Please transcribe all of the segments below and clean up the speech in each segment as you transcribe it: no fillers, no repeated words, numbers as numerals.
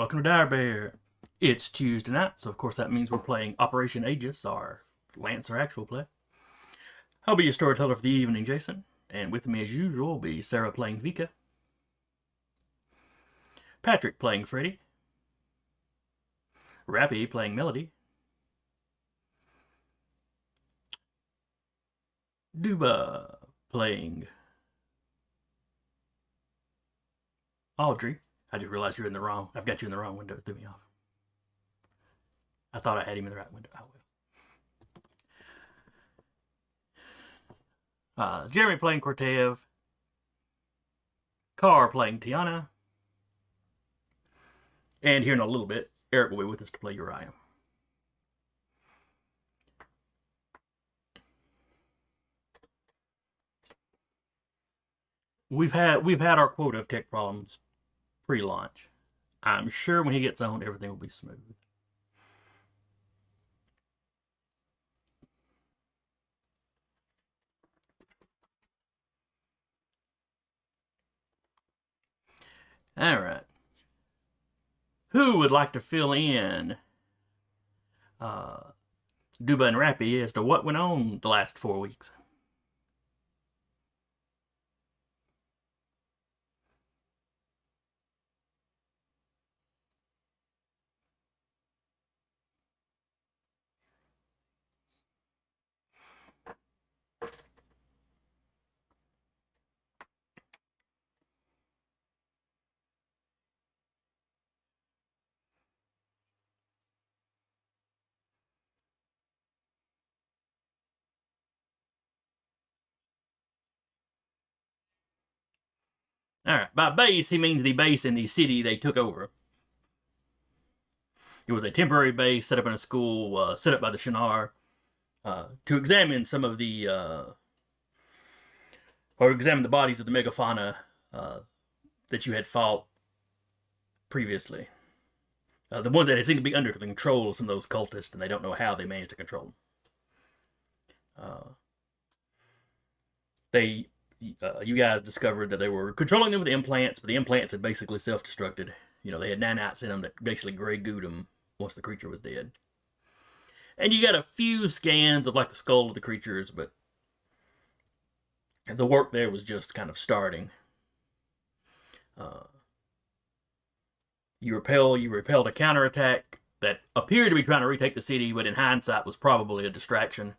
welcome to Dire Bear. It's Tuesday night, so of course that means we're playing Operation Aegis, our Lancer actual play. I'll be your storyteller for the evening, Jason, and with me as usual will be Sarah playing Vika, Patrick playing Freddy, Rappy playing Melody, Duba playing Audrey. I just realized I've got you in the wrong window. It threw me off. I thought I had him in the right window. Oh well. Jeremy playing Cortev, Carr playing Tiana, and here in a little bit, Eric will be with us to play Uriah. We've had our quota of tech problems pre-launch. I'm sure when he gets on, everything will be smooth. All right. Who would like to fill in Duba and Rappy as to what went on the last 4 weeks? All right. By base, he means the base in the city they took over. It was a temporary base set up in a school, set up by the Shinar, to examine some of the, or examine the bodies of the megafauna that you had fought previously. The ones that seem to be under the control of some of those cultists, and they don't know how they managed to control them. You guys discovered that they were controlling them with the implants, but the implants had basically self-destructed. They had nanites in them that basically gray gooed them once the creature was dead. And you got a few scans of like the skull of the creatures, but the work there was just kind of starting. You repelled a counterattack that appeared to be trying to retake the city, but in hindsight was probably a distraction,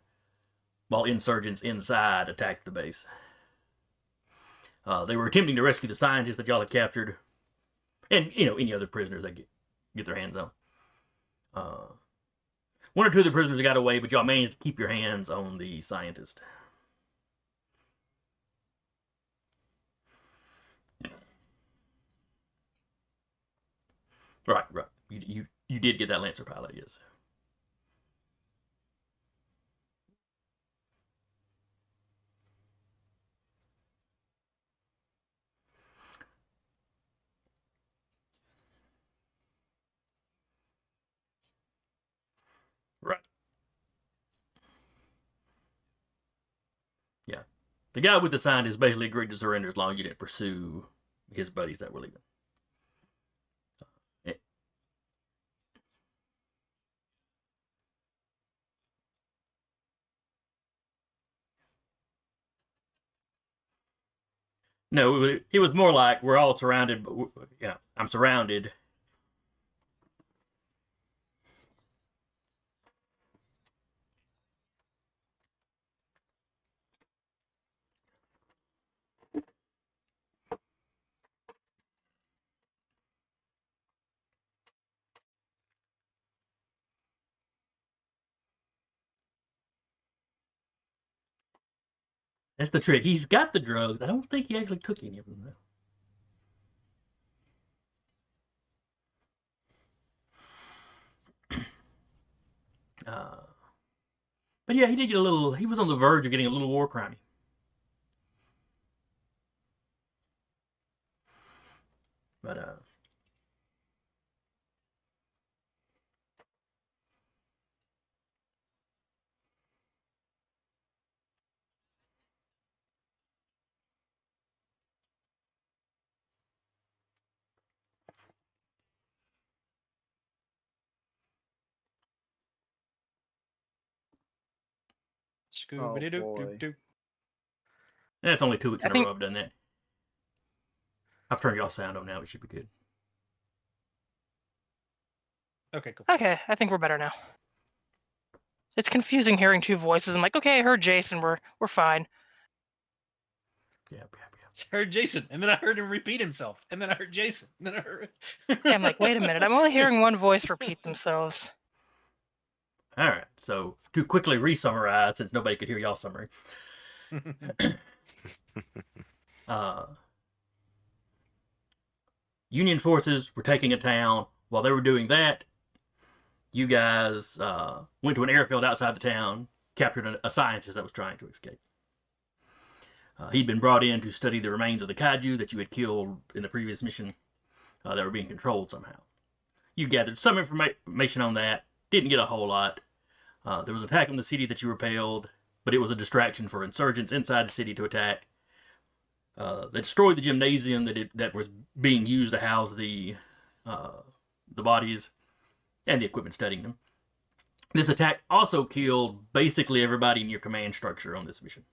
while insurgents inside attacked the base. They were attempting to rescue the scientists that y'all had captured, and any other prisoners they get their hands on. One or two of the prisoners got away, but y'all managed to keep your hands on the scientist. Right. You did get that Lancer pilot, yes. Right. Yeah. The guy with the scientist basically agreed to surrender as long as you didn't pursue his buddies that were leaving. No, it was more like we're all surrounded, but yeah, I'm surrounded. That's the trick. He's got the drugs. I don't think he actually took any of them, though. Uh, but yeah, he did get a little. He was on the verge of getting a little war crimey. But Scooby-Doo-doo-doo-doo. That's only 2 weeks in I a think- row I've done that. I've turned y'all sound on now. It should be good. Okay, cool. Okay, I think we're better now. It's confusing hearing two voices. I'm like, okay, I heard Jason. We're fine. Yeah. I heard Jason, and then I heard him repeat himself, and then I heard Jason, and then I heard. Yeah, I'm like, wait a minute. I'm only hearing one voice repeat themselves. All right. So to quickly re-summarize, since nobody could hear y'all summary. Union forces were taking a town. While they were doing that, you guys went to an airfield outside the town, captured a scientist that was trying to escape. He'd been brought in to study the remains of the kaiju that you had killed in the previous mission that were being controlled somehow. You gathered some information on that, didn't get a whole lot. There was an attack on the city that you repelled, but it was a distraction for insurgents inside the city to attack. They destroyed the gymnasium that was being used to house the bodies and the equipment studying them. This attack also killed basically everybody in your command structure on this mission.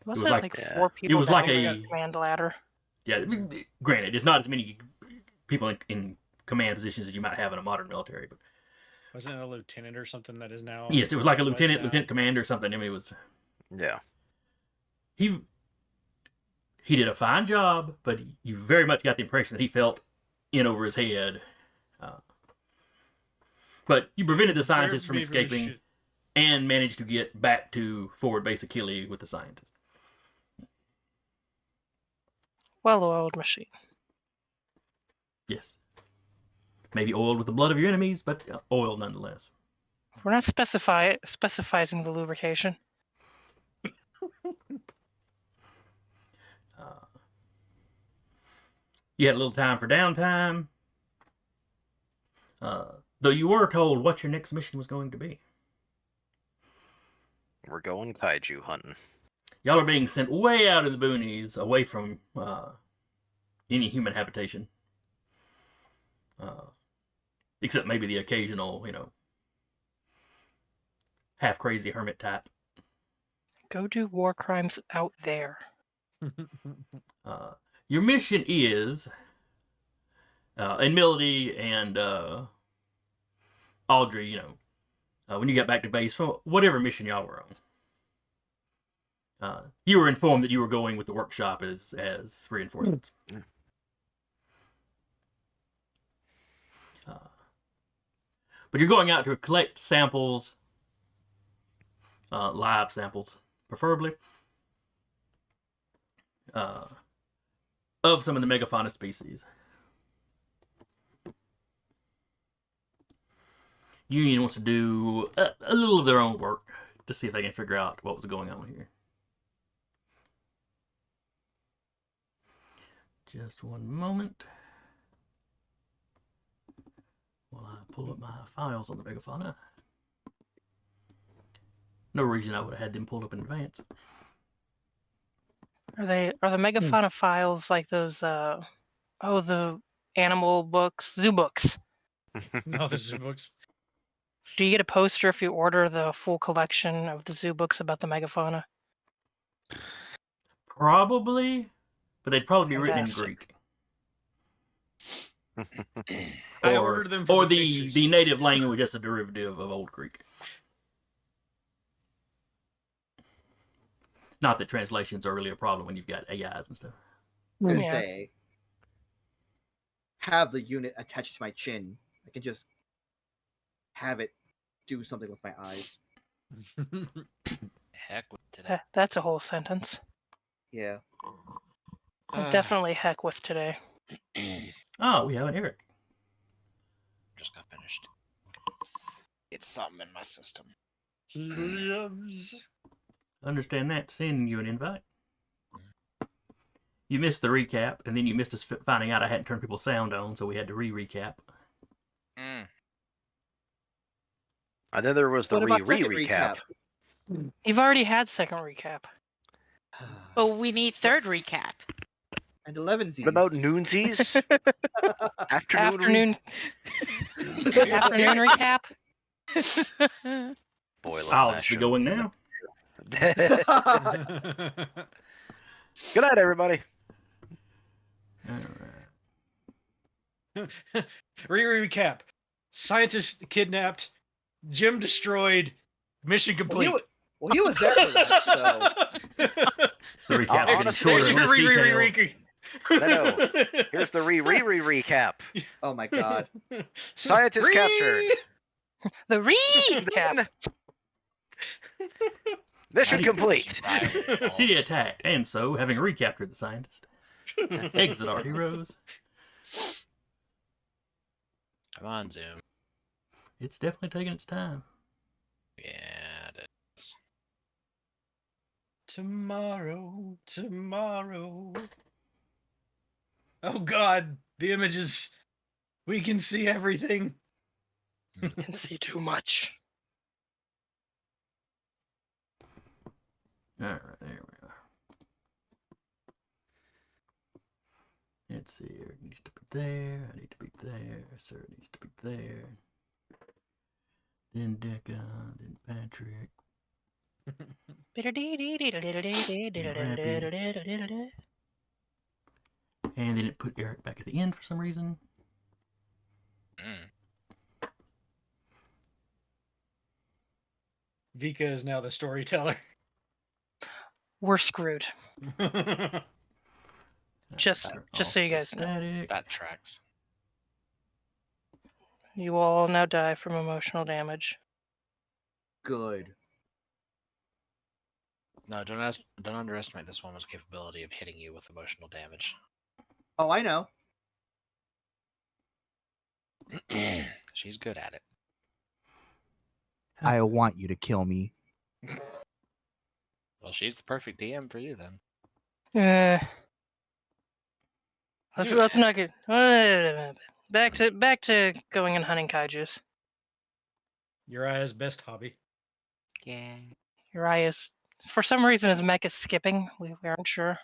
Wasn't was it like- like 4 people it was down like the a- command ladder? Yeah, granted, it's not as many people in command positions as you might have in a modern military, but Wasn't it a lieutenant or something that is now? yes, it was like a was, lieutenant commander or something. I mean, it was Yeah. he did a fine job, but you very much got the impression that he felt in over his head. But you prevented the scientist from escaping and managed to get back to forward base Achille with the scientist. Well-oiled machine. Yes. Maybe oiled with the blood of your enemies, but oiled nonetheless. We're not specifying the lubrication. You had a little time for downtime. Though you were told what your next mission was going to be. We're going kaiju hunting. Y'all are being sent way out in the boonies, away from any human habitation. Except maybe the occasional, half-crazy hermit type. Go do war crimes out there. Your mission is, and Melody and Audrey, when you got back to base from whatever mission y'all were on, you were informed that you were going with the workshop as reinforcements. But you're going out to collect samples, live samples, preferably, of some of the megafauna species. Union wants to do a little of their own work to see if they can figure out what was going on here. Just one moment while I pull up my files on the megafauna. No reason I would have had them pulled up in advance. Are the megafauna files like those? The animal books, zoo books? No, the zoo books. Do you get a poster if you order the full collection of the zoo books about the megafauna? Probably, but they'd probably be written in Fantastic. Greek. I Or- ordered them for or the the pictures. native language as a derivative of Old Greek. Not that translations are really a problem when you've got AIs and stuff. I'm gonna Yeah. say, have the unit attached to my chin. I can just have it do something with my eyes. Heck with today. That's a whole sentence. Yeah. Definitely heck with today. Oh, we have an Eric. Just got finished. It's something in my system. Liams. Understand that. Send you an invite. You missed the recap, and then you missed us finding out I hadn't turned people's sound on, so we had to recap. Mm. I know there was the What about second recap. You've already had second recap. Oh, we need third recap. And 11 Z's. What about noonsies? Afternoon. Afternoon recap. Boiler I'll just be mash. going now. Good night, everybody. All right. Recap. Scientist kidnapped. Jim destroyed. Mission complete. Well, he was there for that, so The recap is Honestly, shorter and less detailed. No. Here's the recap. oh my god. Scientist captured. The recap. Mission complete. City attacked, and so, having recaptured the scientist, exit our heroes. Come on, Zoom. It's definitely taking its time. Yeah, it is. Tomorrow. Oh God, the images. We can see everything. Can see too much. All right, there we are. Let's see here. It needs to be there. I need to be there. Sir needs to be there. Then Decca. Then Patrick. And then it put Eric back at the end for some reason. Vika is now the storyteller. We're screwed. Just so you guys know. Static. That tracks. You will all now die from emotional damage. Good. No, don't underestimate this woman's capability of hitting you with emotional damage. Oh, I know. She's good at it. I want you to kill me. Well, she's the perfect DM for you then. Let's not get back to going and hunting kaijus. Uriah's best hobby. Yeah. Uriah's, for some reason, his mech is skipping. We aren't sure.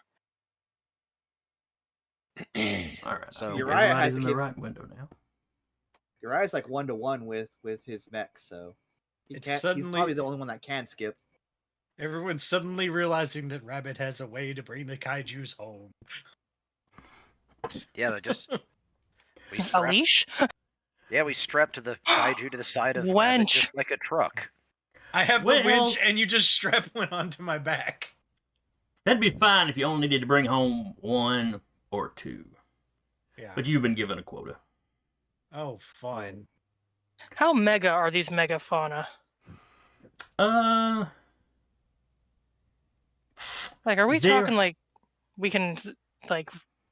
All right. So So Uriah has everybody's to in the keep- right window now. Uriah's like 1-to-1 with his mech, so he It's can't, he's suddenly- probably the only one that can skip. Everyone's suddenly realizing that Rabbit has a way to bring the kaijus home. Yeah, they just. We A strapped, leash? yeah, we strapped the kaiju to the side of Rabbit Wench. just like a truck. I have the Well- winch, and you just strap one onto my back. That'd be fine if you only needed to bring home 1 or 2. Yeah. But you've been given a quota. Oh, fine. How mega are these megafauna? Like, are we They're- talking like we can like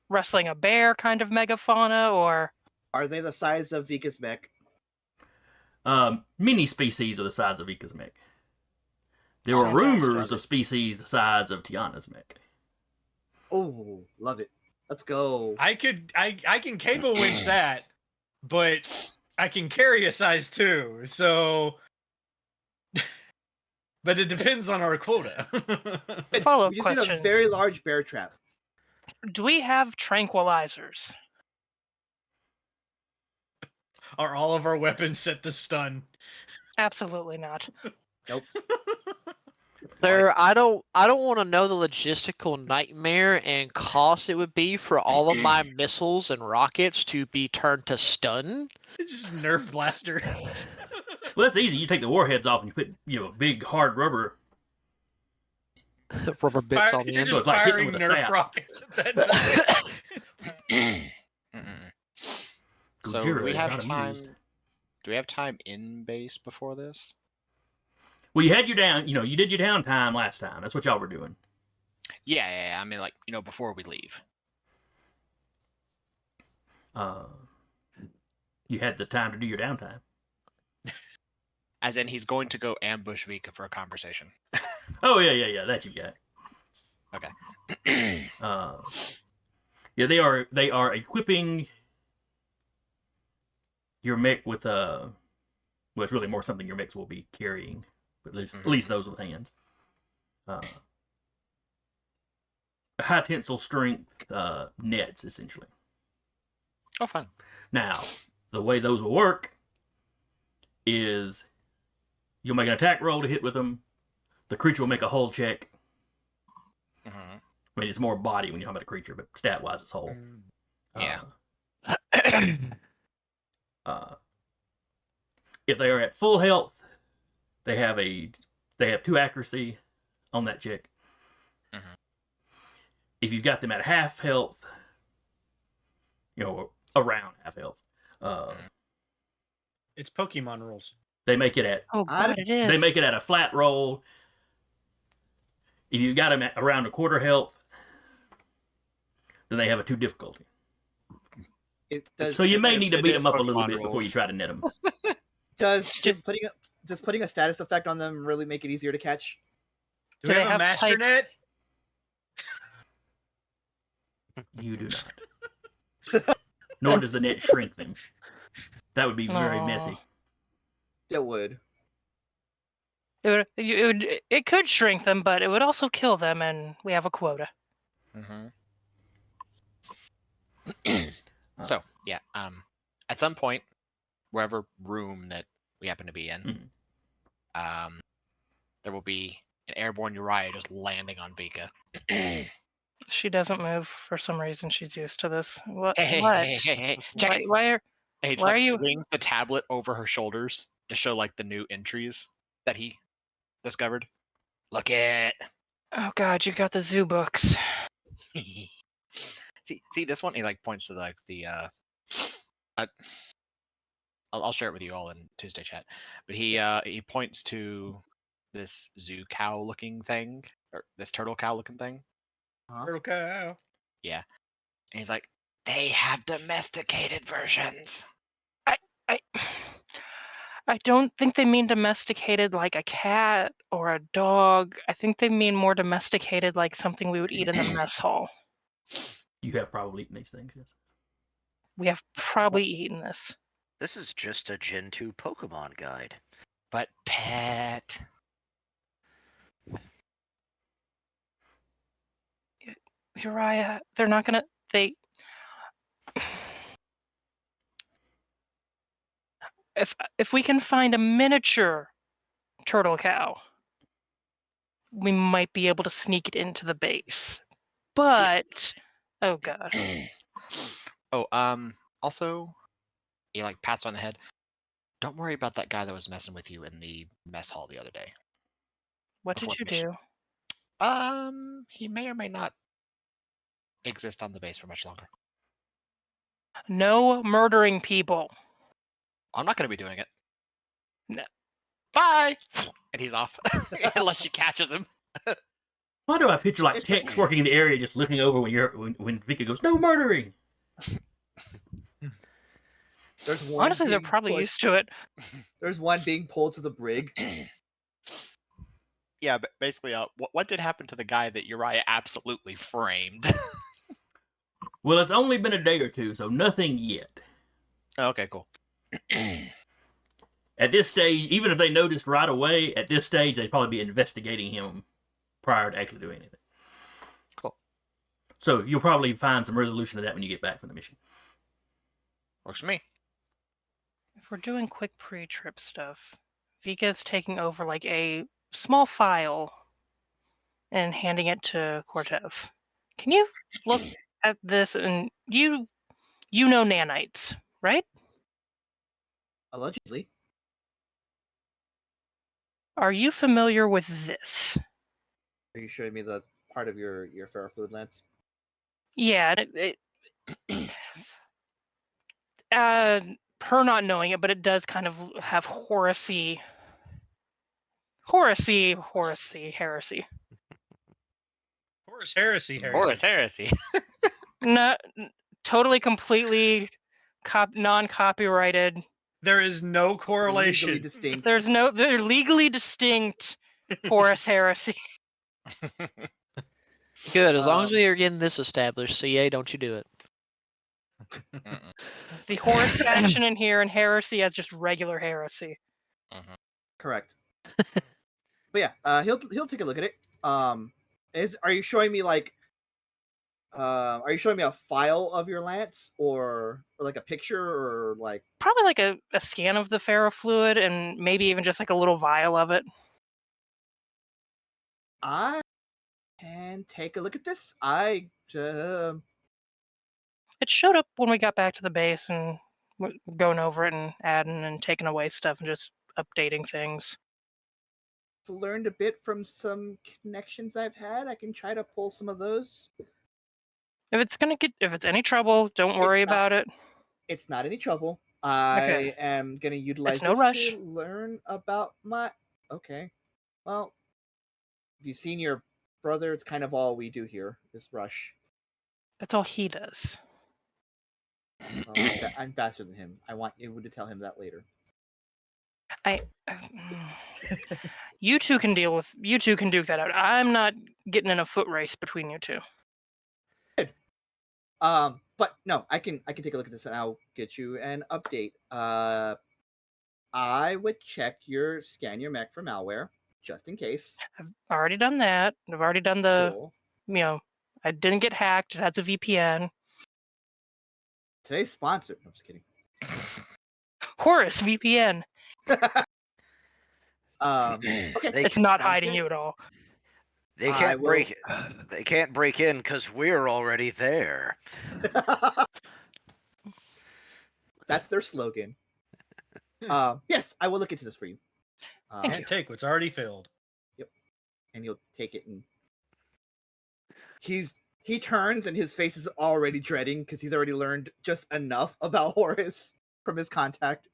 wrestling a bear kind of megafauna, or Are they the size of Vika's mech? Many species are the size of Ika's mech. There were Oh, rumors gosh, of species the size of Tiana's mech. Oh, love it. Let's go. I can cable winch that, but I can carry a size 2, so. But it depends on our quota. follow-up We just need a questions? very large bear trap. Do we have tranquilizers? Are all of our weapons set to stun? Absolutely not. Nope. Sir, I don't want to know the logistical nightmare and cost it would be for all of my missiles and rockets to be turned to stun. It's just Nerf blaster. Well, that's easy. You take the warheads off and you put, a big hard rubber. Rubber bits on the You're end. just It's like hitting firing with a Nerf sap. rockets at that time. So Gojira do we is have not time? amused. Do we have time in base before this? Well, you had your down. You did your downtime last time. That's what y'all were doing. Yeah. I mean, like, before we leave. You had the time to do your downtime. As in, he's going to go ambush Vika for a conversation. Oh yeah. That you got. Okay. Yeah, they are equipping your mech with well, it's really more something your mechs will be carrying, but at least those with hands. High tensile strength nets, essentially. Oh, fine. Now, the way those will work is You'll make an attack roll to hit with them. The creature will make a hull check. Mm-hmm. I mean, it's more body when you're talking about a creature, but stat-wise, it's hull. Yeah. If they are at full health, they have 2 accuracy on that check. Mm-hmm. If you've got them at half health, around half health, It's Pokemon rules. they make it at Oh god, it is. they make it at a flat roll. If you got them at around a quarter health, then they have a 2 difficulty. So you may need to beat them up a little Pokemon bit before you rules. try to net them. Does putting a status effect on them really make it easier to catch? Do Do we they have a have master type- net? You do not. Nor does the net shrink them. That would be very Aw. messy. It would. It could shrink them, but it would also kill them, and we have a quota. Mm-hmm. So yeah, at some point, wherever room that we happen to be in, there will be an airborne Uriah just landing on Vika. She doesn't move for some reason. She's used to this. What? Hey, What? check Why, it. why are? And he just Why like are you- swings the tablet over her shoulders to show like the new entries that he discovered. Look at. Oh god, you got the zoo books. see this one. He like points to like the. I'll share it with you all in Tuesday chat. But he points to this zoo cow looking thing, or this turtle cow looking thing. Turtle cow. Yeah, and he's like, they have domesticated versions. I don't think they mean domesticated like a cat or a dog. I think they mean more domesticated like something we would eat in the mess hall. You have probably eaten these things, yes. We have probably eaten this. This is just a Gen 2 Pokemon guide. But pet. Uriah, they're not gonna. If we can find a miniature turtle cow, we might be able to sneak it into the base. But oh god. Oh, also, he like pats her on the head. Don't worry about that guy that was messing with you in the mess hall the other day. What Before did you the mission. do? He may or may not exist on the base for much longer. No murdering people. I'm not going to be doing it. No. Bye! And he's off. Unless she catches him. Why do I picture like It's Tex working in the area just looking over when Vika goes, no murdering? There's one. Honestly, they're being probably pushed- used to it. There's one being pulled to the brig. Yeah, but basically, what did happen to the guy that Uriah absolutely framed? Well, it's only been a day or two, so nothing yet. Okay, cool. At this stage, even if they noticed right away, at this stage, they'd probably be investigating him prior to actually doing anything. Cool. So you'll probably find some resolution to that when you get back from the mission. Works for me. If we're doing quick pre-trip stuff, Vika's taking over like a small file and handing it to Cortev. Can you look at this? And you know nanites, right? Allegedly. Are you familiar with this? Are you showing me the part of your ferrofluid lens? Yeah, her not knowing it, but it does kind of have heresy. Horus Heresy. Horus Heresy. No, totally, completely non-copyrighted. There is no Legally correlation. distinct. They're legally distinct Horus Heresy. Good, as long as Um, we are getting this established. CA, don't you do it. It's the Horus faction in here, and Heresy as just regular Heresy. Correct. But yeah, he'll take a look at it. Are you showing me like Are you showing me a file of your lance, or like a picture, or like? Probably like a scan of the ferrofluid and maybe even just like a little vial of it. I can take a look at this. It showed up when we got back to the base and going over it and adding and taking away stuff and just updating things. learned a bit from some connections I've had. I can try to pull some of those. If it's any trouble, don't worry It's not- about it. It's not any trouble. Okay. I am going to utilize no this rush. to learn about my. Okay. Well, have you seen your brother? It's kind of all we do here is rush. That's all he does. Well, I'm faster than him. I want you to tell him that later. You two can duke that out. I'm not getting in a foot race between you two. But no, I can take a look at this and I'll get you an update. I would scan your mech for malware just in case. I've already done that. I've already done the, Cool. I didn't get hacked. It has a VPN. Today's sponsor. No, I'm just kidding. Horus VPN. Okay. It's not sounds hiding good. you at all. They I can't will- break it. They can't break in because we're already there. That's their slogan. Yes, I will look into this for you. Thank Can't take what's already filled. And you'll take it, and he turns and his face is already dreading because he's already learned just enough about Horus from his contact.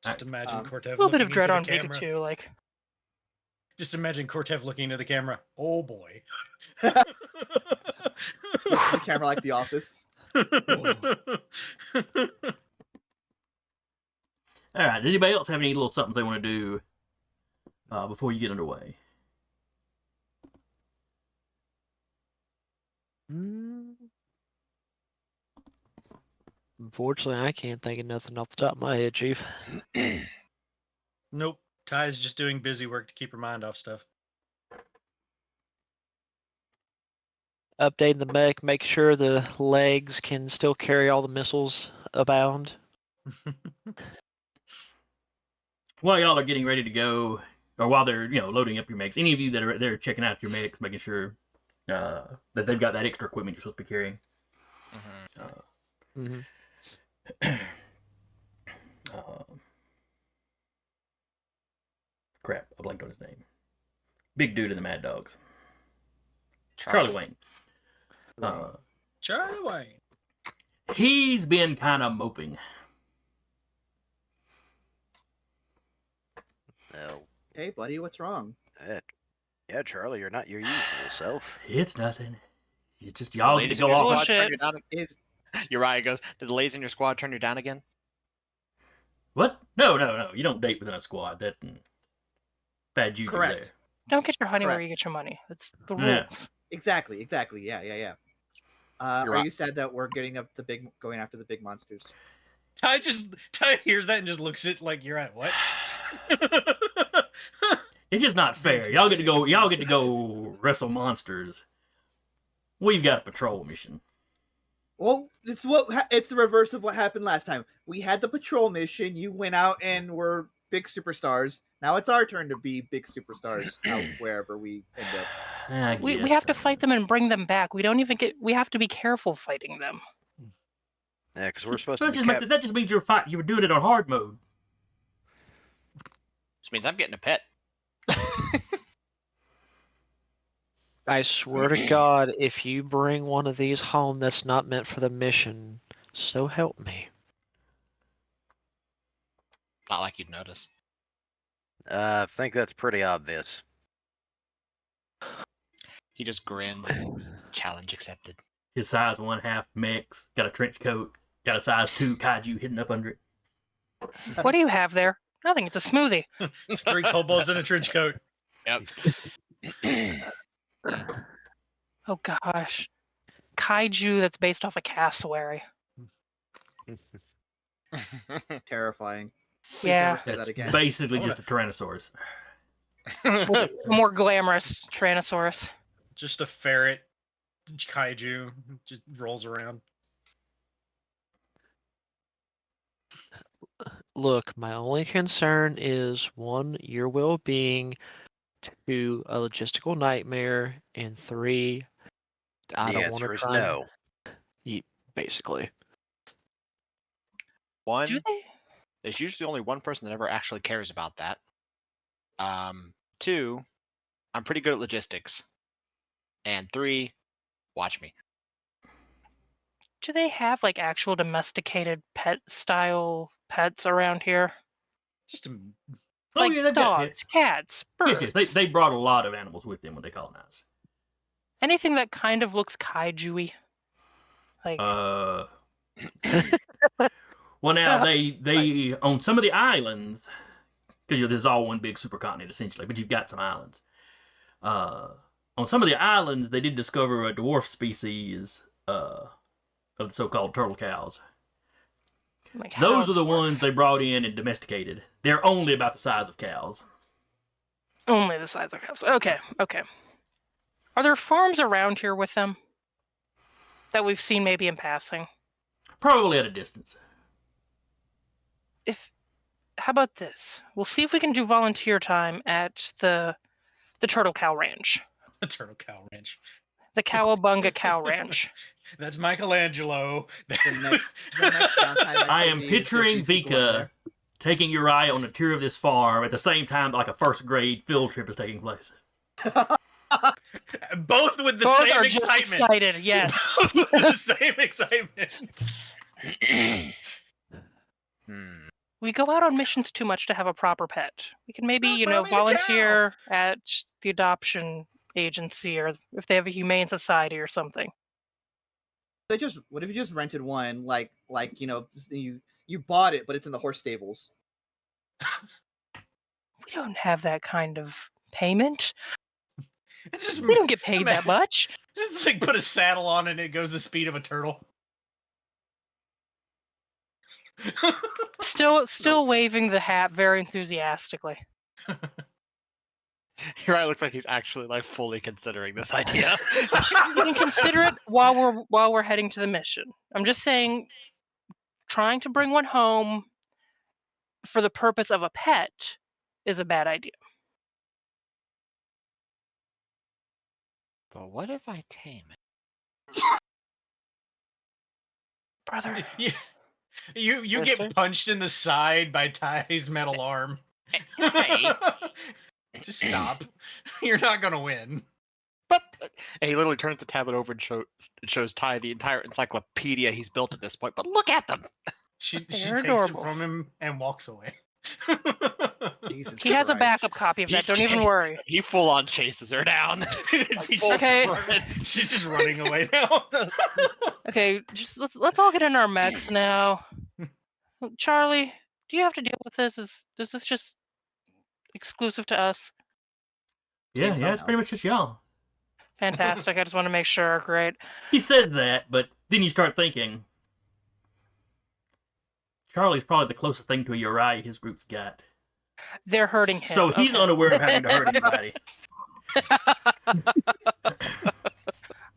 Just imagine Cortev A little bit of looking dread into on the Vika camera. too. Like, Just imagine Cortev looking into the camera. Oh boy. Looks at the camera like The Office. All right. Does anybody else have any little something they want to do before you get underway? Unfortunately, I can't think of nothing off the top of my head, Chief. Nope. Ty's just doing busy work to keep her mind off stuff. Updating the mech, make sure the legs can still carry all the missiles abound. While y'all are getting ready to go, or while they're loading up your mechs, any of you that are there checking out your mechs, making sure that they've got that extra equipment you're supposed to be carrying. Mm-hmm. Crap, I blanked on his name. Big dude in the Mad Dogs. Charlie Wayne. Charlie Wayne. He's been kind of moping. Well, Hey, buddy, what's wrong? yeah, Charlie, you're not your usual self. It's nothing. It's just Did the y'all need ladies to in go your off. squad turn Bullshit. you down? Is Uriah goes, did the ladies in your squad turn you down again? What? No. You don't date within a squad. That bad juju correct. there. don't get your honey where you Correct. get your money. That's the Yeah. rules. Exactly. Yeah. You're Are right. you sad that we're going after the big monsters? Ty hears that and just looks at like you're at what? It's just not fair. Y'all get to go wrestle monsters. We've got a patrol mission. Well, it's the reverse of what happened last time. We had the patrol mission. You went out and were big superstars. Now it's our turn to be big superstars out wherever we end up. I We guess. have to fight them and bring them back. We don't even we have to be careful fighting them. Yeah, because we're supposed That to be that just means you were doing it on hard mode. Which means I'm getting a pet. I swear to God, if you bring one of these home that's not meant for the mission, so help me. Not like you'd notice. I think that's pretty obvious. He just grins. Challenge accepted. His size 1/2 mechs, got a trench coat, got a size 2 kaiju hidden up under it. What do you have there? Nothing. It's a smoothie. It's 3 kobolds in a trench coat. Yep. Oh gosh, kaiju that's based off a cassowary. Terrifying. Please Yeah. never say that It's again. basically Alright. just a Tyrannosaurus. More glamorous Tyrannosaurus. Just a ferret kaiju just rolls around. Look, my only concern is one, your well-being, two, a logistical nightmare, and three, I The don't want to answer is try. no. Basically. One, Do they? there's usually only one person that ever actually cares about that. Two, I'm pretty good at logistics. And three, watch me. Do they have like actual domesticated pet style pets around here? Just a Oh Like yeah, they've got dogs, pets. cats, Yes, birds. yes, they brought a lot of animals with them when they colonized. Anything that kind of looks kaiju-y. Like Well, now they on some of the islands, because there's all one big supercontinent essentially, but you've got some islands. On some of the islands, they did discover a dwarf species of the so-called turtle cows. like Those how are the dwarf? ones they brought in and domesticated. They're only about the size of cows. Only the size of cows. Okay, okay. Are there farms around here with them that we've seen maybe in passing? Probably at a distance. How about this? We'll see if we can do volunteer time at the Turtle Cow Ranch. The Turtle Cow Ranch. The Cowabunga Cow Ranch. That's Michelangelo. The next downtime I am activity is just picturing you two going Vika there. taking Uriah on a tour of this farm at the same time that like a first grade field trip is taking place. Both with the Both same are just excitement. excited, yes. Both with the same excitement. We go out on missions too much to have a proper pet. We can maybe, Look, Mommy the cow. volunteer at the adoption agency or if they have a humane society or something. What if you just rented one, like you bought it, but it's in the horse stables. We don't have that kind of payment. It's just We don't get paid that much. Just like put a saddle on and it goes the speed of a turtle. Still waving the hat very enthusiastically. Uriah looks like he's actually like fully considering this idea. We can consider it while we're heading to the mission. I'm just saying, trying to bring one home for the purpose of a pet is a bad idea. But what if I tame it? Brother, You Mister? get punched in the side by Ty's metal arm. Hey. Just stop. You're not gonna win. But and he literally turns the tablet over and shows Ty the entire encyclopedia he's built at this point. But look at them. She They're takes adorable. it from him and walks away. Jesus he has a Christ. backup copy of that. Don't even worry. He full on chases her down. She's Okay. She's just running away now. Okay, just let's all get in our mechs now. Charlie, do you have to deal with this? Is this just exclusive to us? Yeah, it's somehow. pretty much just y'all. Fantastic. I just want to make sure. Great. He says that, but then you start thinking, Charlie's probably the closest thing to a Uriah his group's got. They're hurting him. So he's okay. unaware of having to hurt anybody.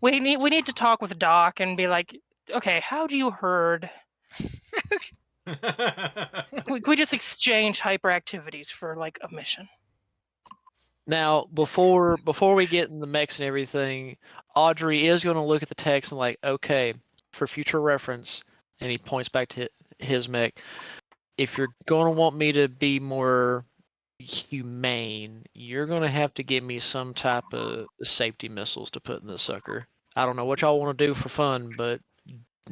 We need to talk with Doc and be like, okay, how do you herd? We just exchange hyperactivities for like a mission. Now, before we get in the mechs and everything, Audrey is going to look at the text and like, okay, for future reference, and he points back to his mech. If you're going to want me to be more humane, you're going to have to give me some type of safety missiles to put in this sucker. I don't know what y'all want to do for fun, but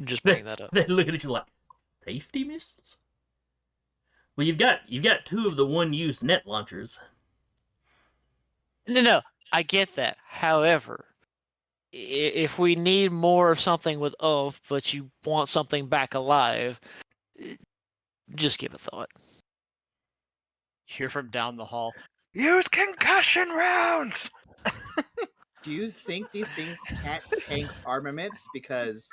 just bring that up. They look at you like, safety missiles? Well, you've got two of the one-use net launchers. No, I get that. However, if we need more of something with oomph, but you want something back alive, just give a thought. Hear from down the hall. Use concussion rounds. Do you think these things can't tank armaments? Because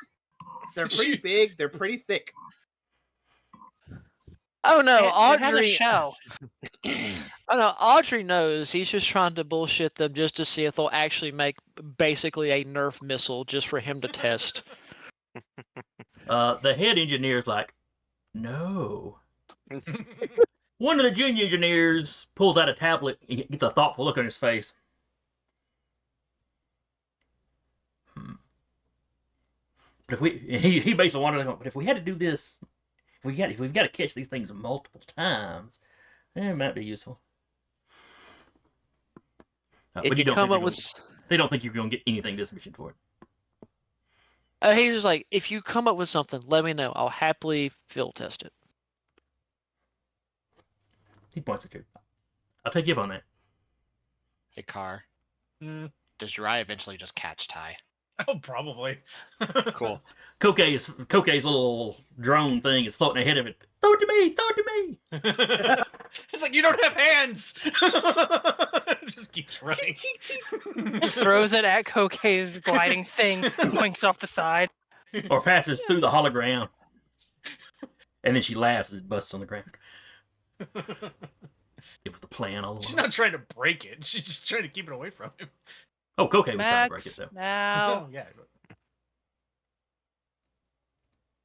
they're pretty big, they're pretty thick. Oh no, It has a Audrey! shell. I know Audrey knows. He's just trying to bullshit them just to see if they'll actually make basically a Nerf missile just for him to test. The head engineer's like, no. One of the junior engineers pulls out a tablet and gets a thoughtful look on his face. But if he basically wanted to go, but if we had to do this, if we've got to catch these things multiple times, it might be useful. If But you come up with, they don't think you're going to get anything this mission for it. he's just like, if you come up with something, let me know. I'll happily field test it. He points at you. I'll take you up on that. Hey, Car. Does Jirai eventually just catch Ty? Oh, probably. Cool. Kokei's little drone thing is floating ahead of it. Throw it to me! Throw it to me! It's like, you don't have hands! It just keeps running. Just throws it at Kokei's gliding thing, points off the side. Or passes through the hologram. And then she laughs as it busts on the ground. It was the plan all She's along. not trying to break it. She's just trying to keep it away from him. Oh, Kokei was trying to break it, Max, though. now. Oh, yeah.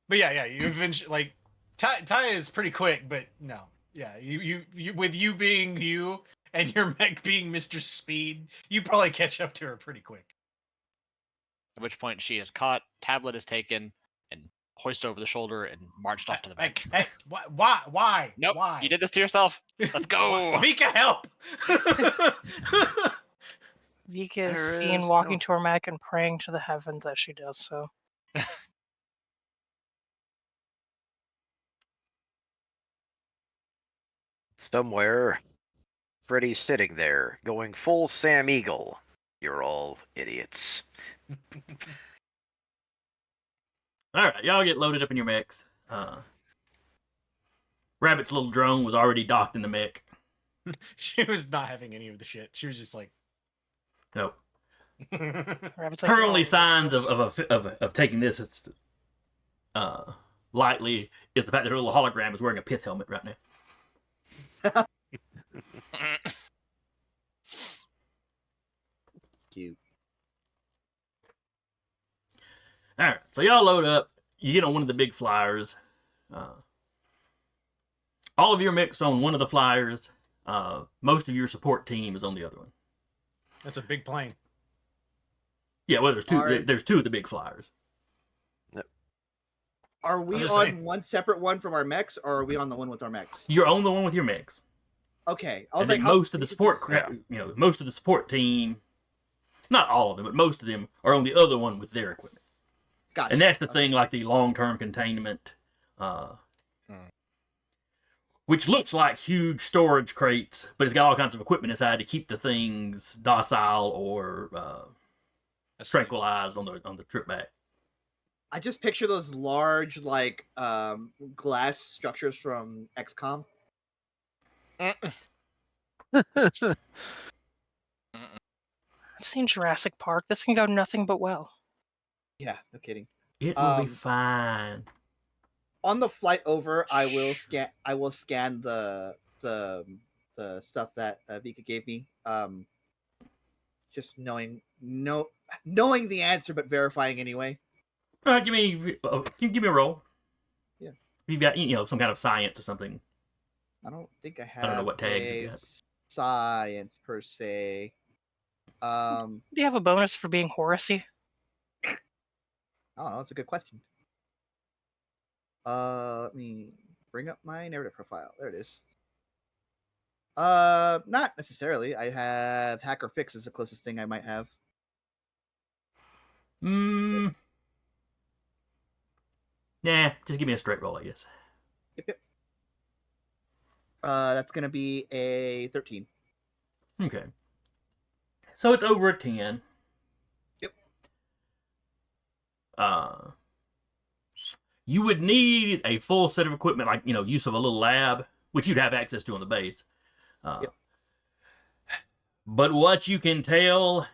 But yeah, you eventually, like, Ty is pretty quick, but no. Yeah, you with you being you and your mech being Mr. Speed, you probably catch up to her pretty quick. At which point she is caught, tablet is taken, and hoisted over the shoulder and marched off to the bank. Hey, why? Nope, Why? you did this to yourself. Let's go. Vika, help! Vika is There seen is walking no- to her mech and praying to the heavens as she does so. Somewhere, Freddy's sitting there, going full Sam Eagle. You're all idiots. Alright, y'all get loaded up in your mechs. Rabbit's little drone was already docked in the mech. She was not having any of the shit. She was just like, No. Rabbit's like, Her only "Oh, signs gross." of taking this lightly is the fact that her little hologram is wearing a pith helmet right now. Cute. Alright, so y'all load up. You get on one of the big flyers. All of your mechs on one of the flyers. Most of your support team is on the other one. that's a big plane. Yeah, well, there's two. Alright. There's two of the big flyers. Are we I'm just on saying. one separate one from our mechs, or are we on the one with our mechs? You're on the one with your mechs. Okay, I And was then like, how most of the big is support, this? most of the support team, not all of them, but most of them are on the other one with their equipment. Gotcha. And that's the Okay. thing, like the long-term containment, which looks like huge storage crates, but it's got all kinds of equipment inside to keep the things docile or tranquilized on the trip back. I just picture those large, like, glass structures from XCOM. I've seen Jurassic Park. This can go nothing but well. Yeah, no kidding. It will be Um, fine. On the flight over, I will scan the stuff that Vika gave me. Just knowing the answer, but verifying anyway. All right, give me a roll. Yeah. You've got some kind of science or something. I don't think I have. I don't know what tags you a got. science per se. Do you have a bonus for being Horacy? I don't know. That's a good question. Let me bring up my narrative profile. There it is. Not necessarily. I have Hacker Fix is the closest thing I might have. Yeah, just give me a straight roll, I guess. Yep. That's gonna be a 13. Okay. So it's over a 10. Yep. You would need a full set of equipment, like, use of a little lab, which you'd have access to on the base. Yep. But what you can tell,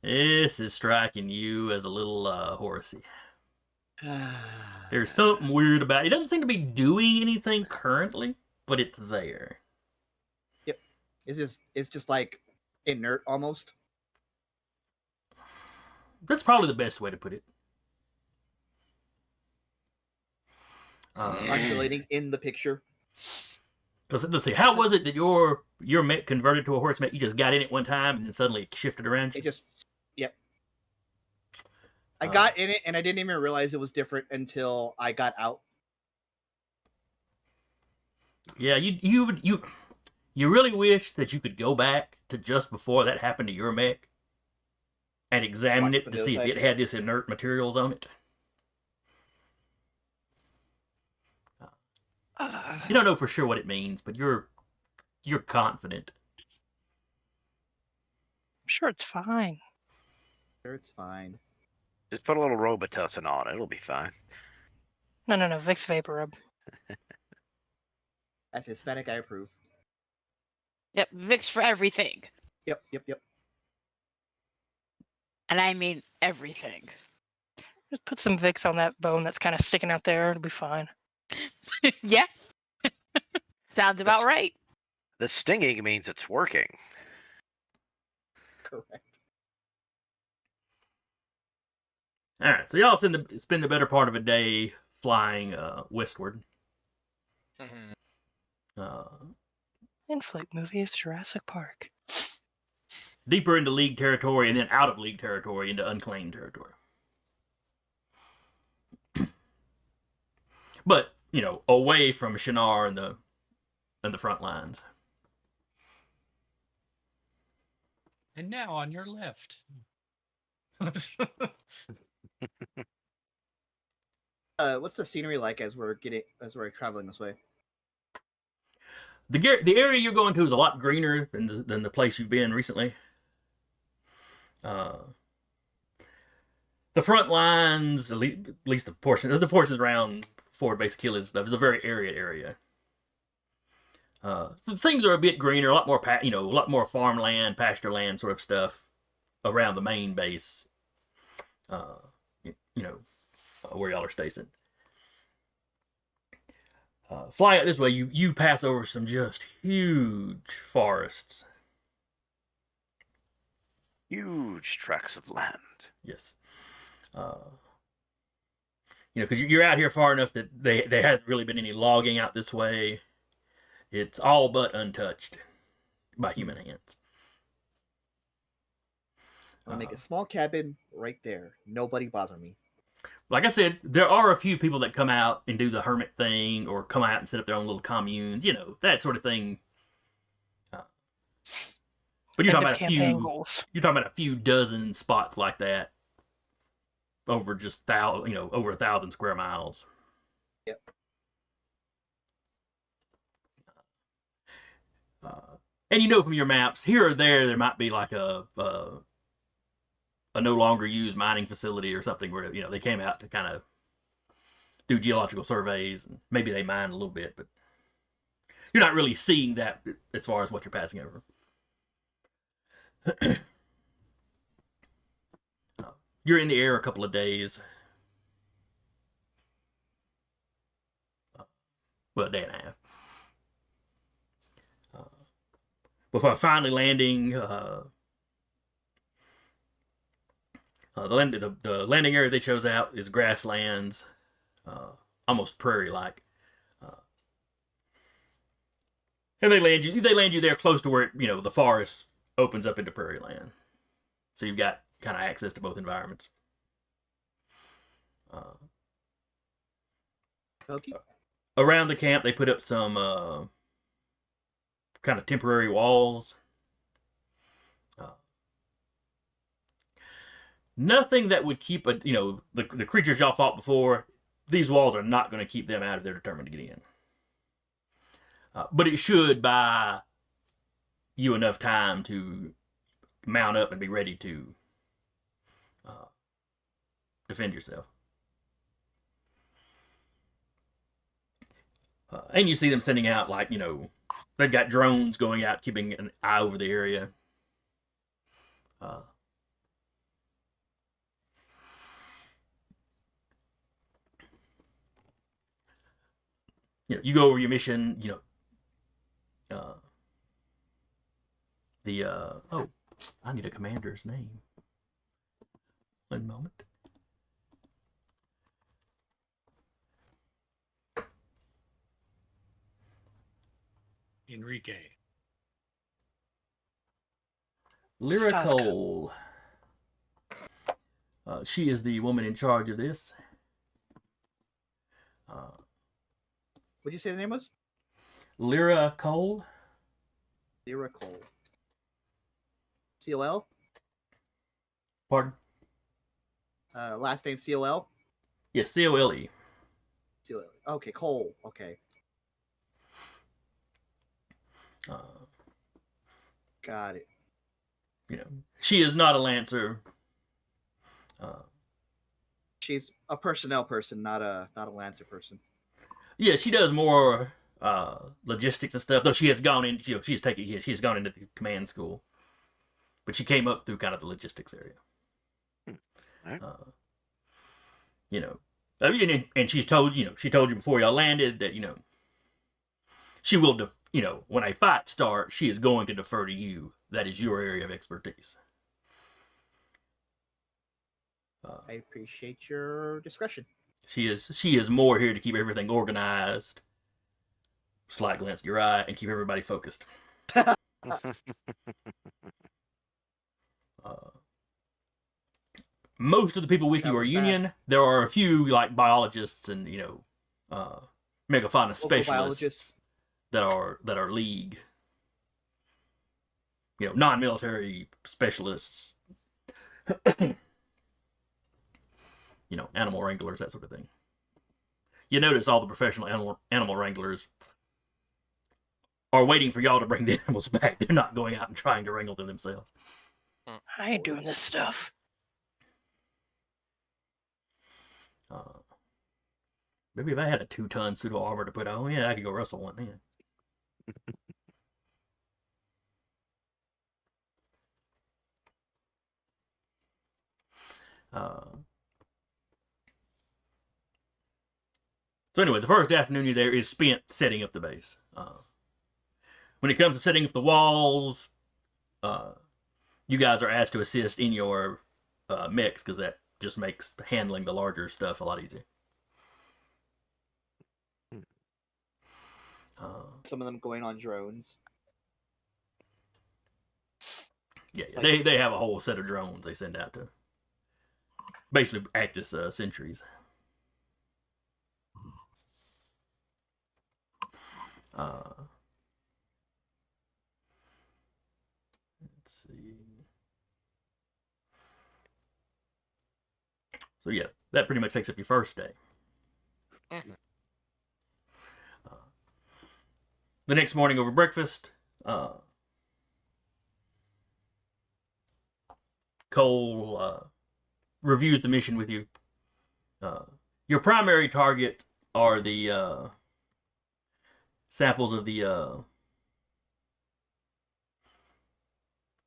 this is striking you as a little horsey. There's something weird about it. It doesn't seem to be doing anything currently, but it's there. It's just like inert almost, That's probably the best way to put it. undulating in the picture. Because let's see, how was it that your mech converted to a horse mech? You just got in it one time and then suddenly it shifted around you? It just, yep. I got in it and I didn't even realize it was different until I got out. Yeah, you really wish that you could go back to just before that happened to your mech and examine Watch it from to the see other if side. it had this inert materials on it. You don't know for sure what it means, but you're confident. I'm sure it's fine. Sure, it's fine. Just put a little Robitussin on it. It'll be fine. No, Vicks Vapor Rub. As Hispanic, I approve. Yep, Vicks for everything. Yep. And I mean everything. Just put some Vicks on that bone that's kind of sticking out there. It'll be fine. Yeah. Sounds about This- right. The stinging means it's working. Correct. All right, so y'all spend the better part of a day flying westward. In flight movies, Jurassic Park. Deeper into League territory and then out of League territory into unclaimed territory. But, away from Shinar and the front lines. And now on your left. What's the scenery like as we're traveling this way? The area you're going to is a lot greener than the place you've been recently. The front lines, at least the portions around Fort Base Kill and stuff, is a very arid area. Things are a bit greener, a lot more farmland, pasture land sort of stuff around the main base. Where y'all are stationed. Fly out this way, you pass over some just huge forests. Huge tracts of land. Yes. Because you're out here far enough that there hasn't really been any logging out this way. It's all but untouched by human hands. I'll make a small cabin right there. Nobody bother me. Like I said, there are a few people that come out and do the hermit thing or come out and set up their own little communes, that sort of thing. But you're talking about you're talking about a few dozen spots like that over just over 1,000 square miles. Yep. And from your maps, here or there might be like a no longer used mining facility or something where they came out to kind of do geological surveys and maybe they mine a little bit, but you're not really seeing that as far as what you're passing over. You're in the air a couple of days. Well, a day and a half. Before finally landing, the landing area they chose out is grasslands, almost prairie-like. And they land you there close to where the forest opens up into prairie land. So you've got kind of access to both environments. Okay. Around the camp, they put up some kind of temporary walls. Nothing that would keep the creatures y'all fought before. These walls are not going to keep them out if they're determined to get in. But it should buy you enough time to mount up and be ready to defend yourself. And you see them sending out, they've got drones going out, keeping an eye over the area. You go over your mission, the oh, I need a commander's name. One moment. Enrique. Lyra Staska. Cole. She is the woman in charge of this. What did you say the name was? Lyra Cole. Lyra Cole. COL? Pardon? Last name COL? Yes, C-O-L-E. COL. Okay, Cole. Okay. Got it. You know, she is not a lancer. She's a personnel person, not a lancer person. Yeah, she does more logistics and stuff. Though she has gone in, she has gone into the command school, but she came up through kind of the logistics area. Alright. You know, I mean, and she's told you before y'all landed that she will when a fight starts, she is going to defer to you. That is your area of expertise. I appreciate your discretion. She is more here to keep everything organized. Slight glance to your eye and keep everybody focused. Most of the people with you are Travels Union. fast. There are a few like biologists and megafauna Local specialists biologists. that are League. Non-military specialists. Animal wranglers, that sort of thing. You notice all the professional animal wranglers are waiting for y'all to bring the animals back. They're not going out and trying to wrangle them themselves. I ain't doing this stuff. Maybe if I had a 2-ton pseudo armor to put on, yeah, I could go wrestle one then. So anyway, the first afternoon you're there is spent setting up the base. When it comes to setting up the walls, you guys are asked to assist in your mechs because that just makes handling the larger stuff a lot easier. Some of them going on drones. Yeah, Like- they have a whole set of drones they send out to basically act as sentries. Let's see. So yeah, that pretty much takes up your first day. Mhm. The next morning over breakfast, Cole reviews the mission with you. Your primary target are the samples of the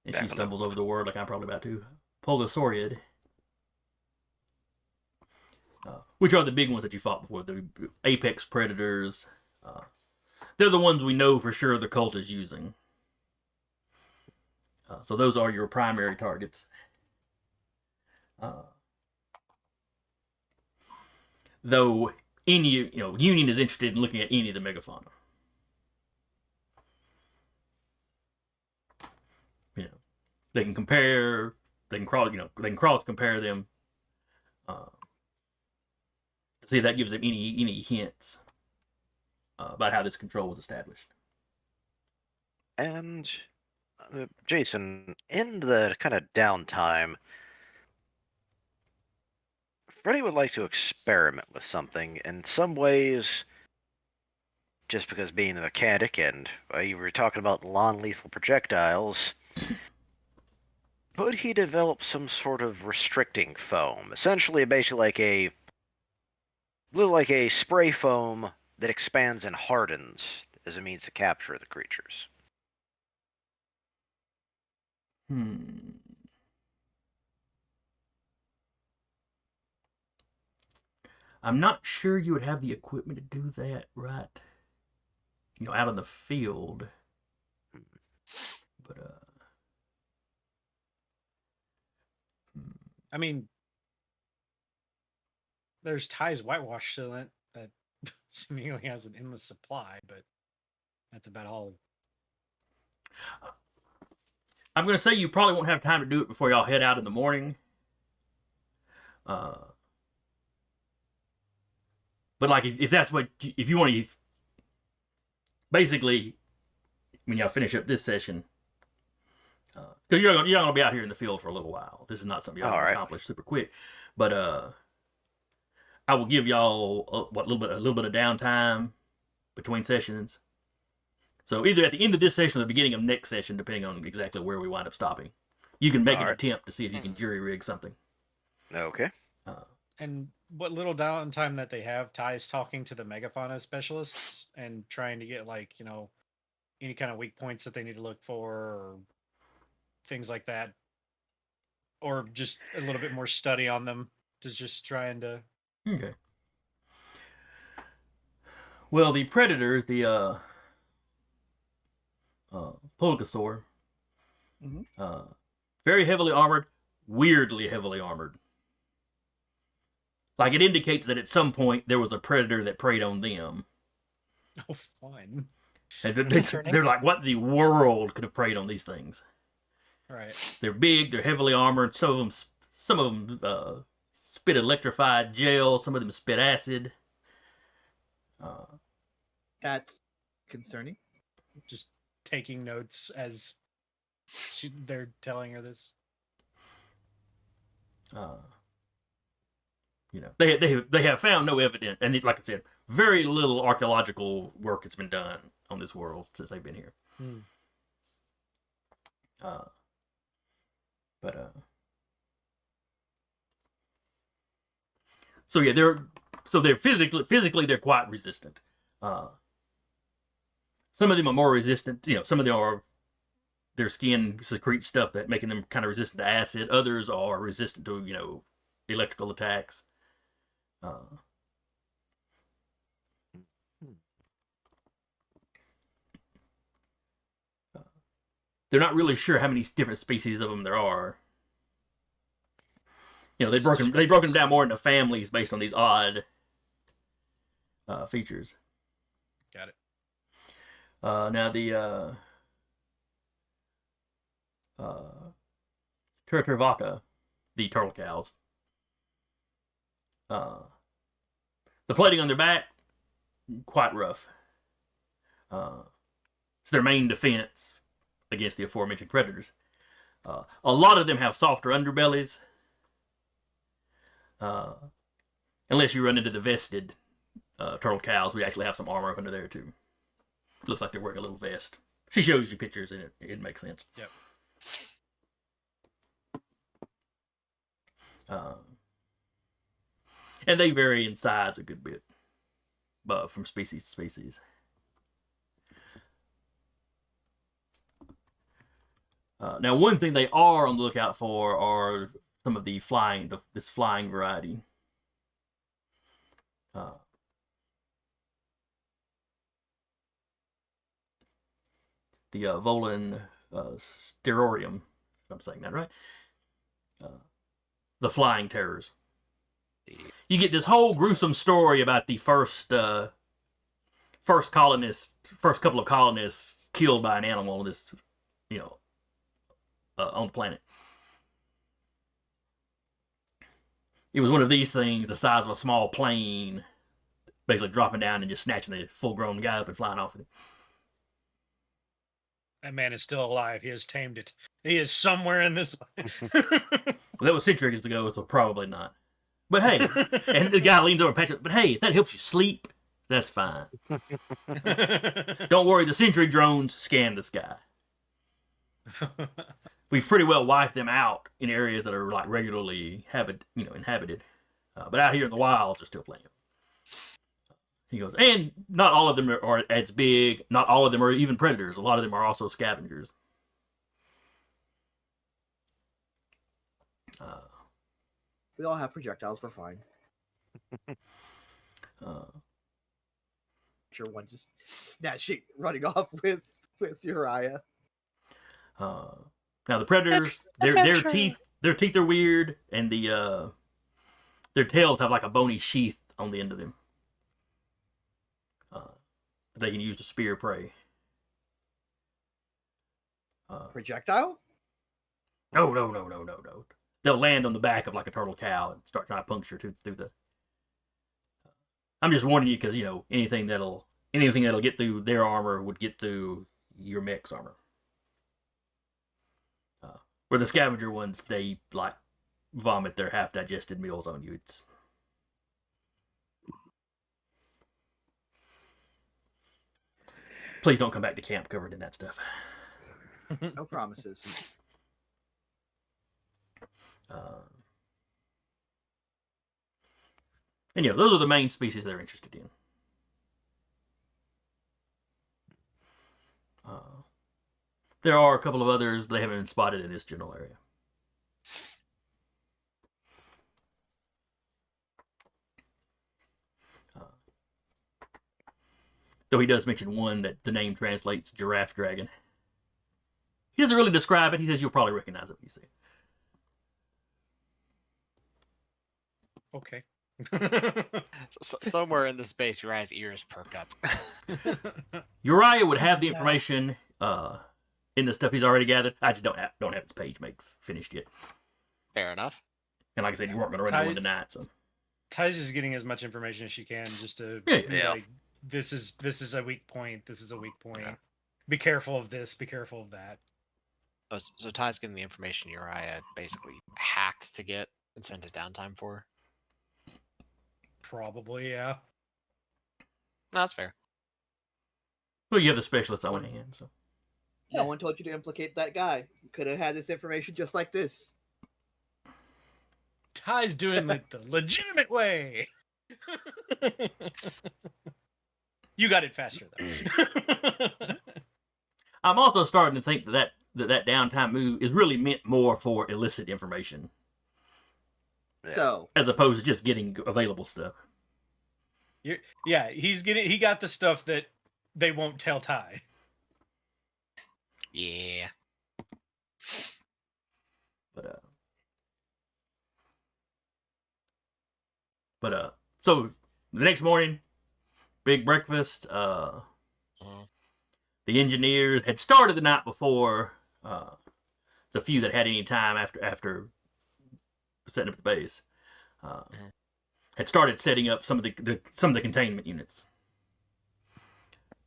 and she Back stumbles over the word like I'm probably about to. Pulgosauriid. Which are the big ones that you fought before, the apex predators. They're the ones we know for sure the cult is using. So those are your primary targets. Though Union is interested in looking at any of the megafauna. They can compare. They can cross compare them. See if that gives them any hints about how this control was established. And Jason, in the kind of downtime, Freddy would like to experiment with something. In some ways, just because being the mechanic and you were talking about non-lethal projectiles, could he develop some sort of restricting foam? Essentially, basically like a spray foam that expands and hardens as a means to capture the creatures. I'm not sure you would have the equipment to do that right, out in the field. But I mean, there's Ty's whitewash sealant that seemingly has an endless supply, but that's about all. I'm going to say you probably won't have time to do it before y'all head out in the morning. But like, if that's what, if you want to, basically, when y'all finish up this session, because you're going to be out here in the field for a little while. This is not something y'all can accomplish super quick. But I will give y'all a little bit of downtime between sessions. So either at the end of this session or the beginning of next session, depending on exactly where we wind up stopping, you can make an attempt to see if you can jury rig something. Okay. And what little downtime that they have, Ty's talking to the megafauna specialists and trying to get, like, you know, any kind of weak points that they need to look for or things like that. Or just a little bit more study on them to just trying to... Okay. Well, the predators, the Pulgosaur, very heavily armored, weirdly heavily armored. Like, it indicates that at some point there was a predator that preyed on them. Oh, fun. And they're like, what in the world could have preyed on these things? Right. They're big, they're heavily armored. Some of them spit electrified gel, some of them spit acid. That's concerning. Just taking notes as they're telling her this. You know, they have found no evidence, and like I said, very little archaeological work has been done on this world since they've been here. So yeah, they're physically they're quite resistant. Some of them are more resistant. You know, some of them are, their skin secretes stuff that making them kind of resistant to acid. Others are resistant to, you know, electrical attacks. They're not really sure how many different species of them there are. You know, they broke them down more into families based on these odd features. Got it. Now the Turturvaca, the turtle cows. The plating on their back, quite rough. It's their main defense against the aforementioned predators. A lot of them have softer underbellies. Unless you run into the vested turtle cows, we actually have some armor up under there too. Looks like they're wearing a little vest. She shows you pictures and it makes sense. Yep. And they vary in size a good bit, from species to species. Now, one thing they are on the lookout for are some of the this flying variety. The Volan sterorium, if I'm saying that right. The flying terrors. You get this whole gruesome story about the first couple of colonists killed by an animal. This, you know, on the planet. It was one of these things the size of a small plane, basically dropping down and just snatching the full-grown guy up and flying off with it. That man is still alive. He has tamed it. He is somewhere in this. Well, that was centuries ago, so probably not. But hey, and the guy leans over and pats it. But hey, if that helps you sleep, that's fine. Don't worry, the sentry drones scan the sky. We've pretty well wiped them out in areas that are like regularly inhabited. But out here in the wilds, they're still playing. He goes, and not all of them are as big. Not all of them are even predators. A lot of them are also scavengers. We all have projectiles. We're fine. Sure, one just snatching, running off with Uriah. Now the predators, their teeth their teeth are weird, and their tails have like a bony sheath on the end of them. That they can use to spear prey. Projectile? No. They'll land on the back of like a turtle cow and start trying to puncture through the. I'm just warning you because anything that'll get through their armor would get through your mech's armor. Where the scavenger ones, they like vomit their half digested meals on you. It's please don't come back to camp covered in that stuff. No promises. And those are the main species they're interested in. There are a couple of others, but they haven't been spotted in this general area. Though he does mention one that the name translates giraffe dragon. He doesn't really describe it. He says you'll probably recognize it when you see it. Okay. Somewhere in the space, Uriah's ears perked up. Uriah would have the information in the stuff he's already gathered. I just don't have his page finished yet. Fair enough. And like I said, you weren't going to run one tonight, so. Ty's is getting as much information as she can just to be like, this is a weak point. This is a weak point. Yeah. Be careful of this. Be careful of that. Oh, so Ty's getting the information Uriah basically hacked to get and spent his downtime for. Probably, yeah. No, that's fair. Well, you have the specialist on hand, so. No one told you to implicate that guy. You could have had this information just like this. Ty's doing it the legitimate way. You got it faster, though. I'm also starting to think that downtime move is really meant more for illicit information. So, as opposed to just getting available stuff. Yeah, he got the stuff that they won't tell Ty. Yeah. But so the next morning, big breakfast. The engineers had started the night before. The few that had any time after setting up the base had started setting up some of the containment units.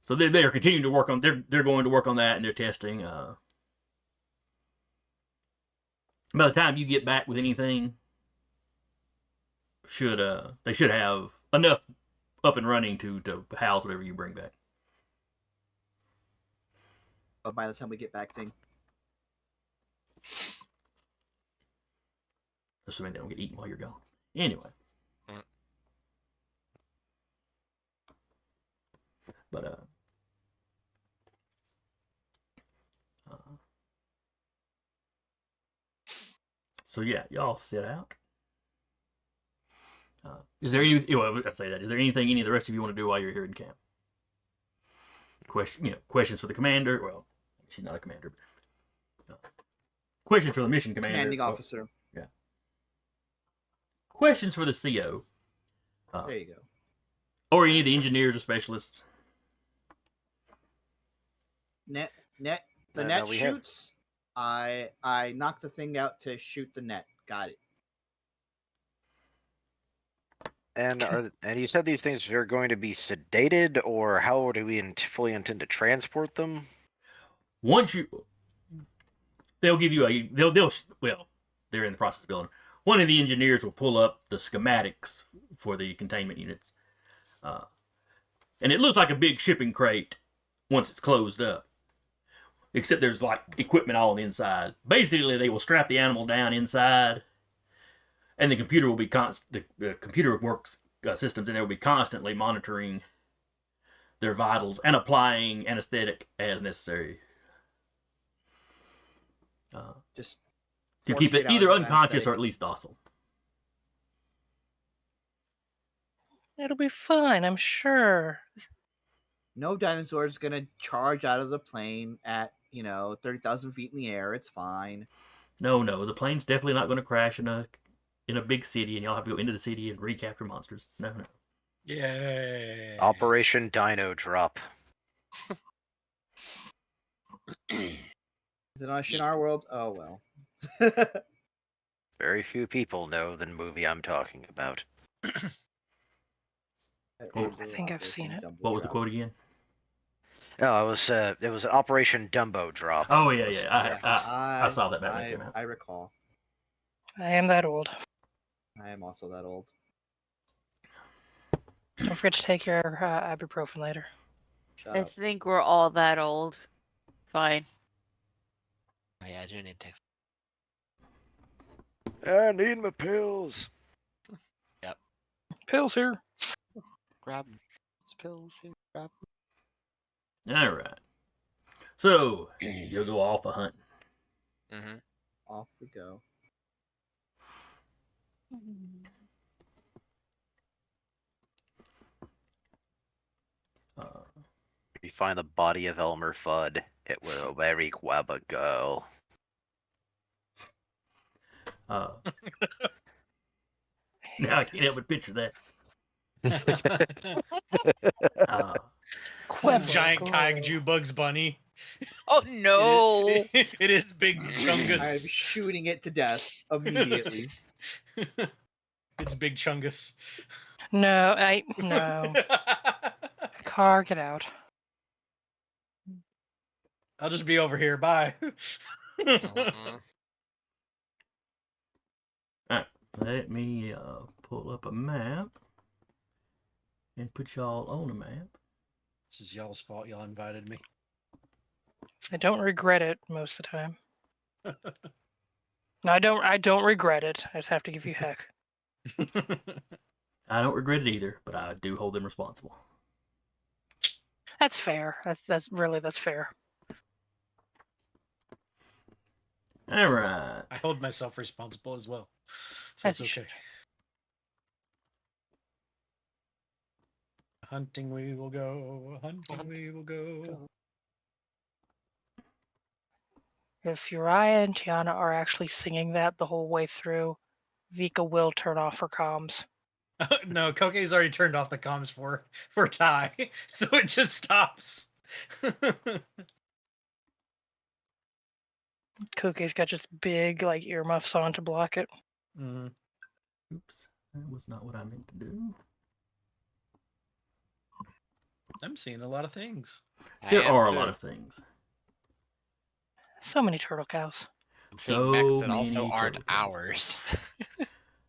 So they are continuing to work on. They're going to work on that, and they're testing. By the time you get back with anything, they should have enough up and running to house whatever you bring back. But by the time we get back, thing. Assuming they don't get eaten while you're gone. Anyway. But so yeah, y'all sit out. Is there any? Well, I say that. Is there anything any of the rest of you want to do while you're here in camp? Questions for the commander. Well, she's not a commander. But, questions for the mission commander. Commanding officer. Yeah. Questions for the CO. There you go. Or any of the engineers or specialists. The net shoots. I knocked the thing out to shoot the net. Got it. And you said these things are going to be sedated, or how do we fully intend to transport them? They'll give you they're in the process of building. One of the engineers will pull up the schematics for the containment units, and it looks like a big shipping crate once it's closed up. Except there's like equipment all on the inside. Basically, they will strap the animal down inside, and the computer will be the computer works systems in there will be constantly monitoring their vitals and applying anesthetic as necessary. Just to keep it either unconscious or at least docile. It'll be fine, I'm sure. No dinosaur is gonna charge out of the plane at 30,000 feet in the air. It's fine. No, the plane's definitely not going to crash in a big city, and y'all have to go into the city and recapture monsters. No. Yeah. Operation Dino Drop. Is it on Shinar World? Oh well. Very few people know the movie I'm talking about. Oh, I think I've seen it. What was the quote again? No, it was an Operation Dumbo Drop. Oh yeah. I saw that back when it I, came out. I recall. I am that old. I am also that old. Don't forget to take your ibuprofen later. Shut I up. think we're all that old. Fine. Oh, yeah, I do need to take. I need my pills. Pills here. Grab those pills here. Grab. All right. So you'll go off a hunt. Mm-hmm. Off we go. You find the body of Elmer Fudd. It was a very clever girl. Now I can't help but picture that. Clever Giant girl. kaiju Bugs Bunny. Oh no! It is Big I'm Chungus. shooting it to death immediately. It's Big Chungus. No. Car, get out. I'll just be over here. Bye. Mm-hmm. Let me pull up a map and put y'all on a map. This is y'all's fault. Y'all invited me. I don't regret it most of the time. No, I don't regret it. I just have to give you heck. I don't regret it either, but I do hold them responsible. That's fair. That's fair. All right. I hold myself responsible as well. So As it's you okay. Hunting we will go. Hunting we will go. If Uriah and Tiana are actually singing that the whole way through, Vika will turn off her comms. No, Koke's already turned off the comms for Ty, so it just stops. Kuke's got just big like earmuffs on to block it. Mhm. Oops, that was not what I meant to do. I'm seeing a lot of things. There are a lot of things. So many turtle cows. I'm seeing So mechs that also many aren't turtle cows. ours.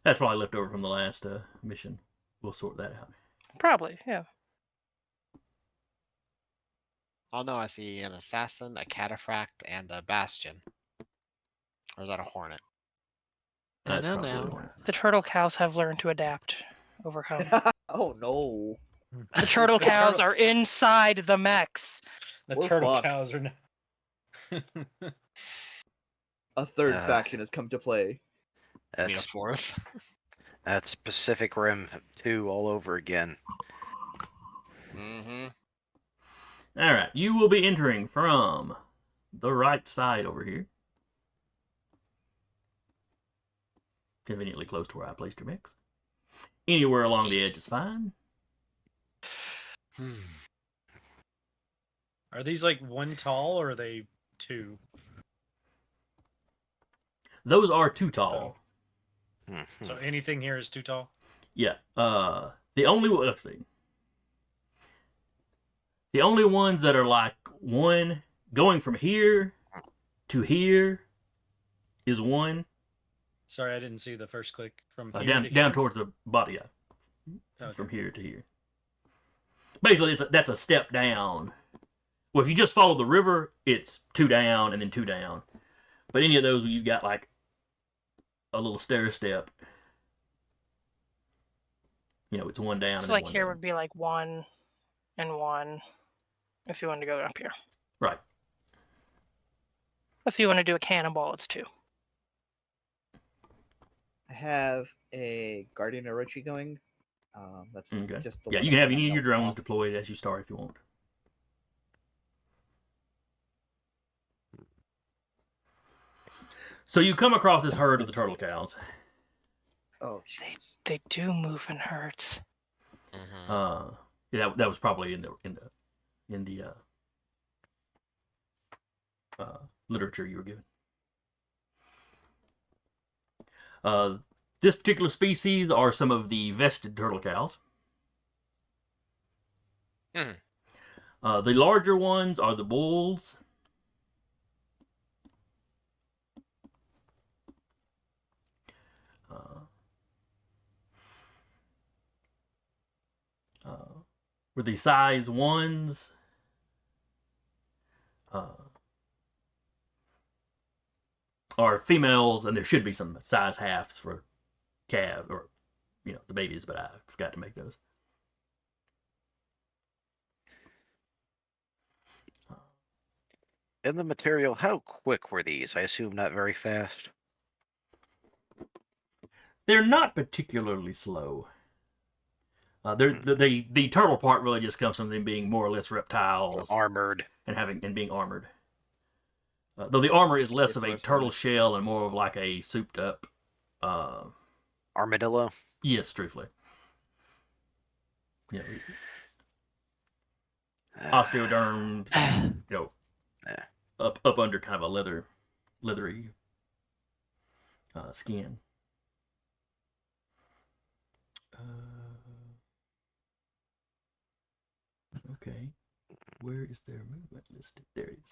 That's probably left over from the last mission. We'll sort that out. Probably, yeah. Oh no, I see an assassin, a cataphract, and a bastion. Or is that a hornet? That's No, probably no. one. The turtle cows have learned to adapt, overcome. Oh no. The turtle cows are inside the mechs. The We're turtle fucked. cows are now. A third faction has come to play. I mean a That's fourth. that's Pacific Rim 2 all over again. Mm-hmm. All right, you will be entering from the right side over here. Conveniently close to where I placed your mix. Anywhere along the edge is fine. Are these like one tall or are they two? Those are too tall. So anything here is too tall? Yeah. The only let's see. The only ones that are like one going from here to here is one. Sorry, I didn't see the first click from here to down here. towards the body. Okay. From here to here. Basically, that's a step down. Well, if you just follow the river, it's 2 down and then 2 down. But any of those, you've got like a little stair step. You know, it's 1 down. So and like then 1 here down. would be like 1 and 1 if you want to go up here. Right. If you want to do a cannonball, it's 2. I have a Guardian Orochi going. That's Okay. just the Yeah, one you can that have kinda any of your melts drones off. deployed as you start if you want. So you come across this herd of the turtle cows. Oh, jeez. They do move in herds. Mhm. Yeah, that was probably in the literature you were given. This particular species are some of the vested turtle cows. Mhm. The larger ones are the bulls. Were the size ones. Are females, and there should be some size halves for calf or the babies, but I forgot to make those. In the material, how quick were these? I assume not very fast. They're not particularly slow. The turtle part really just comes from them being more or less reptiles Armored. and being armored. Though the armor is less It's of a worse than turtle that. shell and more of like a souped up. Armadillo. Yes, truthfully. Yeah, osteoderms. Yeah. Up under kind of a leathery skin. Okay, where is their movement listed? There it is.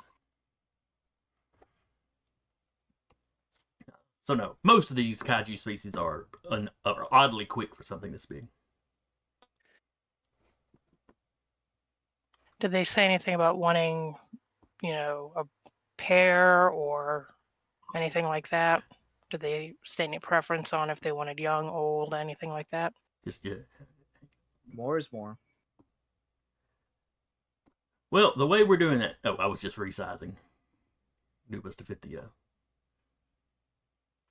So no, most of these kaiju species are oddly quick for something this big. Did they say anything about wanting, a pair or anything like that? Did they state any preference on if they wanted young, old, anything like that? Just yeah. More is more. Well, the way we're doing that. Oh, I was just resizing. It was to fit the.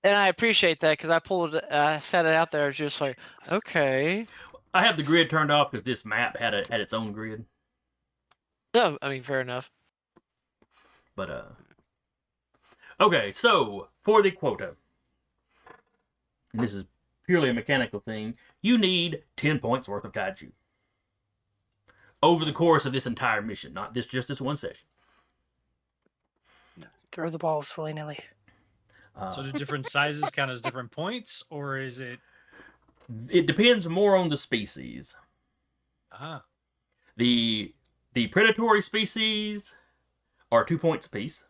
And I appreciate that because I set it out there. I was just like, okay. I have the grid turned off because this map had its own grid. No, I mean, fair enough. But okay, so for the quota, and this is purely a mechanical thing, you need 10 points worth of kaiju over the course of this entire mission, not just this one session. Throw the balls willy nilly. So do different sizes count as different points, or is it? It depends more on the species. The predatory species are 2 points apiece.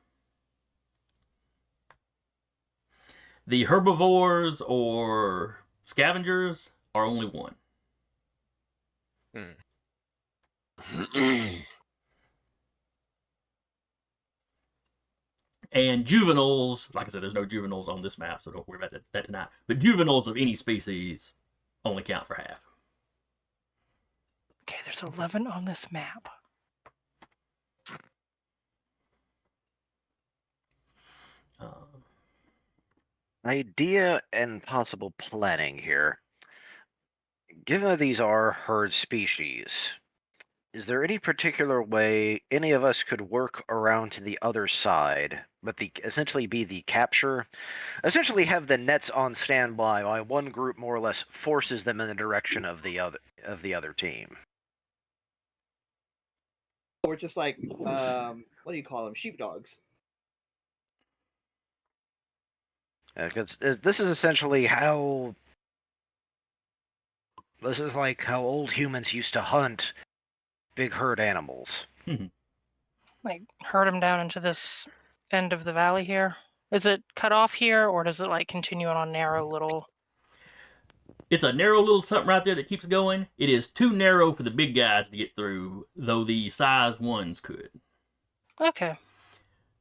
The herbivores or scavengers are only 1. And juveniles, like I said, there's no juveniles on this map, so don't worry about that tonight. But juveniles of any species only count for half. Okay, there's 11 on this map. Idea and possible planning here. Given that these are herd species, is there any particular way any of us could work around to the other side, but essentially be the capture? Essentially have the nets on standby while one group more or less forces them in the direction of the other team. Or just like, what do you call them? Sheepdogs. Because this is essentially how. This is like how old humans used to hunt big herd animals. Like, herd them down into this end of the valley here? Is it cut off here, or does it, like, continue on a narrow little... It's a narrow little something right there that keeps going. It is too narrow for the big guys to get through, though the size ones could. Okay.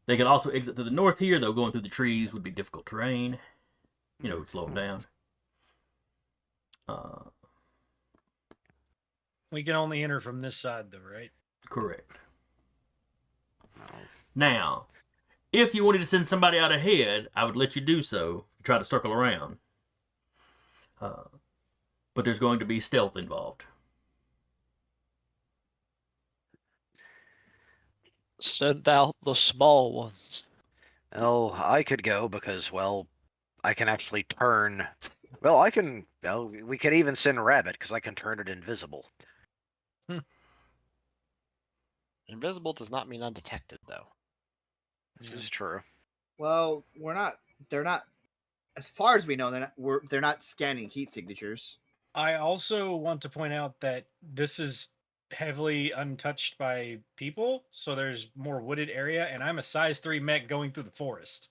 They could also exit to the north here, though going through the trees would be difficult terrain. Slow them down. We can only enter from this side, though, right? Correct. Now, if you wanted to send somebody out ahead, I would let you do so. Try to circle around. But there's going to be stealth involved. Send out the small ones. Well, I could go because, well, I can actually turn. Well, I can. Well, we can even send Rabbit because I can turn it invisible. Invisible does not mean undetected, though. This Yeah. is true. Well, we're not. They're not. As far as we know, they're not scanning heat signatures. I also want to point out that this is heavily untouched by people, so there's more wooded area, and I'm a size 3 mech going through the forest.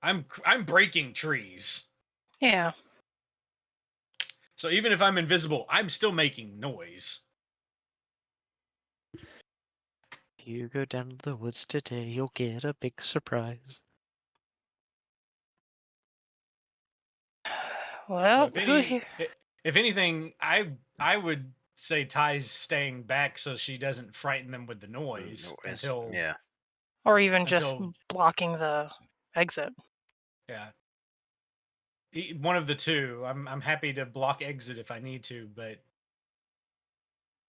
I'm breaking trees. Yeah. So even if I'm invisible, I'm still making noise. You go down to the woods today, you'll get a big surprise. So Well, if anything, I would say Ty's staying back so she doesn't frighten them with the noise until Yeah. or even just until blocking the exit. yeah. One of the two. I'm happy to block exit if I need to, but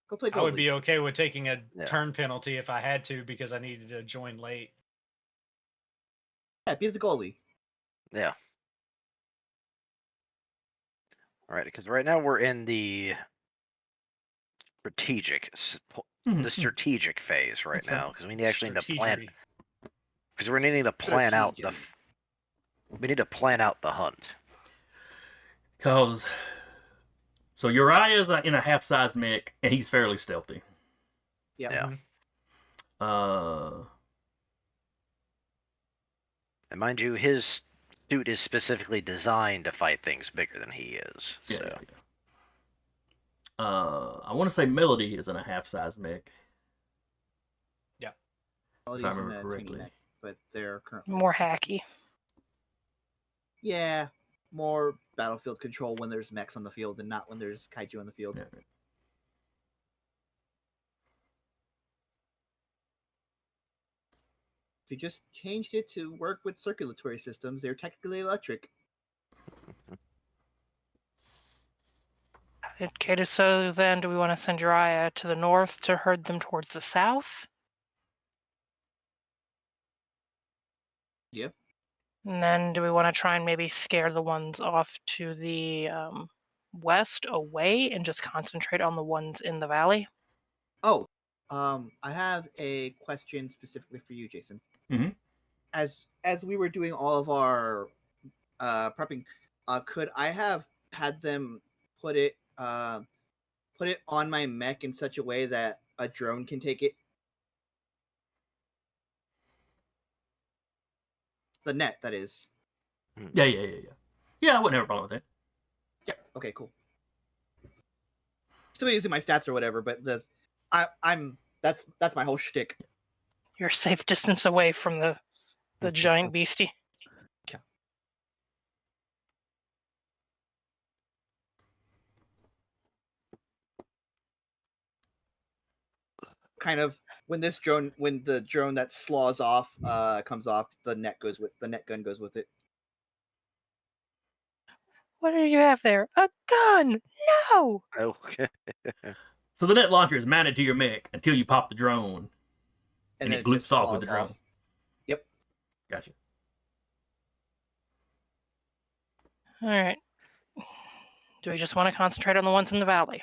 Go play I would goalie. be okay with taking a Yeah. turn penalty if I had to because I needed to join late. Yeah, be the goalie. Yeah. All right, because right now we're in the strategic phase right That's fine. now because we actually need to plan. Strategery. Because we're needing to plan out the. Strategy. We need to plan out the hunt. Because, so Uriah's in a half-size mech, and he's fairly stealthy. Yep. Yeah. Uh, And mind you, his suit is specifically designed to fight things bigger than he is. yeah, So. yeah. I want to say Melody is in a half-size mech. Well, If I he's in remember a correctly. tiny mech, but they're currently More hacky. Yeah, more battlefield control when there's mechs on the field and not when there's kaiju on the field. Yeah. If you just changed it to work with circulatory systems, they're technically electric. Okay, so then do we want to send Uriah to the north to herd them towards the south? Yep. And then do we want to try and maybe scare the ones off to the west away and just concentrate on the ones in the valley? Oh, I have a question specifically for you, Jason. Mhm. As we were doing all of our prepping, could I have had them put it on my mech in such a way that a drone can take it? The net, that is. Yeah. Yeah, I wouldn't have a problem with that. Yeah. Okay. Cool. Still using my stats or whatever, but that's my whole shtick. You're a safe distance away from the giant beastie. Kind of when the drone that slaws off comes off, the net gun goes with it. What do you have there? A gun! No! Okay. So the net launcher is mounted to your mech until you pop the drone, and then it loops just off with the slaws drone. Yep. Gotcha. All right. Do we just want to concentrate on the ones in the valley?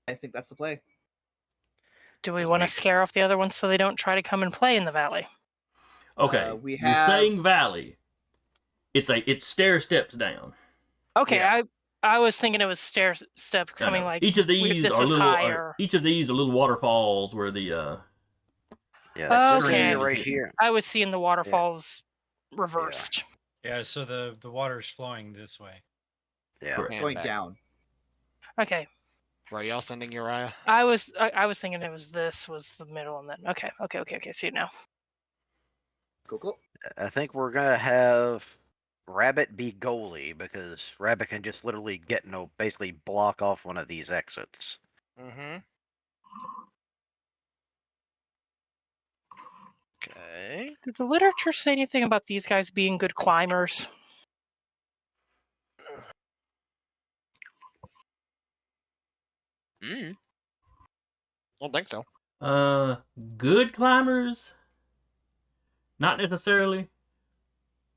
I think that's the play. Do we want to scare off the other ones so they don't try to come and play in the valley? Okay. We You're have- saying valley. It's stair steps down. Okay, Yeah. I was thinking it was stair steps No, coming no. like each of these this are was little. higher. Each of these are little waterfalls where the Yeah, that Okay. stream is right hitting. here. I was seeing the waterfalls reversed. Yeah, so the water's flowing this way. Yeah. Correct. And Going back. down. Okay, Were y'all sending Uriah? I was thinking it was this was the middle and then okay. See it now. Cool. I think we're gonna have Rabbit be goalie because Rabbit can just literally basically block off one of these exits. Mm-hmm. Okay. Did the literature say anything about these guys being good climbers? Mm. Don't think so. Good climbers. Not necessarily,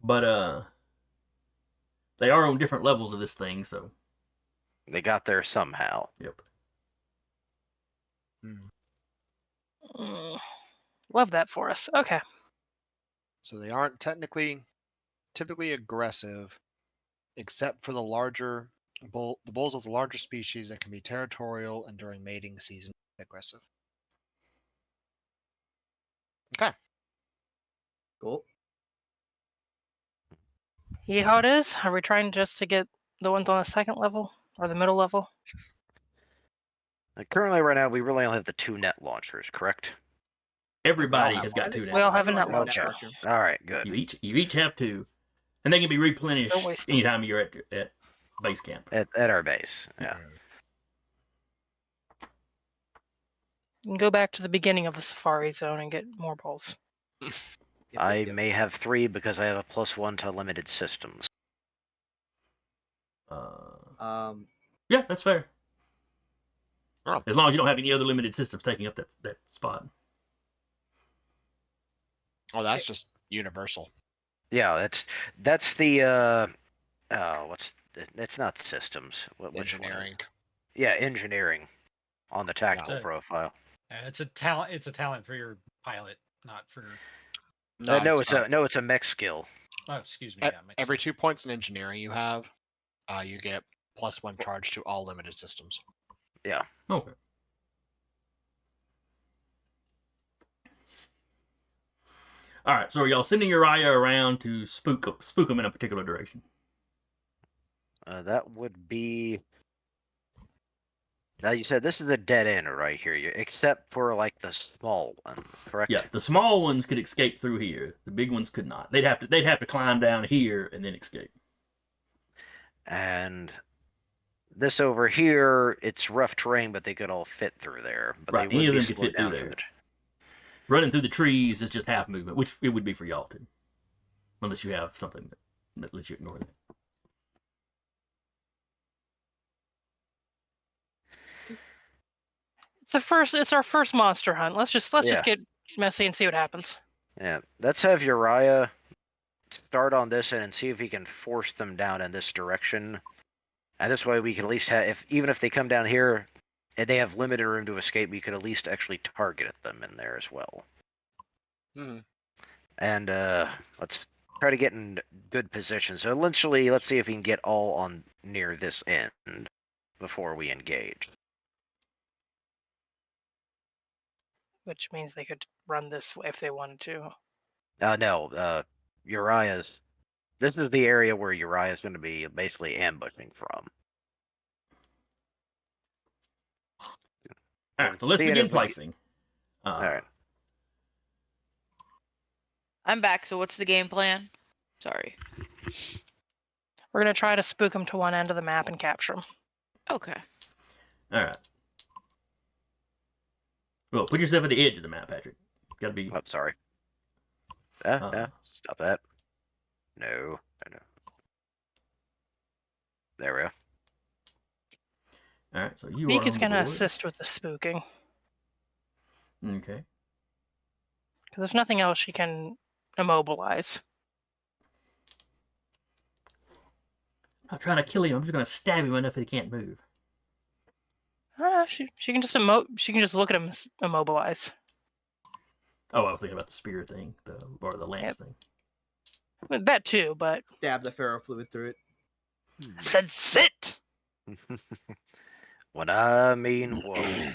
but they are on different levels of this thing. So They got there somehow. yep. Mm, love that for us. Okay. So they aren't typically aggressive, except for the bulls of the larger species that can be territorial and during mating season aggressive. Okay. Cool. See how it is? Are we trying just to get the ones on the second level or the middle level? Currently, right now, we really only have the 2 net launchers, correct? Everybody have has one. got 2 We all have a Everyone net has a launcher. All right, good. You each have 2, and they can be replenished Don't waste them. anytime you're at base camp. At our base, yeah. You can go back to the beginning of the safari zone and get more balls. I may have 3 because I have a +1 to limited systems. Yeah, that's fair. Oh. As long as you don't have any other limited systems taking up that spot. Oh, that's just universal. Yeah, that's the it's not systems. Which one is Engineering. it? Yeah, engineering on the tactical Yeah. profile. It's a talent. It's a talent for your pilot, not for. No, it's not. it's a mech skill. Oh, excuse me. At Yeah, makes every sense. 2 points in engineering you have, you get +1 charge to all limited systems. Yeah. Okay. All right. So are y'all sending Uriah around to spook them in a particular direction? That would be. Now you said this is a dead end right here, except for like the small one, correct? Yeah, the small ones could escape through here. The big ones could not. They'd have to climb down here and then escape. And this over here, it's rough terrain, but they could all fit through there. But Right, they any would of be them could slowed fit through down there. from it. Running through the trees is just half movement, which it would be for y'all too, unless you have something that lets you ignore that. It's our first monster hunt. Let's just Yeah. get messy and see what happens. Yeah, let's have Uriah start on this end and see if he can force them down in this direction. And this way we can at least have, even if they come down here and they have limited room to escape, we could at least actually target them in there as well. And let's try to get in good position. So eventually, let's see if we can get all on near this end before we engage. Which means they could run this way if they wanted to. No, Uriah's. This is the area where Uriah's going to be basically ambushing from. All right, so let's Seeing begin if we placing. All right. I'm back. So what's the game plan? Sorry. We're gonna try to spook them to one end of the map and capture them. Okay. All right. Well, put yourself at the edge of the map, Patrick. Gotta be. Oh, sorry. Stop that. No. There we go. All right, so you Beak are is on the gonna board. assist with the spooking. Okay. Because if nothing else, she can immobilize. I'm not trying to kill him. I'm just gonna stab him enough that he can't move. She can just look at him immobilize. Oh, I was thinking about the spear thing, or the lance thing. That too, but Dab the ferrofluid through it. I said sit. When I mean whoa.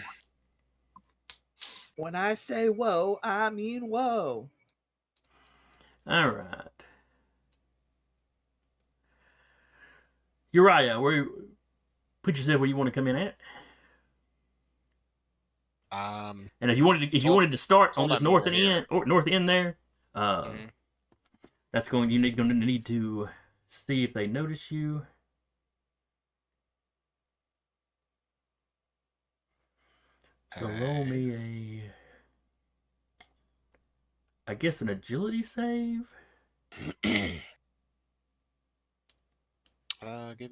When I say whoa, I mean whoa. All right. Uriah, put yourself where you want to come in at. And if you wanted to start on this north end there, that's going to need to see if they notice you. So roll me I guess an agility save. Give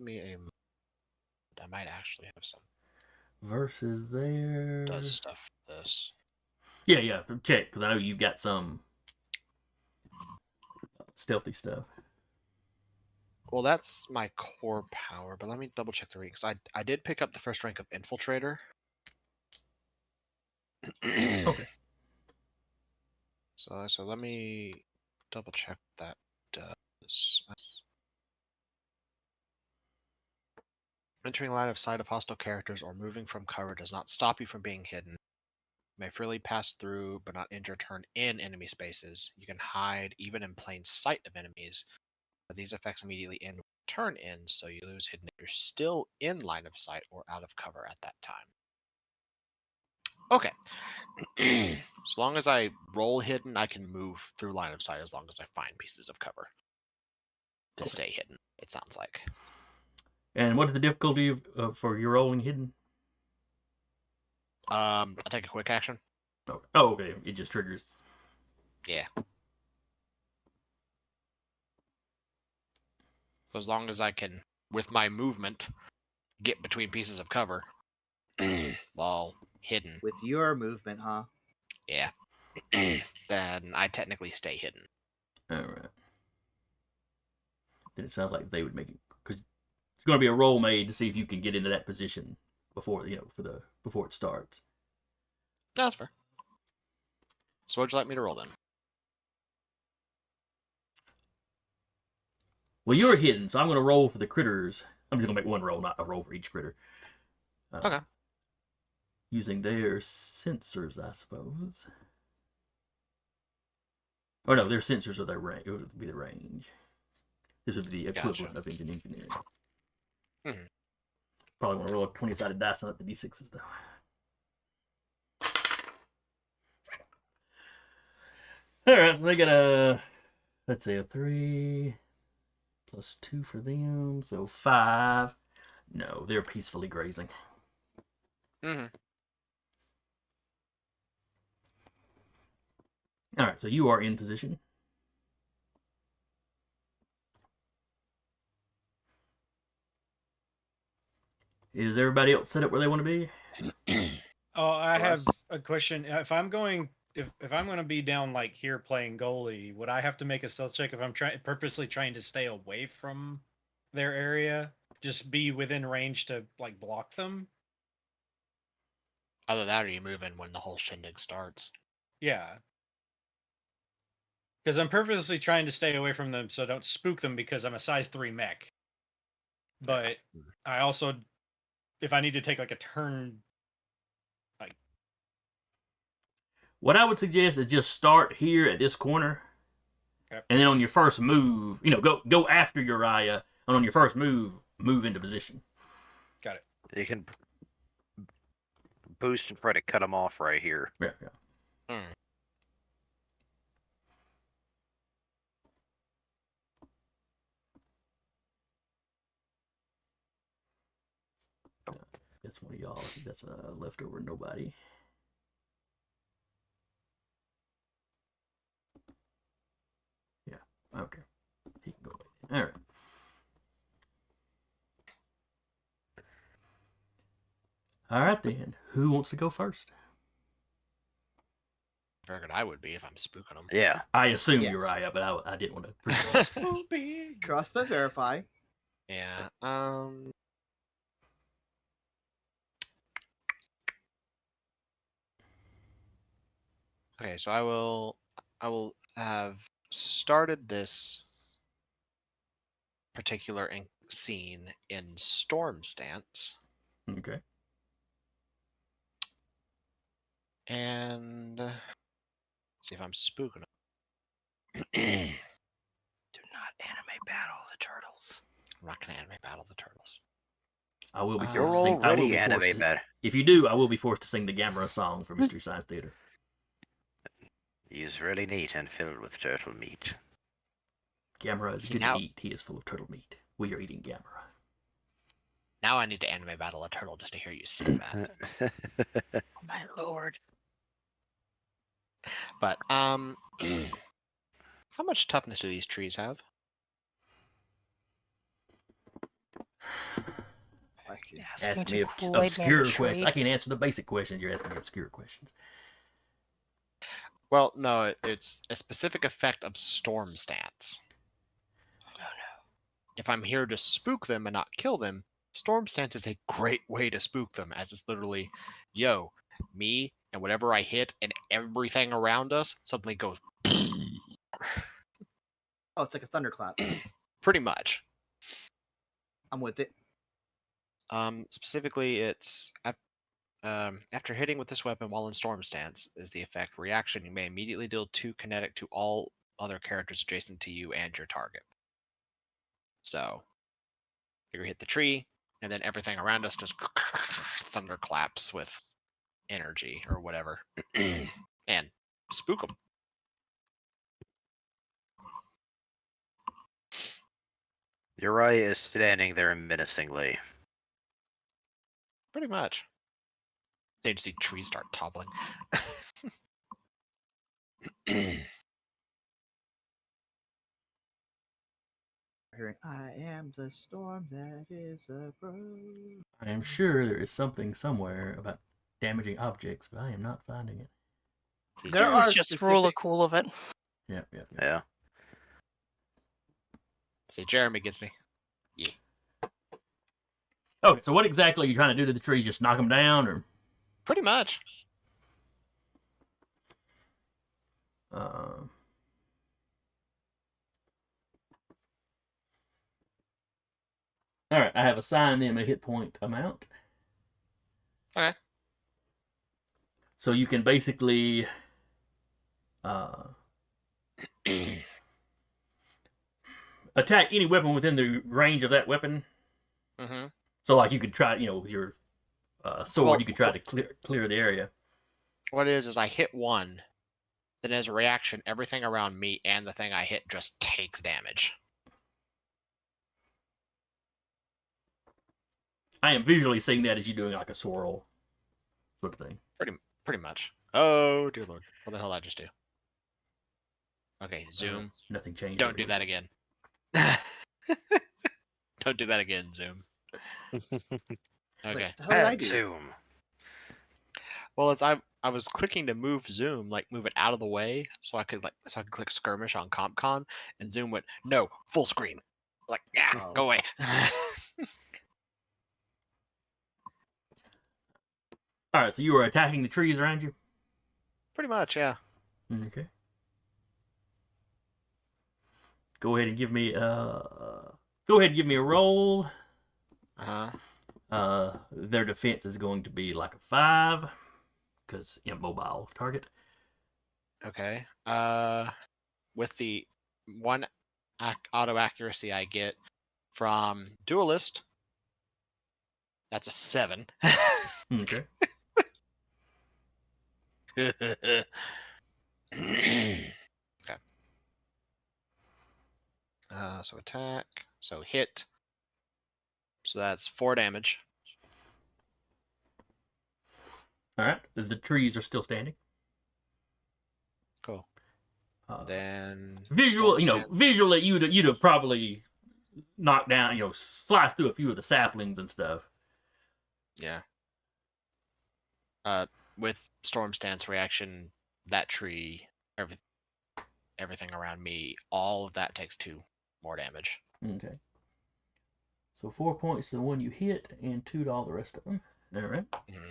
me a. I might actually have some. Versus there. Does stuff for this. Yeah, check, because I know you've got some stealthy stuff. Well, that's my core power, but let me double check the rank, because I did pick up the first rank of Infiltrator. Okay. So let me double check what that does. Entering line of sight of hostile characters or moving from cover does not stop you from being hidden. You may freely pass through, but not end your turn in enemy spaces. You can hide even in plain sight of enemies, but these effects immediately end when your turn ends, so you lose hidden if you're still in line of sight or out of cover at that time. Okay. As long as I roll hidden, I can move through line of sight as long as I find pieces of cover to stay hidden, it sounds like. And what's the difficulty for your rolling hidden? I take a quick action. Oh, okay. It just triggers. Yeah. So as long as I can, with my movement, get between pieces of cover while hidden, With your movement, huh? yeah, then I technically stay hidden. All right. Then it sounds like they would make it, because it's going to be a roll made to see if you can get into that position before before it starts. That's fair. So what'd you like me to roll then? Well, you're hidden, so I'm going to roll for the critters. I'm just going to make one roll, not a roll for each critter. Okay. Using their sensors, I suppose. Oh no, their sensors are their range. It would be the range. This would be the equivalent of engineering. Mm-hmm. Probably want to roll a 20-sided dice on it, the d6s though. All right, so they got let's say a 3 plus 2 for them, so 5. No, they're peacefully grazing. Mm-hmm. All right, so you are in position. Is everybody else set up where they want to be? Oh, I have Russ? a question. If I'm going to be down like here playing goalie, would I have to make a stealth check if I'm purposely trying to stay away from their area? Just be within range to like block them? Either that or you move in when the whole shindig starts. Yeah. Because I'm purposely trying to stay away from them so I don't spook them because I'm a size 3 mech. But I also, if I need to take like a turn, like, What I would suggest is just start here at this corner, Yep. and then on your first move, go after Uriah, and on your first move into position. got it. You can boost and try to cut them off right here. Yeah. Mm. That's one of y'all. I think that's a leftover nobody. Yeah. Okay. He can go away. All right. All right then. Who wants to go first? Figured I would be if I'm spooking them. Yeah. I assume Yes. Uriah, but I didn't want to. Trust but verify. Yeah. Okay, so I will have started this particular scene in storm stance, Okay. and see if I'm spooking them. Do not anime battle the turtles. I'm not gonna anime battle the turtles. I will be You're forced to sing. I will already be forced anime to, mad. If you do, I will be forced to sing the Gamera song for Mystery Science Theater. He's really neat and filled with turtle meat. Gamera is See, good now- to eat. He is full of turtle meat. We are eating Gamera. Now I need to anime battle a turtle just to hear you sing that. Oh, my lord. But how much toughness do these trees have? Question. Asking Ask me to Kool-Aid Man obscure to questions. trade. I can't answer the basic questions. You're asking me obscure questions. Well, no, it's a specific effect of storm stance. if I'm here to spook them and not kill them, Storm Stance is a great way to spook them, as it's literally, yo, me and whatever I hit and everything around us suddenly goes Oh, it's like a thunderclap. pretty much. I'm with it. Specifically, it's after hitting with this weapon while in Storm Stance is the effect reaction. You may immediately deal 2 kinetic to all other characters adjacent to you and your target. So you hit the tree, and then everything around us just thunderclaps with energy or whatever, and spook them. Uriah is standing there menacingly. Pretty much. They just see trees start toppling. Hearing, I am the storm that is abroad. I am sure there is something somewhere about damaging objects, but I am not finding it. See, There It was are just rule of specific- cool of it. Yep, yep, yep. Yeah. see, Jeremy gets me. Okay, so what exactly are you trying to do to the trees? Just knock them down, or? Pretty much. All right, I have assigned them a hit point amount. Okay. So you can basically attack any weapon within the range of that weapon. Mm-hmm. So, like, you could try, with your sword, Well, you could try to clear the area. What it is I hit one, then as a reaction, everything around me and the thing I hit just takes damage. I am visually seeing that as you doing like a swirl sort of thing. Pretty much. Oh, dear lord. What the hell did I just do? Okay, zoom. Nothing changed. Don't do everywhere. that again. Don't do that again, zoom. It's Okay. like, how did I Add do? zoom. Well, as I was clicking to move zoom, like move it out of the way, so I could click skirmish on CompCon, and zoom went no full screen. Like, yeah, Oh. go away. All right, so you were attacking the trees around you. Pretty much, yeah. Okay. Go ahead and give me a roll. Uh-huh. Their defense is going to be like a 5 because immobile target. Okay. With the one auto accuracy I get from Duelist, that's a 7. Okay. Okay. So attack. So hit. So that's 4 damage. All right. The trees are still standing. Cool. Uh, Then visually, you'd have probably knocked down, sliced through a few of the saplings and stuff. yeah. With Storm Stance reaction, that tree, everything around me, all of that takes 2 more damage. Okay. So 4 points to the one you hit, and 2 to all the rest of them. All right. Mm-hmm.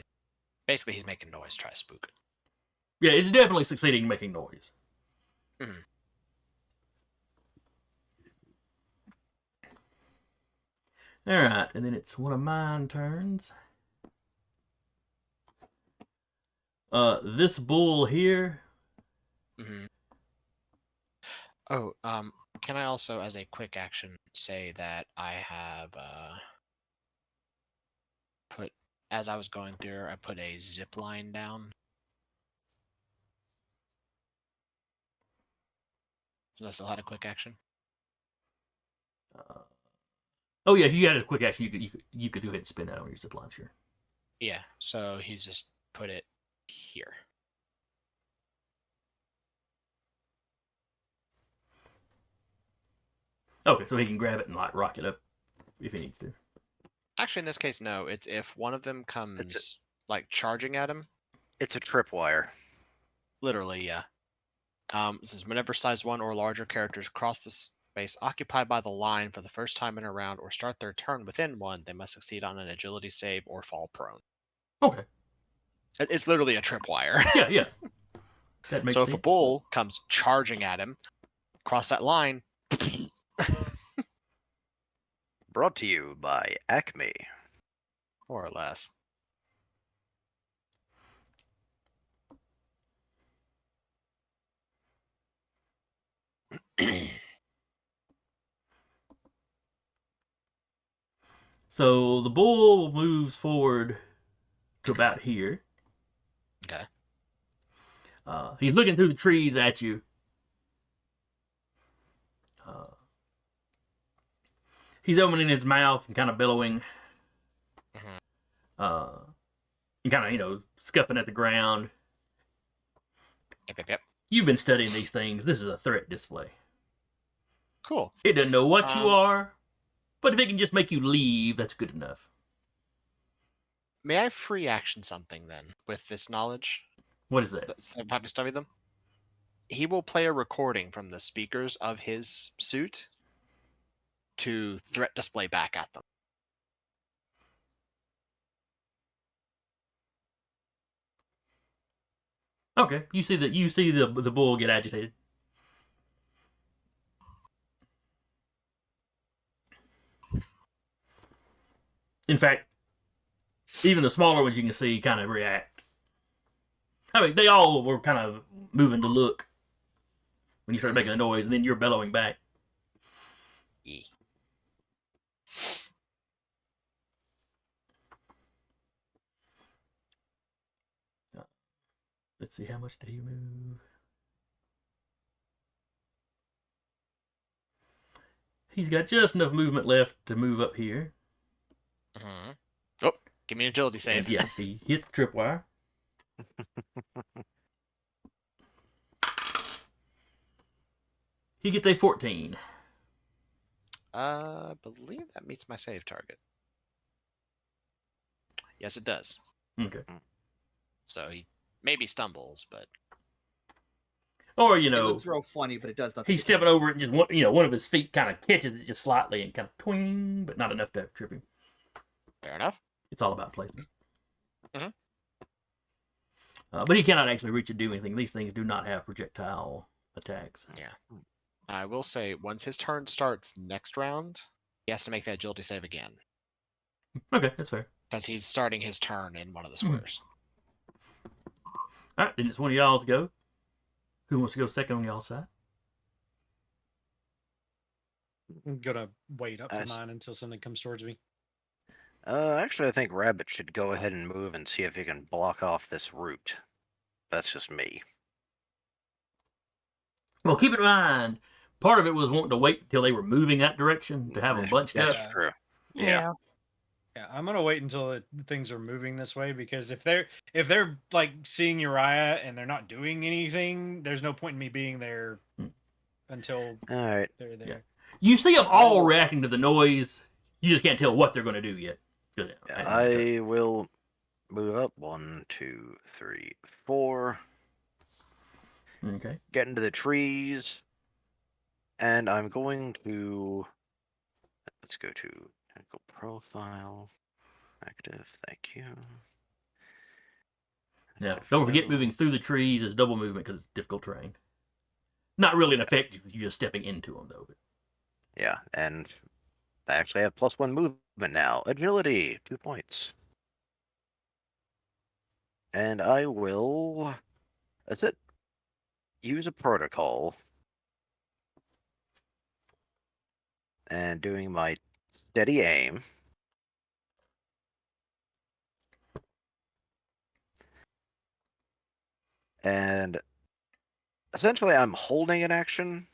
Basically, he's making noise. Try to spook it. Yeah, it's definitely succeeding in making noise. Mm-hmm. All right, and then it's one of mine turns. This bull here. Mm-hmm. Oh, can I also, as a quick action, say that I have put, as I was going through, I put a zip line down. Does that still have a quick action? Oh yeah, if you had a quick action, you could go ahead and spin that on your zip line, sure. Yeah. So he's just put it here. Okay, so he can grab it and like rock it up if he needs to. Actually, in this case, no. It's if one of them comes like charging at him. It's a tripwire. Literally, yeah. This is whenever size 1 or larger characters cross this base occupied by the line for the first time in a round or start their turn within one, they must succeed on an agility save or fall prone. Okay. It's literally a tripwire. Yeah, yeah. That makes So sense. if a bull comes charging at him, cross that line. Brought to you by Acme. More or less. So the bull moves forward to about here. Okay. He's looking through the trees at you. He's opening his mouth and kind of bellowing. And kind of, scuffing at the ground. Yep. You've been studying these things. This is a threat display. Cool. It doesn't know what you Um, are, but if it can just make you leave, that's good enough. May I free action something then with this knowledge? What is that? That's I'm happy to study them. He will play a recording from the speakers of his suit to threat display back at them. Okay, you see the bull get agitated. In fact, even the smaller ones you can see kind of react. I mean, they all were kind of moving to look when you started making a noise, and then you're bellowing back. Yeah. Let's see, how much did he move? He's got just enough movement left to move up here. Oh, give me an agility save. And yeah, he hits the tripwire. He gets a 14. I believe that meets my save target. Yes, it does. Okay. So he maybe stumbles, but Or, It looks real funny, but it does nothing. he's stepping over it and just one of his feet kind of catches it just slightly and kind of twing, but not enough to trip him. fair enough. It's all about placement. Mhm. But he cannot actually reach and do anything. These things do not have projectile attacks. Yeah. I will say, once his turn starts next round, he has to make that agility save again. Okay, that's fair. Because he's starting his turn in one of the Mhm. squares. All right, then it's one of y'all's go. Who wants to go second on y'all's side? I'm gonna wait up for Nice. mine until something comes towards me. Actually, I think Rabbit should go ahead and move and see if he can block off this route. That's just me. Well, keep in mind, part of it was wanting to wait until they were moving that direction to have them bunched That's up. true. Yeah. Yeah, I'm gonna wait until things are moving this way, because if they're like seeing Uriah and they're not doing anything, there's no point in me being there until All right. they're there. Yeah. You see them all reacting to the noise. You just can't tell what they're going to do yet. I will move up 1, 2, 3, 4. Okay. Get into the trees, and I'm going to. Let's go to technical profile. Active. Thank you. Now, don't forget moving through the trees is double movement because it's difficult terrain. Not really an effect. You're just stepping into them, though. But... Yeah, and I actually have +1 movement now. Agility, 2 points. And I will. That's it. Use a protocol. And doing my steady aim. And essentially, I'm holding an action.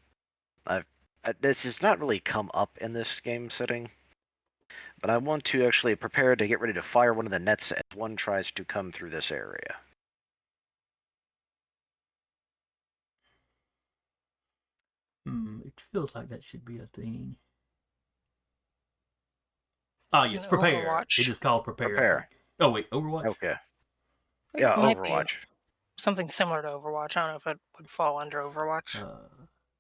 This has not really come up in this game setting, but I want to actually prepare to get ready to fire one of the nets as one tries to come through this area. It feels like that should be a thing. Ah, yes, In prepare. Overwatch. It is called prepare. I Prepare. think. Oh wait, Overwatch. Okay. It Yeah, might be Overwatch. something similar to Overwatch. I don't know if it would fall under Overwatch.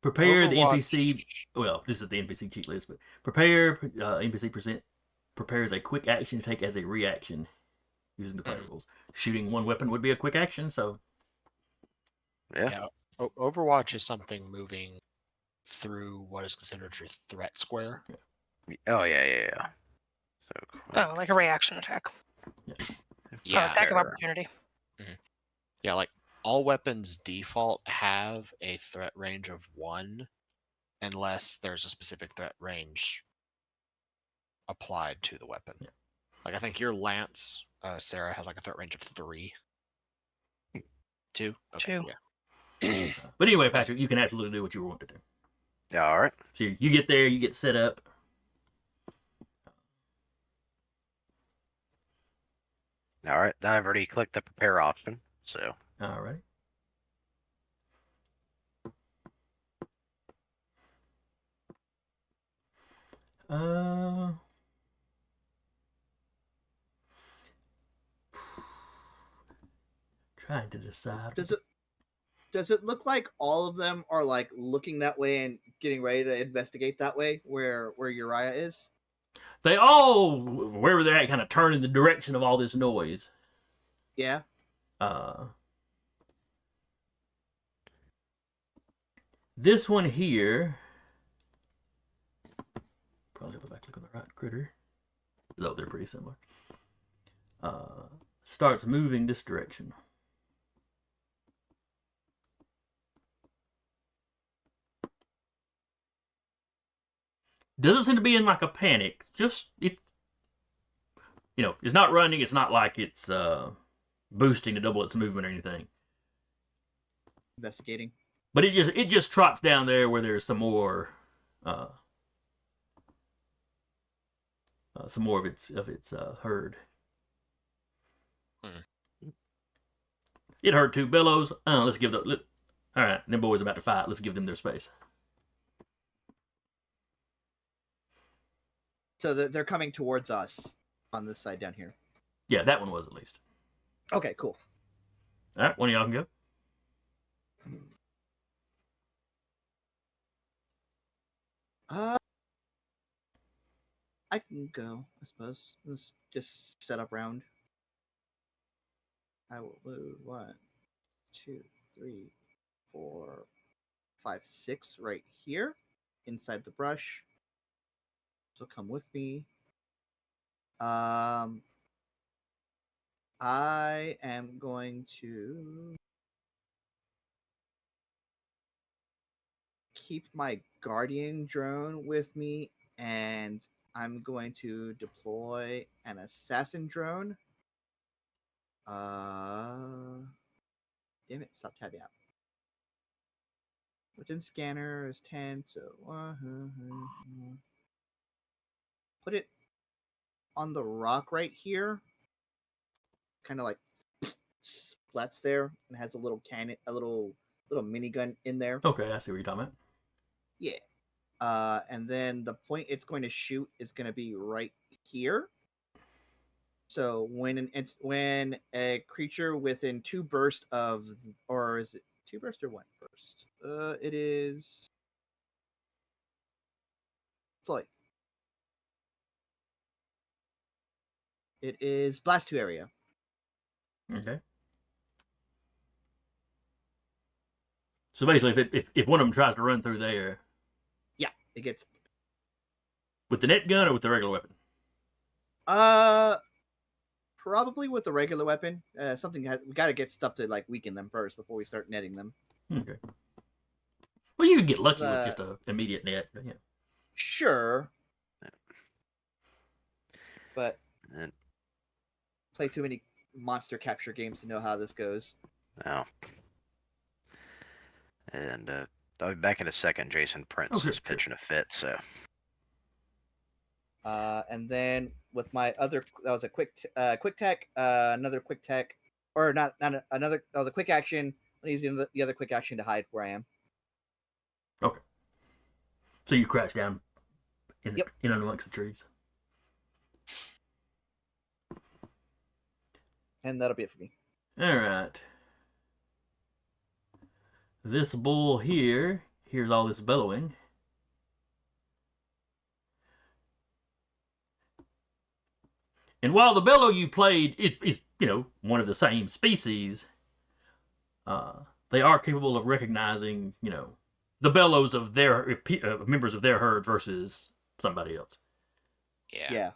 Prepare the Overwatch- NPC. Well, this is the NPC cheat list, but prepare NPC prepares a quick action to take as a reaction using the player rules. Shooting one weapon would be a quick action, so Yeah. Overwatch is something moving through what is considered your threat square. Oh yeah. So Oh, like a reaction attack. Yeah, Attack of there. opportunity. yeah. Like all weapons default have a threat range of 1, unless there's a specific threat range applied to the weapon. Yeah. Like I think your lance, Sarah, has like a threat range of 3. 2. Okay, 2. Yeah. But anyway, Patrick, you can absolutely do what you want to do. Yeah, all right. So you get there, you get set up. All right. Now I've already clicked the prepare option. So All right. Trying to decide. Does it look like all of them are like looking that way and getting ready to investigate that way where Uriah is? They all, wherever they're at, kind of turn in the direction of all this noise. Yeah. This one here, probably have to back click on the right critter. Though they're pretty similar. Starts moving this direction. Doesn't seem to be in like a panic. Just it's not running. It's not like it's boosting to double its movement or anything. Investigating. But it just trots down there where there's some more of its herd. It heard 2 bellows. Let's give all right, them boys about to fight. Let's give them their space. So they're coming towards us on this side down here. Yeah, that one was at least. Okay, cool. All right, one of y'all can go. I can go, I suppose. Let's just set up round. I will load 1, 2, 3, 4, 5, 6 right here inside the brush. So come with me. I am going to keep my guardian drone with me, and I'm going to deploy an assassin drone. Damn it, stop tabbing out. Within scanner is 10, so put it on the rock right here. Kind of like splats there and has a little cannon, a little minigun in there. Okay, I see what you're talking about. Yeah. And then the point it's going to shoot is going to be right here. So when a creature within 2 bursts of, or is it 2 bursts or 1 burst? It is. Play. It is blast 2 area. Okay. So basically, if one of them tries to run through there, Yeah, it gets. with the net gun or with the regular weapon? Probably with the regular weapon. We got to get stuff to like weaken them first before we start netting them. Okay. Well, you could get lucky with just an immediate net, but yeah. Sure. But then play too many monster capture games to know how this goes. no. And I'll be back in a second. Jason Prince Okay, is sure. pitching a fit, so And then with my other, that was a quick tech, another quick tech, or not another. That was a quick action. I'm using the other quick action to hide where I am. Okay. So you crouch down in Yep. amongst the trees. And that'll be it for me. All right. This bull here, hears all this bellowing. And while the bellow you played is, one of the same species, they are capable of recognizing, the bellows of their members of their herd versus somebody else. Yeah.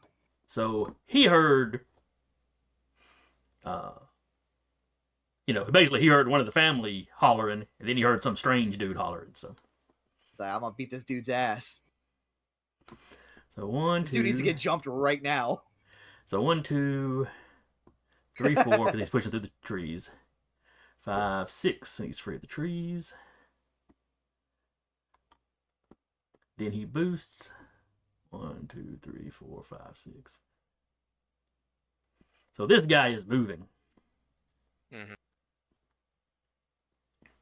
So he heard, basically he heard one of the family hollering, and then he heard some strange dude hollering. So It's like, I'm gonna beat this dude's ass. one, This two. dude needs to get jumped right now. So 1, 2, 3, 4, because he's pushing through the trees. 5, 6, and he's free of the trees. Then he boosts. 1, 2, 3, 4, 5, 6. So this guy is moving. Mhm.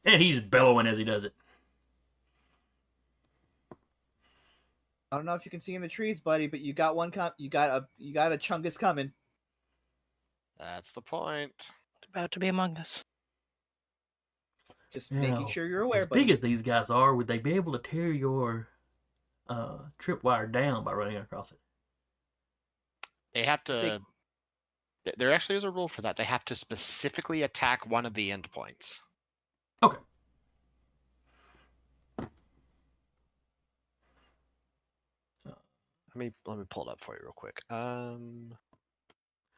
And he's bellowing as he does it. I don't know if you can see in the trees, buddy, but you got one. You got a chungus coming. That's the point. It's about to be among us. Just Now, making sure you're aware, as buddy. big as these guys are, would they be able to tear your tripwire down by running across it? They have to. There actually is a rule for that. They have to specifically attack one of the endpoints. Okay. Let me pull it up for you real quick. I Some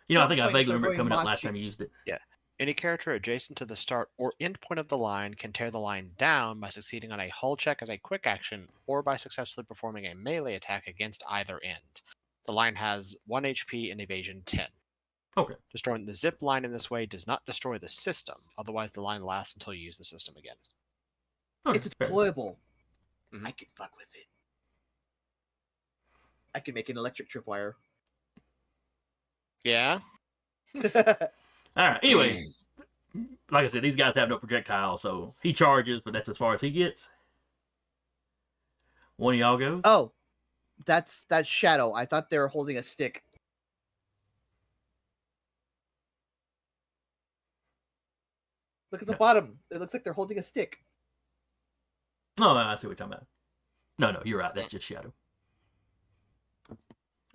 think I point, if vaguely they're remember it going coming up Mach last two- time you used it. Any character adjacent to the start or end point of the line can tear the line down by succeeding on a hull check as a quick action or by successfully performing a melee attack against either end. The line has 1 HP and evasion 10. Okay. Destroying the zip line in this way does not destroy the system, otherwise the line lasts until you use the system again. Okay, It's fair. deployable. Mhm. I can fuck with it. I can make an electric tripwire. Yeah? All right. Anyway, like I said, these guys have no projectile, so he charges, but that's as far as he gets. One of y'all goes. Oh, that's Shadow. I thought they were holding a stick. Look at the No. bottom. It looks like they're holding a stick. Oh, I see what you're talking about. No, you're right. That's just Shadow.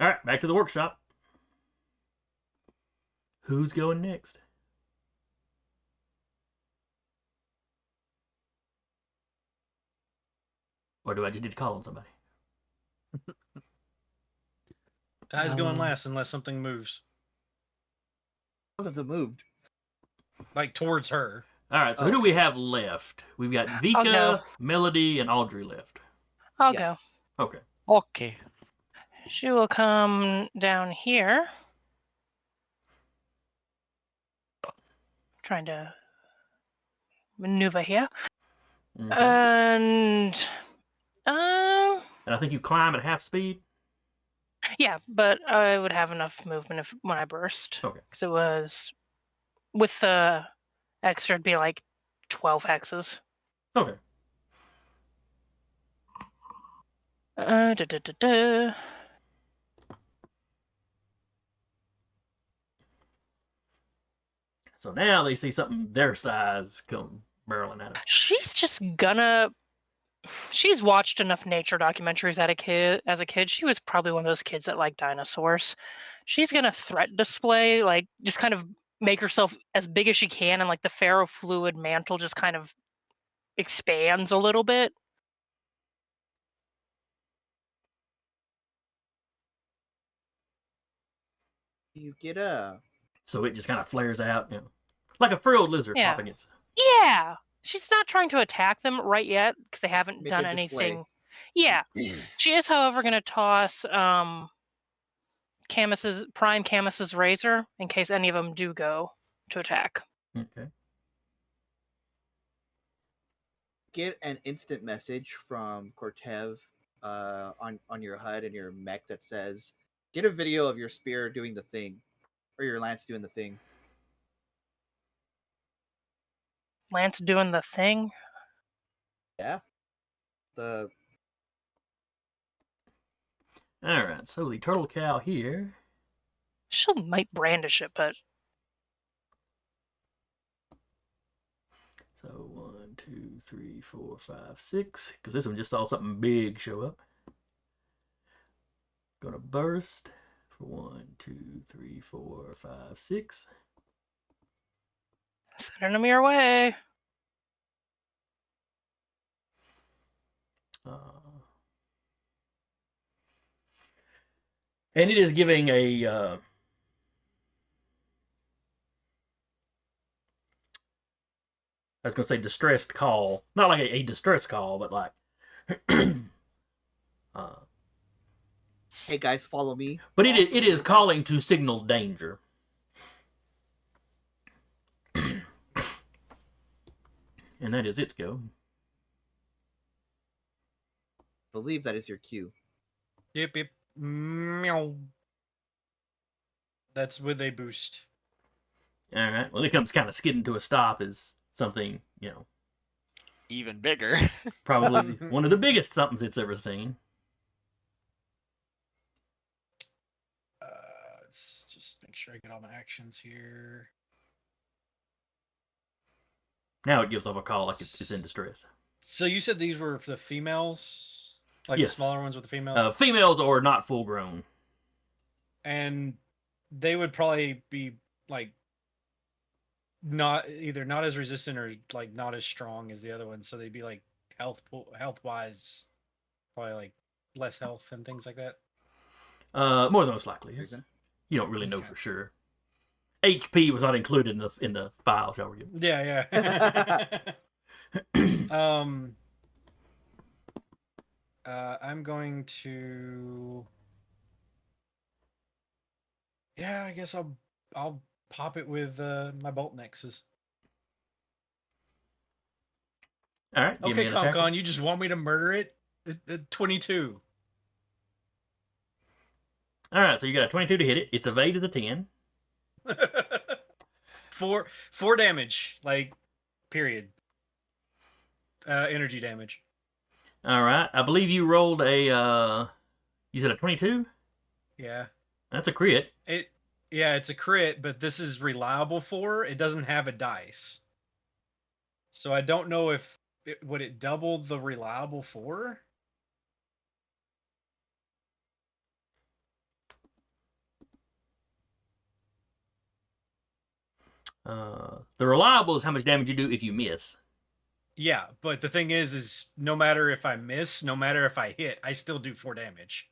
All right, back to the workshop. Who's going next? Or do I just need to call on somebody? Ty's going last unless something moves, Something's moved. like towards her. All right, so who do we have left? We've got I'll Vika, go. Melody, and Audrey left. I'll Yes. Okay. Okay. go. She will come down here. Trying to maneuver here. Mhm. And And I think you climb at half speed. yeah, but I would have enough movement when I burst. Okay. Because it was with the extra, it'd be like 12 hexes. Okay. Da, da, da, da. So now they see something their size come barreling at them. She's just gonna. She's watched enough nature documentaries as a kid. She was probably one of those kids that like dinosaurs. She's gonna threat display, like just kind of make herself as big as she can, and like the ferrofluid mantle just kind of expands a little bit. You get a. So it just kind of flares out, like a frilled lizard Yeah. popping its. Yeah, she's not trying to attack them right yet because they haven't Make done a display. anything. Yeah, she is, however, going to toss Prime Camus's razor in case any of them do go to attack. Okay. Get an instant message from Cortev on your HUD and your mech that says, "Get a video of your spear doing the thing, or your lance doing the thing." Lance doing the thing. Yeah. The All right. So the turtle cow here. She might brandish it, but So 1, 2, 3, 4, 5, 6. Because this one just saw something big show up. Gonna burst for 1, 2, 3, 4, 5, 6. Sending them your way. And it is giving a I was gonna say distressed call, not like a distress call, but like Hey guys, follow me. but it is calling to signal danger. And that is its go. Believe that is your cue. Yep. Meow. That's with a boost. All right. Well, it comes kind of skidding to a stop as something, you know, Even bigger. probably one of the biggest somethings it's ever seen. Let's just make sure I get all my actions here. Now it gives off a call like it's in distress. So you said these were for the females, like Yes. the smaller ones with the females, Females or not full grown. and they would probably be like not as resistant or like not as strong as the other ones. So they'd be like health wise, probably like less health and things like that. More than most likely. Yes. You don't really know for sure. HP was not included in the file, shall we? Yeah. I'm going to. Yeah, I guess I'll pop it with my bolt nexus. All right. Give me Okay, an attack. Concon, you just want me to murder it? 22. All right. So you got a 22 to hit it. Its evade is a 10. 4 damage, like, period. Energy damage. All right. I believe you rolled a. You said a 22. Yeah. That's a crit. It's a crit, but this is reliable 4. It doesn't have a dice, so I don't know if would it double the reliable 4. The reliable is how much damage you do if you miss. Yeah, but the thing is no matter if I miss, no matter if I hit, I still do 4 damage.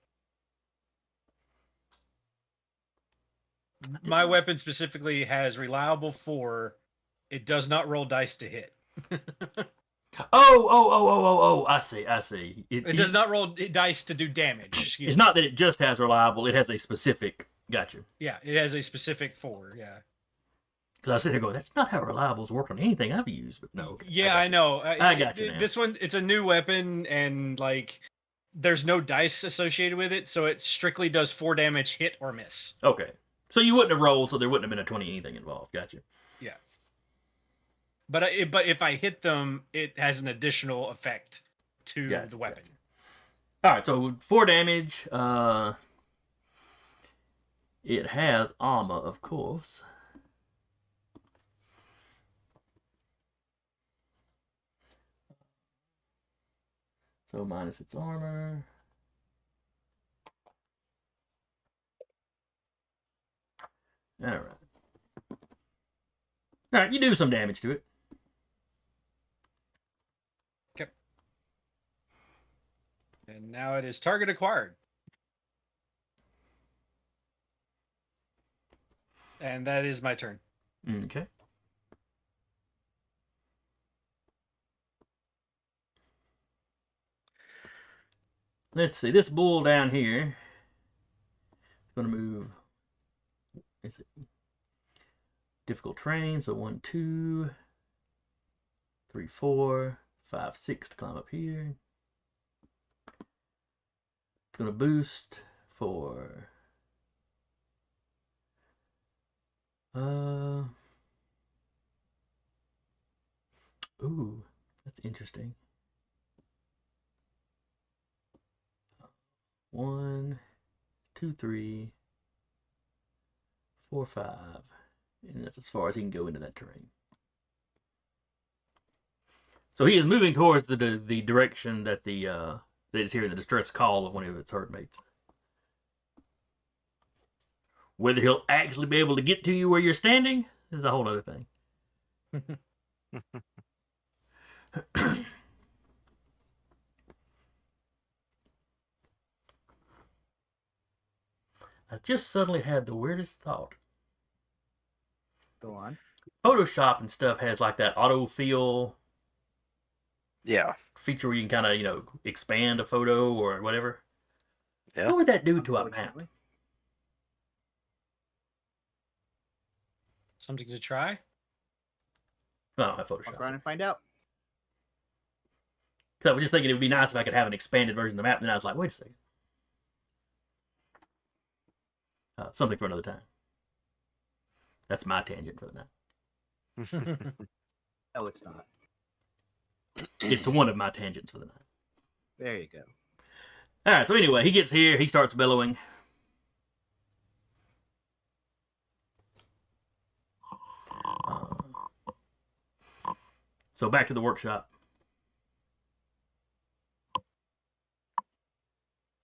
My weapon specifically has reliable 4. It does not roll dice to hit. Oh! I see. It does not roll dice to do damage. It's not that it just has reliable; it has a specific. Gotcha. Yeah, it has a specific 4. Yeah. Because I sit there going, that's not how reliables work on anything I've used. But no. Okay, yeah, I know. I got you. This one, it's a new weapon, and like, there's no dice associated with it, so it strictly does 4 damage, hit or miss. Okay, so you wouldn't have rolled, so there wouldn't have been a 20 anything involved. Gotcha. Yeah. But if I hit them, it has an additional effect to the weapon. Gotcha. All right, so 4 damage. It has armor, of course. So minus its armor. All right, you do some damage to it. Okay. And now it is target acquired. And that is my turn. Okay. Let's see, this bull down here is going to move. Is it difficult terrain? So 1, 2, 3, 4, 5, 6 to climb up here. It's going to boost for. Ooh, that's interesting. 1, 2, 3, 4, 5. And that's as far as he can go into that terrain. So he is moving towards the direction that that is hearing the distress call of one of its herd mates. Whether he'll actually be able to get to you where you're standing is a whole other thing. I just suddenly had the weirdest thought. Go on. Photoshop and stuff has like that autofill Yeah. feature where you can kind of, expand a photo or whatever. Yeah. What would that do to a map? Unfortunately. Something to try. No, I don't have Walk Photoshop. around and find out. Because I was just thinking it would be nice if I could have an expanded version of the map. And then I was like, wait a second. Something for another time. That's my tangent for the night. No, it's not. It's one of my tangents for the night. There you go. All right, so anyway, he gets here. He starts bellowing. So back to the workshop.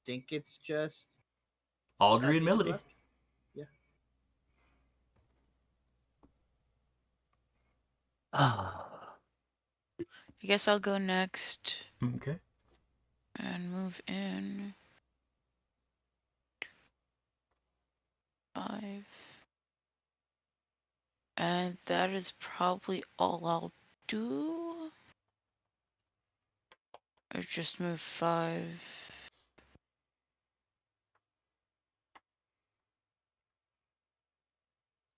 Think it's just Audrey and that Melody. left? Yeah. I guess I'll go next Okay. and move in. 5. And that is probably all I'll do. Or just move 5.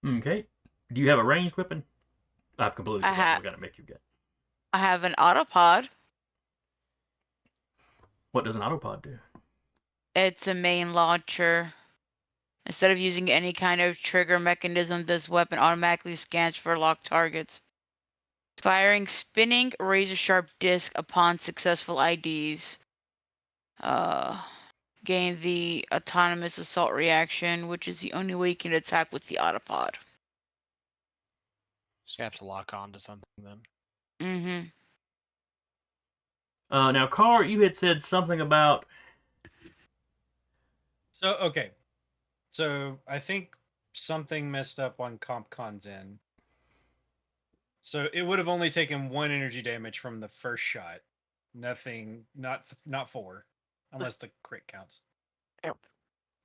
Okay. Do you have a ranged weapon? I've completely I forgotten have- what kind of mech you've got. I have an autopod. What does an autopod do? It's a main launcher. Instead of using any kind of trigger mechanism, this weapon automatically scans for locked targets. Firing spinning razor-sharp disc upon successful IDs. Gain the autonomous assault reaction, which is the only way you can attack with the autopod. So you have to lock on to something then. Mm-hmm. Now, Carr, you had said something about. So okay, so I think something messed up on CompCon's end. So it would have only taken 1 energy damage from the first shot. Nothing, not 4, unless the crit counts. Yep.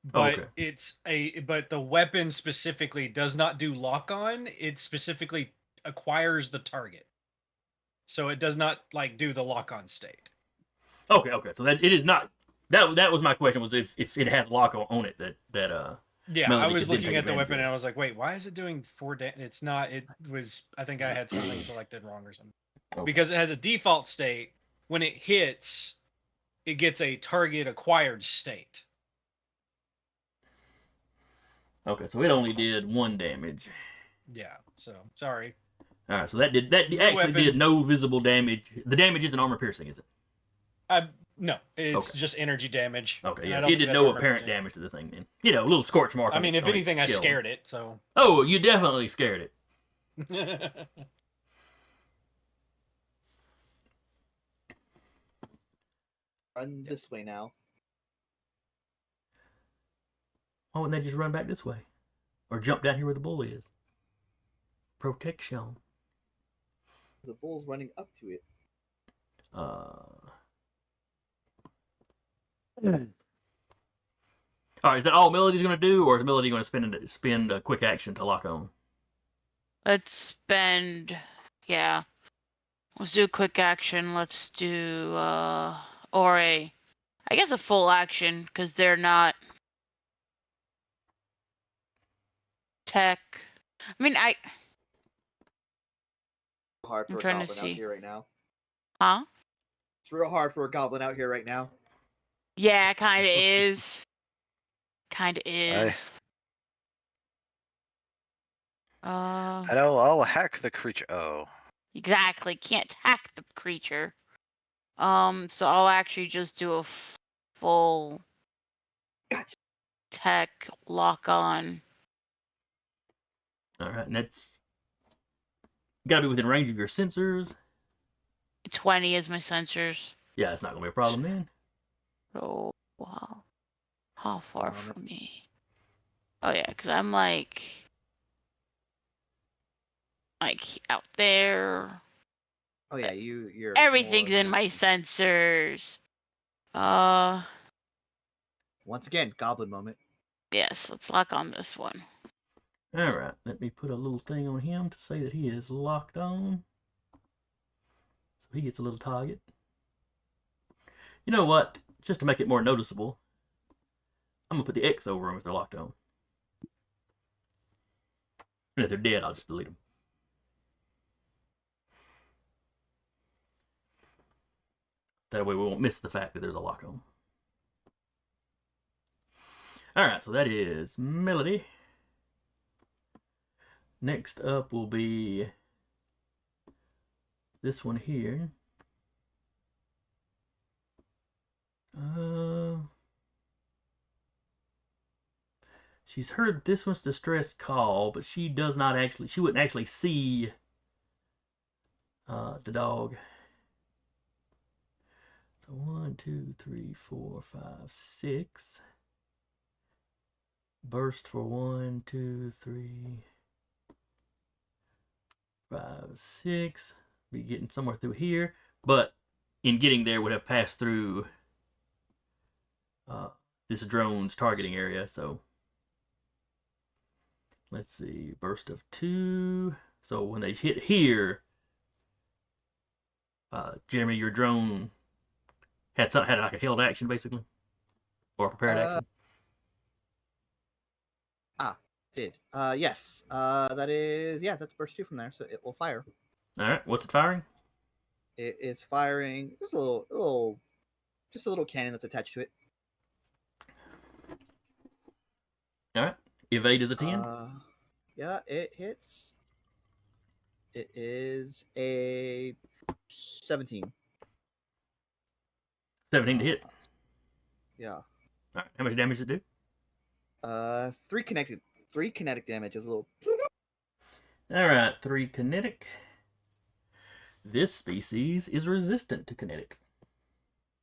But Okay. but the weapon specifically does not do lock on. It specifically acquires the target. So it does not like do the lock on state. Okay. So that it is not. That was my question. Was if it had lock on it that Yeah, Melody I was could then looking take at the advantage weapon of. and I was like, wait, why is it doing 4 damage? It's not. It was. I think I had something selected wrong or something. Okay. Because it has a default state. When it hits, it gets a target acquired state. Okay, so it only did 1 damage. Yeah. So sorry. All right, so that New actually weapon. did no visible damage. The damage isn't armor piercing, is it? No, it's Okay. just energy damage. Okay, and I yeah, don't it think did that's no armor apparent piercing. damage to the thing. Then a little scorch mark. I on mean, it- if on its anything, I shell. scared it. So. Oh, you definitely scared it. Run this way now. Why wouldn't they just run back this way, or jump down here where the bull is? Protection. The bull's running up to it. All right, is that all Melody's going to do, or is Melody going to spend a quick action to lock on? Let's spend. Yeah. Let's do a quick action. Let's do or a. I guess a full action because they're not tech. I mean, Hard I'm for a trying to goblin see. out here right now. Huh? It's real hard for a goblin out here right now. Yeah, kind of is. Kind of is. I know, I'll hack the creature. Oh. Exactly. Can't hack the creature. So I'll actually just do a full Gotcha. tech lock on. All right, and that's got to be within range of your sensors. 20 is my sensors. Yeah, it's not gonna be a problem then. Oh, wow. How far moment. from me? Oh yeah, because I'm like out there. Oh yeah, you're Everything's more in my sensors. Uh, once again goblin moment. yes, let's lock on this one. All right, let me put a little thing on him to say that he is locked on. So he gets a little target. You know what? Just to make it more noticeable, I'm gonna put the X over them if they're locked on. And if they're dead, I'll just delete them. That way we won't miss the fact that there's a lock on. Alright, so that is Melody. Next up will be this one here. She's heard this one's distress call, but she wouldn't actually see the dog. So 1, 2, 3, 4, 5, 6. Burst for 1, 2, 3, 5, 6. Be getting somewhere through here, but in getting there would have passed through this drone's targeting area. So let's see, burst of 2. So when they hit here, Jeremy, your drone had like a held action basically, or a prepared action. Did yes, that's burst 2 from there, so it will fire. All right, what's it firing? It is firing just a little cannon that's attached to it. All right, evade is a 10. Yeah, it hits. It is a 17. 17 to hit. Yeah. All right, how much damage does it do? 3 kinetic damage is a little. All right, 3 kinetic. This species is resistant to kinetic.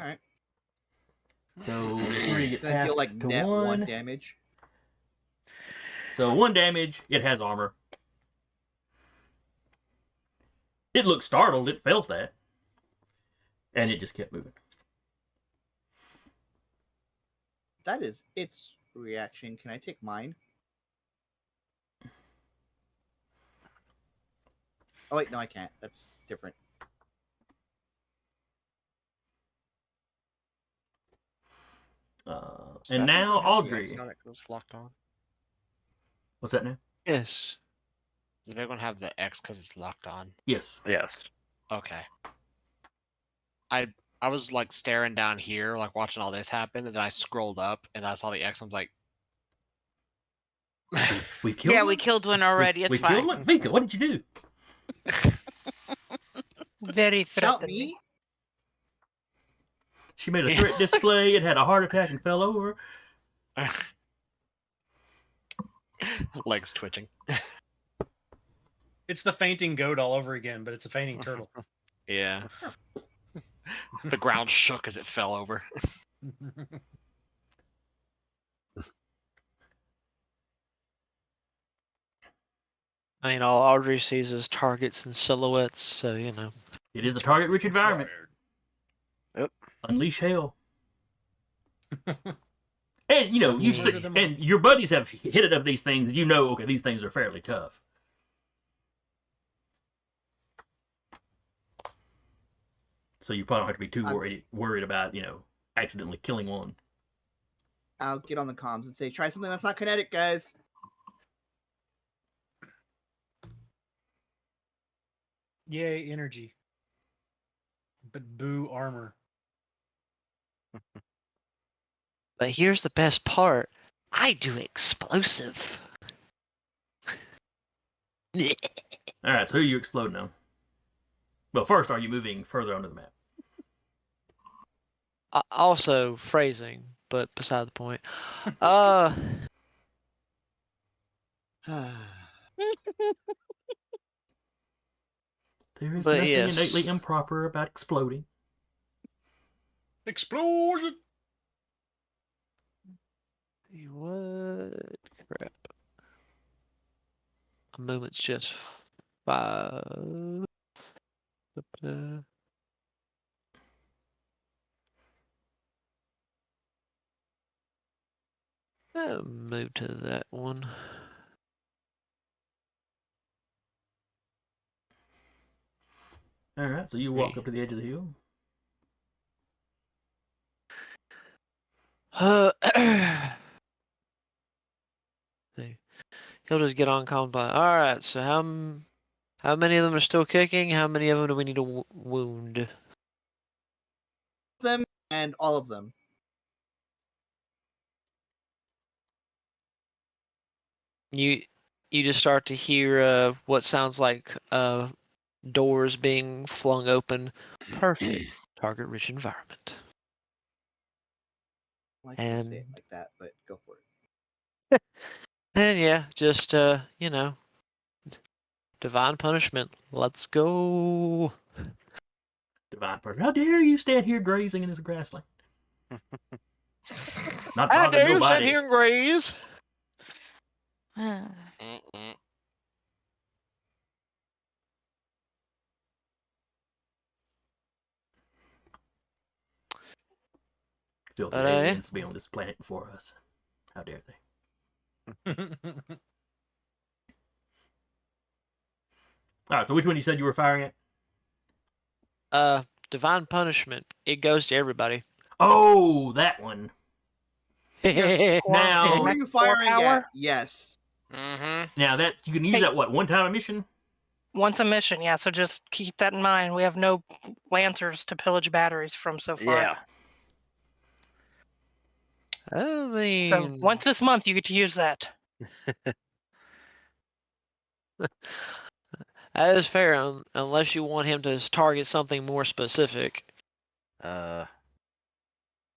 All right. So 3 gets Does it half deal like to net 1 1. damage? So 1 damage. It has armor. It looked startled. It felt that, and it just kept moving. That is its reaction. Can I take mine? Oh wait, no, I can't. That's different. And now Audrey. Exotic was locked on. What's that now? Yes. Does the big one have the X because it's locked on? Yes. Yes. Okay. I was like staring down here, like watching all this happen, and then I scrolled up and I saw the X. I'm like, We've killed Yeah, one? we killed one already. It's we fine. killed one? Vika, what did you do? Very Count threatening. me. She made a threat display. It had a heart attack and fell over. legs twitching. It's the fainting goat all over again, but it's a fainting turtle. Yeah. The ground shook as it fell over. I mean, all Audrey sees is targets and silhouettes, so you know. It is a target-rich environment. Yep. Unleash hell. And you know, Murder them all. and your buddies have hit it of these things. You know, okay, these things are fairly tough. So you probably don't have to be too worried about, you know, accidentally killing one. I'll get on the comms and say, try something that's not kinetic, guys. Yay, energy. But boo, armor. But here's the best part. I do explosive. All right, so who are you exploding on? Well, first, are you moving further onto the map? Also phrasing, but beside the point. There is But nothing yes. innately improper about exploding. Explosion. What? Crap. A moment's just 5. I'll move to that one. All right, so you walk up to the edge of the hill. See. He'll just get on combat. All right. So how many of them are still kicking? How many of them do we need to wound? Them and all of them. You just start to hear what sounds like doors being flung open. Perfect target-rich environment. I like to say it And like that, but go for it. and yeah, just you know, divine punishment. Let's go. Divine person. How dare you stand here grazing in this grassland? Not How bothering dare you sit nobody. here and graze? Filthy But, aliens to be on this planet before us. How dare they? All right, so which one you said you were firing at? Divine punishment. It goes to everybody. Oh, that one. Core- Now- Who mech are you core firing power? at? Yes. Mm-hmm. Now that you can use Hey. that what one time a mission? Once a mission, yeah. So just keep that in mind. We have no lancers to pillage batteries from so far. Yeah. I So mean, once this month, you get to use that. that is fair, unless you want him to target something more specific.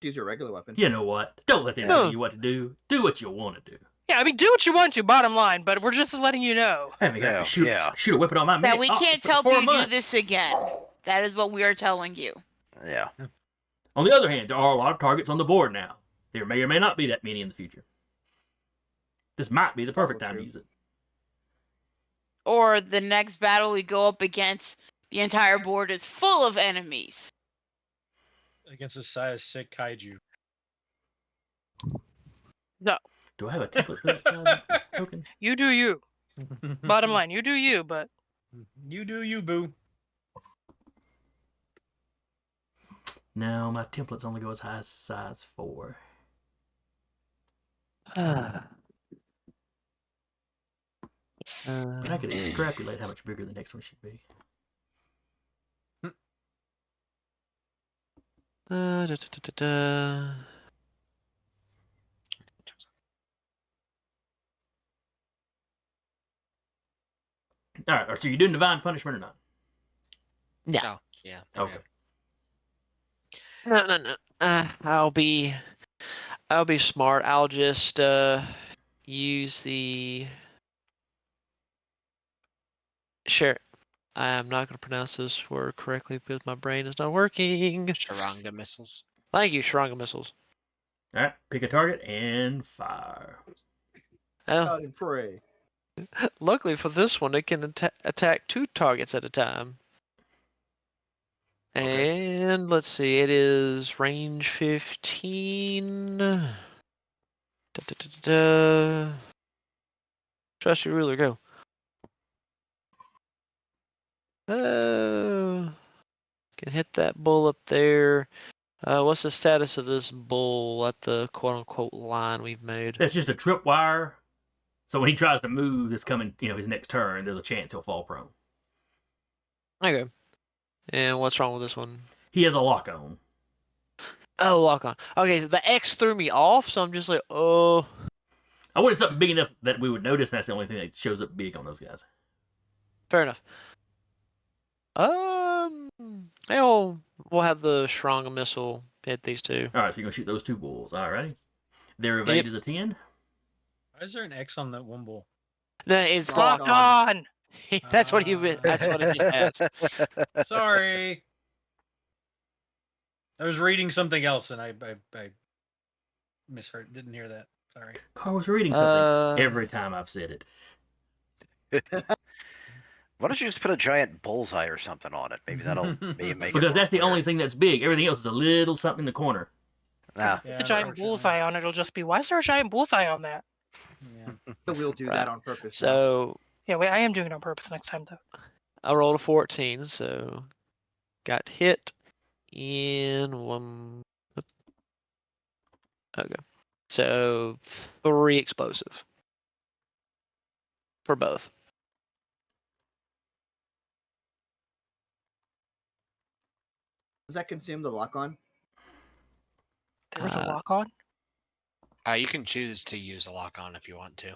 Use your regular weapon. You know what? Don't let them No. tell you what to do. Do what you want to do. Yeah, I mean, do what you want to, bottom line, but we're just letting you know. I haven't got No, to shoot, yeah. shoot a weapon on my That mech we can't for help a you do month. this again. That is what we are telling you. Yeah. On the other hand, there are a lot of targets on the board now. There may or may not be that many in the future. This might be the perfect Also time to true. use it. Or the next battle we go up against, the entire board is full of enemies. Against a size sick kaiju. Do I have a template for that size token? You do you. Bottom line, you do you, but You do you, boo. No, my templates only go as high as size 4. Uh, But I could extrapolate how much bigger the next one should be. da, da, da, da. All right, so you're doing divine punishment or not? Yeah. Oh, yeah. Okay. No. I'll be smart. I'll just use the share. I'm not going to pronounce this word correctly because my brain is not working. Sharanga missiles. Thank you, Sharanga missiles. All right, pick a target and fire. Oh, Out and pray. luckily for this one, it can attack 2 targets at a time. Okay. And let's see, it is range 15. Da, da, da, da, da. Trust your ruler, go. Oh, can hit that bull up there. What's the status of this bull at the quote-unquote line we've made? That's just a tripwire. So when he tries to move this coming, his next turn, there's a chance he'll fall prone. Okay. And what's wrong with this one? He has a lock on. Oh, lock on. Okay, so the X threw me off, so I'm just like, oh. I wanted something big enough that we would notice, and that's the only thing that shows up big on those guys. Fair enough. We'll have the Shranga missile hit these 2. All right, so you're going to shoot those 2 bulls. All righty. Their evade Yep. is a 10. Why is there an X on that one bull? No, it's Lock locked lock on. on. That's what that's what I just asked. Sorry. I was reading something else and I misheard. Didn't hear that. Sorry. Carl was reading something every time I've said it. Why don't you just put a giant bullseye or something on it? Maybe that'll maybe make it Because more that's the clear. only thing that's big. Everything else is a little something in the corner. Ah, It's a giant bullseye on it. It'll just be, why is there a giant bullseye on that? Yeah. We'll do Right. that on purpose. now. So Yeah, wait, I am doing it on purpose next time, though. I rolled a 14, so got hit in one. Okay. So 3 explosive for both. Does that consume the lock on? There was a lock on. You can choose to use a lock on if you want to.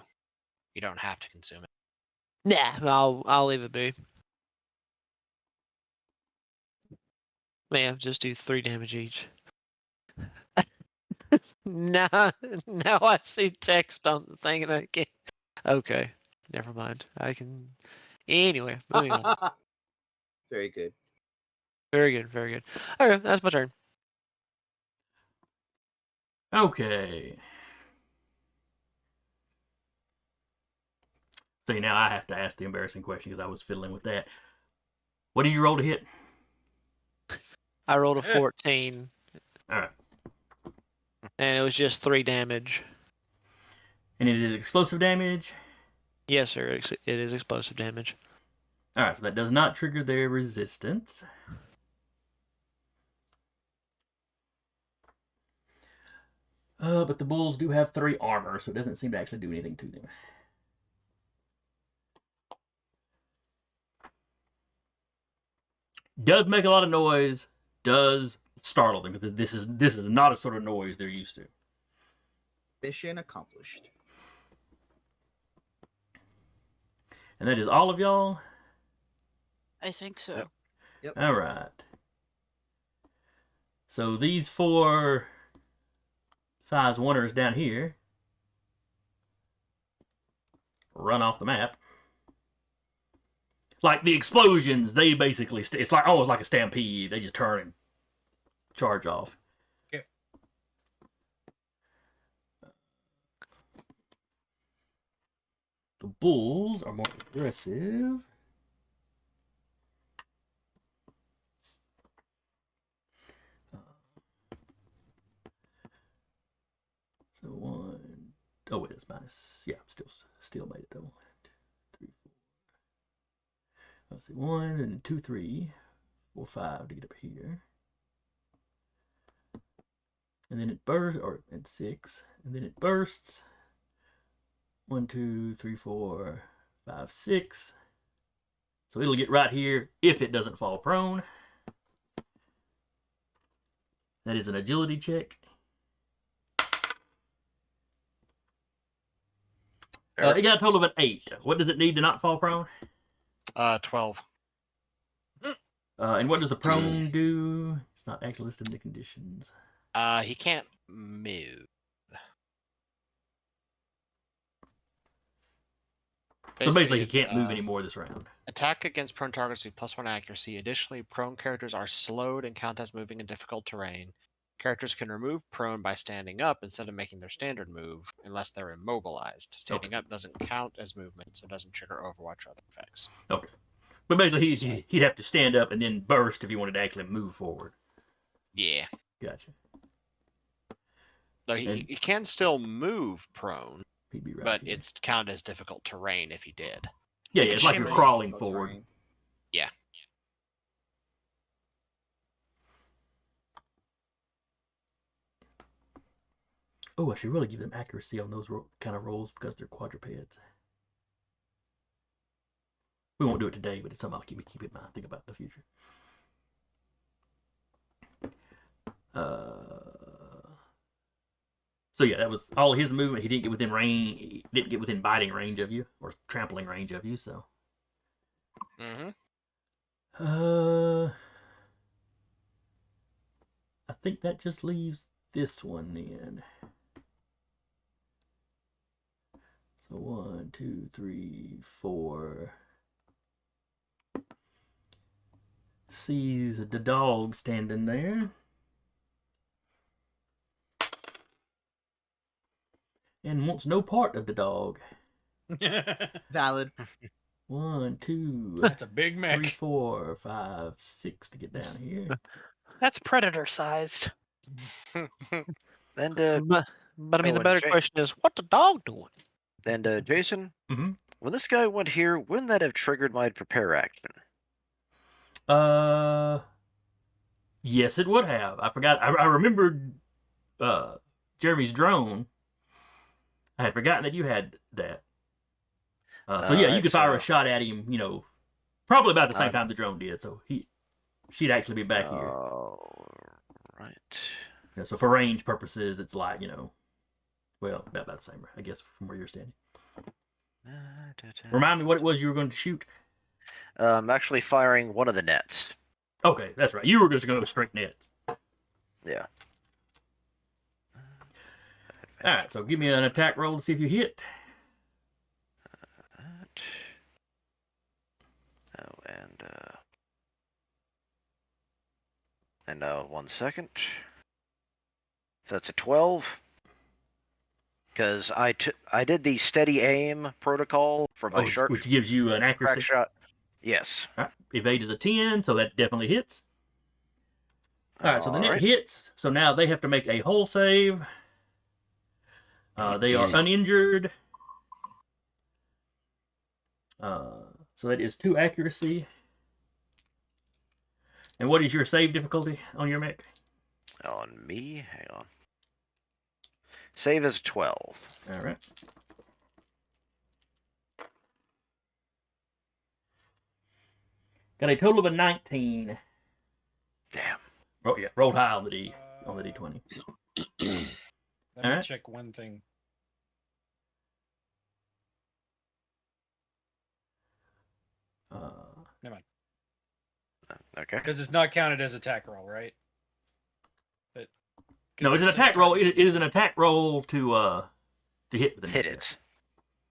You don't have to consume it. Nah, I'll leave it be. Man, just do 3 damage each. now I see text on the thing and I can't. Okay, never mind. I can. Anyway, moving on. Very good. Very good, very good. Okay, that's my turn. Okay. See, now I have to ask the embarrassing question because I was fiddling with that. What did you roll to hit? I rolled a 14, All right. and it was just 3 damage. And it is explosive damage? Yes, sir. It is explosive damage. All right, so that does not trigger their resistance. But the bulls do have 3 armor, so it doesn't seem to actually do anything to them. Does make a lot of noise, does startle them, because this is not a sort of noise they're used to. Mission accomplished. And that is all of y'all? I think so. Yep. All right. So these 4 size 1ers down here run off the map. Like the explosions, they basically it's like almost like a stampede. They just turn and charge off. Okay. The bulls are more aggressive. So 1. Oh wait, that's minus. Yeah, still made it though. 1, 2, 3, 4. Let's see, 1 and 2, 3, 4, 5 to get up here. And then it bursts, and 6, and then it bursts. 1, 2, 3, 4, 5, 6. So it'll get right here if it doesn't fall prone. That is an agility check. It got a total of an 8. What does it need to not fall prone? 12. And what does the prone do? It's not actually listed in the conditions. He can't move. So basically, he it's, can't move anymore this round. Attack against prone targets with +1 accuracy. Additionally, prone characters are slowed and count as moving in difficult terrain. Characters can remove prone by standing up instead of making their standard move, unless they're immobilized. Standing up doesn't count as movement, so it doesn't trigger Overwatch or other effects. Okay. But basically, he'd have to stand up and then burst if he wanted to actually move forward. Yeah. Gotcha. Though he can still move prone, He'd be right but here. it's counted as difficult terrain if he did. Yeah, it's like you're crawling That's forward. right. Yeah. Oh, I should really give them accuracy on those kind of rolls because they're quadrupeds. We won't do it today, but it's something I'll keep in mind. Think about in the future. So yeah, that was all his movement. He didn't get within range. He didn't get within biting range of you or trampling range of you. So. Mm-hmm. I think that just leaves this one then. So 1, 2, 3, 4, sees the dog standing there. And wants no part of the dog. Valid. 1, 2, That's a big 3, mech. 4, 5, 6 to get down here. That's predator sized. And But I mean, Oh, the and better Jake- question is, what the dog doing? Jason, Mm-hmm. when this guy went here, wouldn't that have triggered my prepare action? Yes, it would have. I forgot. I remembered Jeremy's drone. I had forgotten that you had that. So yeah, you Alright, could fire so- a shot at him. You know, probably about the same Alright. time the drone did. So she'd actually be back here. Oh, right. Yeah, so for range purposes, it's like, you know, well, about the same, I guess, from where you're standing. Remind me what it was you were going to shoot. I'm actually firing one of the nets. Okay, that's right. You were just going to go straight nets. Yeah. All right, so give me an attack roll to see if you hit. Oh, and 1 second. So that's a 12. Because I did the steady aim protocol for my sharp Which gives you an crack accuracy. shot. Yes. All right, evade is a 10, so that definitely hits. All right, so the net Alright. hits. So now they have to make a hull save. They are uninjured. So that is 2 accuracy. And what is your save difficulty on your mech? On me, hang on. Save is 12. All right. Got a total of a 19. Damn. Oh yeah, rolled high on the D20. Let me Alright. check one thing. Never mind. Okay. Because it's not counted as attack roll, right? But No, it's an attack roll. It is an attack roll to hit with the Hit net. it.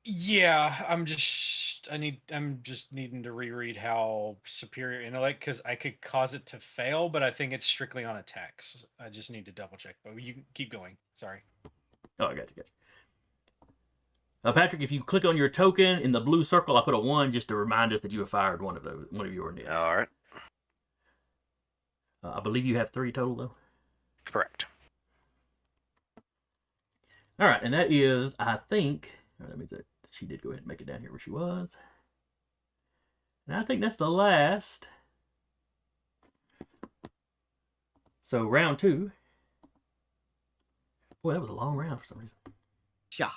Yeah, I'm just needing to reread how superior intellect, because I could cause it to fail, but I think it's strictly on attacks. I just need to double check. But you can keep going. Sorry. Oh, I got you. Patrick, if you click on your token in the blue circle, I put a 1 just to remind us that you have fired one of your nets. All right. I believe you have 3 total though. Correct. All right, and that is, I think, that means that she did go ahead and make it down here where she was. And I think that's the last. So round 2. Boy, that was a long round for some reason. Yeah.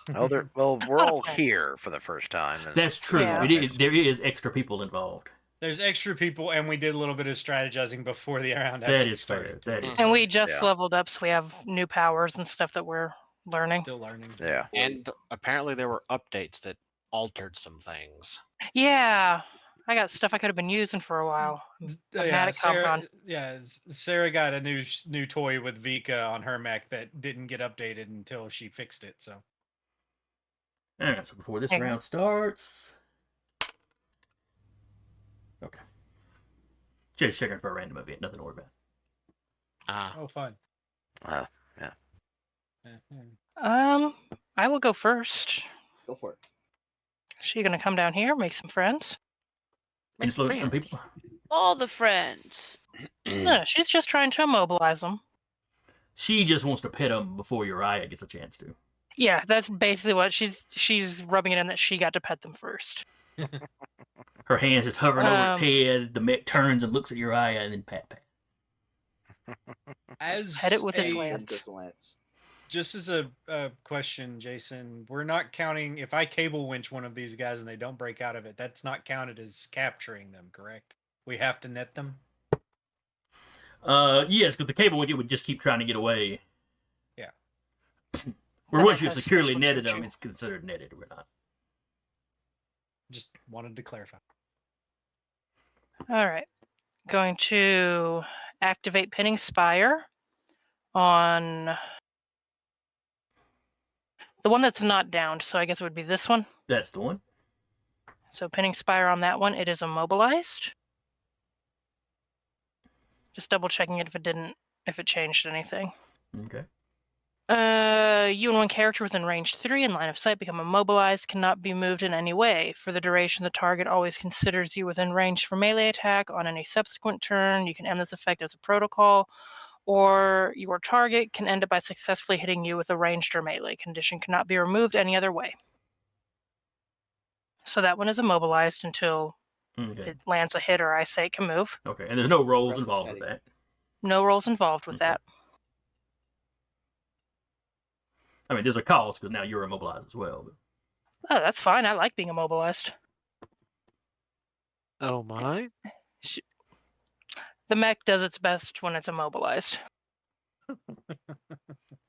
Well, we're all here for the first time. And That's true. Yeah. There is extra people involved. There's extra people, and we did a little bit of strategizing before the round That actually is fair. started. That is And fair. we just Yeah. leveled up, so we have new powers and stuff that we're learning. Still learning. Yeah. And apparently there were updates that altered some things. Yeah, I got stuff I could have been using for a while. Magnetic compound. Sarah got a new toy with Vika on her mech that didn't get updated until she fixed it. So All right, so before this Hang on. round starts. Okay. Just checking for a random event. Nothing to worry about. oh, fun. Yeah. I will go first. Go for it. She gonna come down here, make some friends? Make some Influence some friends. people. All the friends. No, she's just trying to immobilize them. She just wants to pet them before Uriah gets a chance to. Yeah, that's basically what she's rubbing it in that she got to pet them first. Her hands just hovering over its Um, head. The mech turns and looks at Uriah and then pat. As Hit it with his a- lance. And just lance. Just as a question, Jason, we're not counting if I cable winch one of these guys and they don't break out of it. That's not counted as capturing them, correct? We have to net them. Yes, because the cable widget would just keep trying to get away. Yeah. Where That once one you've has securely special netted them, teaching. it's considered netted. We're not. Just wanted to clarify. All right, going to activate Pinning Spire on the one that's not downed. So I guess it would be this one. That's the one. So Pinning Spire on that one. It is immobilized. Just double checking it if it changed anything. Okay. You and one character within range 3 in line of sight become immobilized, cannot be moved in any way. For the duration, the target always considers you within range for melee attack. On any subsequent turn, you can end this effect as a protocol, or your target can end it by successfully hitting you with a ranged or melee. Condition cannot be removed any other way. So that one is immobilized until Okay. it lands a hit or I say it can move. Okay. And there's no rolls Aggressive involved with petty. that. No rolls involved with Okay. that. I mean, there's a cost because now you're immobilized as well. But... Oh, that's fine. I like being immobilized. Oh my. The mech does its best when it's immobilized.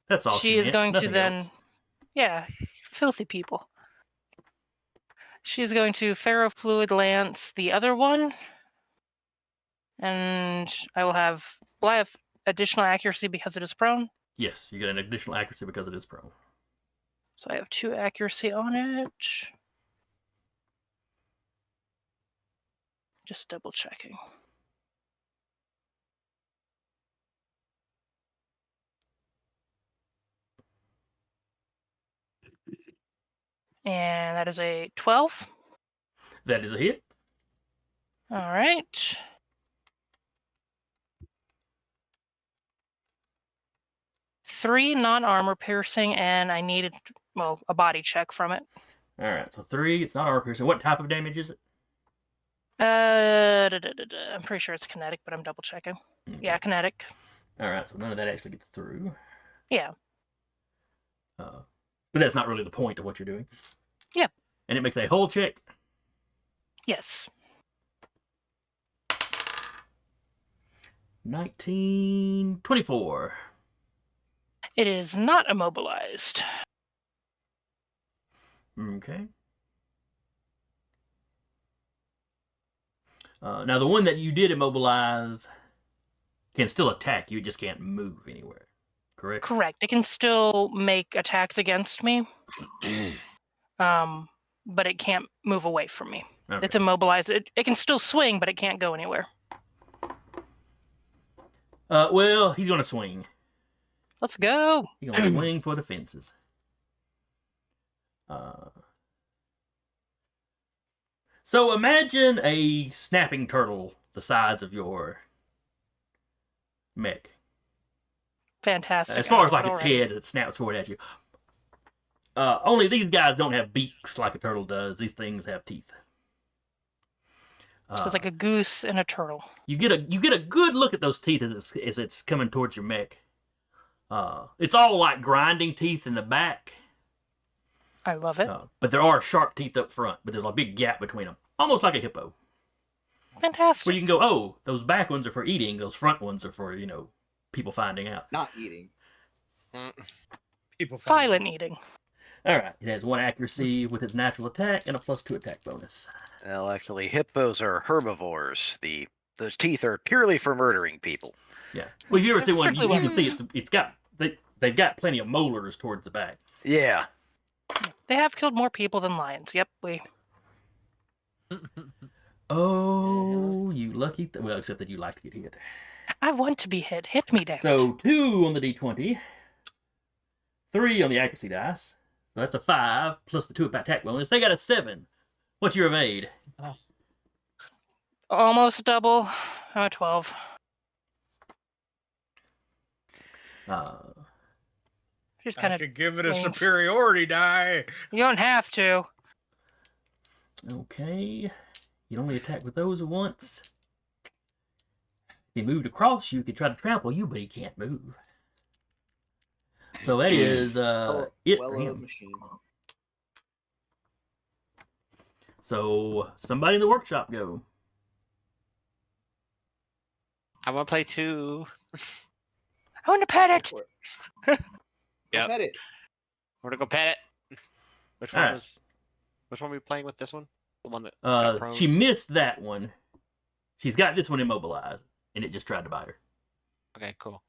That's all She is meant. going to Nothing then, else. yeah, filthy people. She's going to ferrofluid lance the other one, and I have additional accuracy because it is prone. Yes, you get an additional accuracy because it is prone. So I have 2 accuracy on it. Just double checking. And that is a 12. That is a hit. All right. Three non-armor piercing, and I needed, well, a body check from it. All right, so 3. It's not armor piercing. What type of damage is it? I'm pretty sure it's kinetic, but I'm double checking. Okay. Yeah, kinetic. All right, so none of that actually gets through. Yeah. But that's not really the point of what you're doing. Yeah. And it makes a hull check. Yes. 1924. It is not immobilized. Okay. Now, the one that you did immobilize can still attack you, just can't move anywhere. Correct? Correct. It can still make attacks against me. But it can't move away from me. Okay. It's immobilized. It can still swing, but it can't go anywhere. Well, he's going to swing. Let's go. He's going to swing for the fences. So imagine a snapping turtle the size of your mech. Fantastic. As far as like All its right. head, it snaps forward at you. Only these guys don't have beaks like a turtle does. These things have teeth. So it's like a goose and a turtle. You get a good look at those teeth as it's coming towards your mech. It's all like grinding teeth in the back. I love it. But there are sharp teeth up front, but there's a big gap between them. Almost like a hippo. Fantastic. Where you can go, oh, those back ones are for eating, those front ones are for, people finding out. Not eating. People Silent eating. Alright, it has 1 accuracy with its natural attack and a +2 attack bonus. Well, actually, hippos are herbivores. Those teeth are purely for murdering people. Yeah. Well, if you ever see one, Strictly you can see weapons. it's got they've got plenty of molars towards the back. Yeah. They have killed more people than lions. Yep, Oh, you lucky well, except that you like to get hit. I want to be hit. Hit me, damn it. So 2 on the d20, 3 on the accuracy dice. So that's a 5 plus the 2 attack bonus. They got a 7. What's your evade? Almost double. I'm at 12. Just kind I of. could give it a things. superiority die. You don't have to. Okay. You only attack with those once. He moved across you, he could try to trample you, but he can't move. So that is it for Well-oiled him. machine. So somebody in the workshop go. I want to play 2. I want to pet Go it. for it. Go Yep. pet it. We're gonna go pet it. Which one Alright. was? Which one were we playing with? This one? The one that got prone? She missed that one. She's got this one immobilized, and it just tried to bite her. Okay, cool.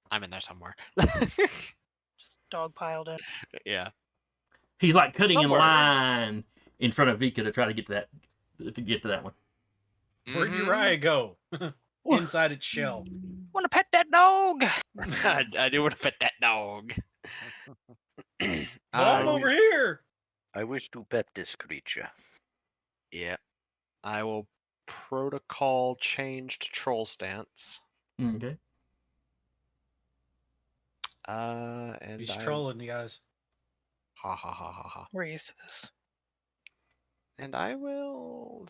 I'm in there somewhere. Just dog piled in. Yeah. He's like cutting Somewhere. in line. in front of Vika to try to get to that one. Where'd Mhm. Uriah go? Inside its shell. Want to pet that dog? I do want to pet that dog. But I'm over here. I wish to pet this creature. Yeah. I will protocol change to troll stance. Okay. And He's trolling you guys. Ha ha ha ha ha. We're used to this. And I will.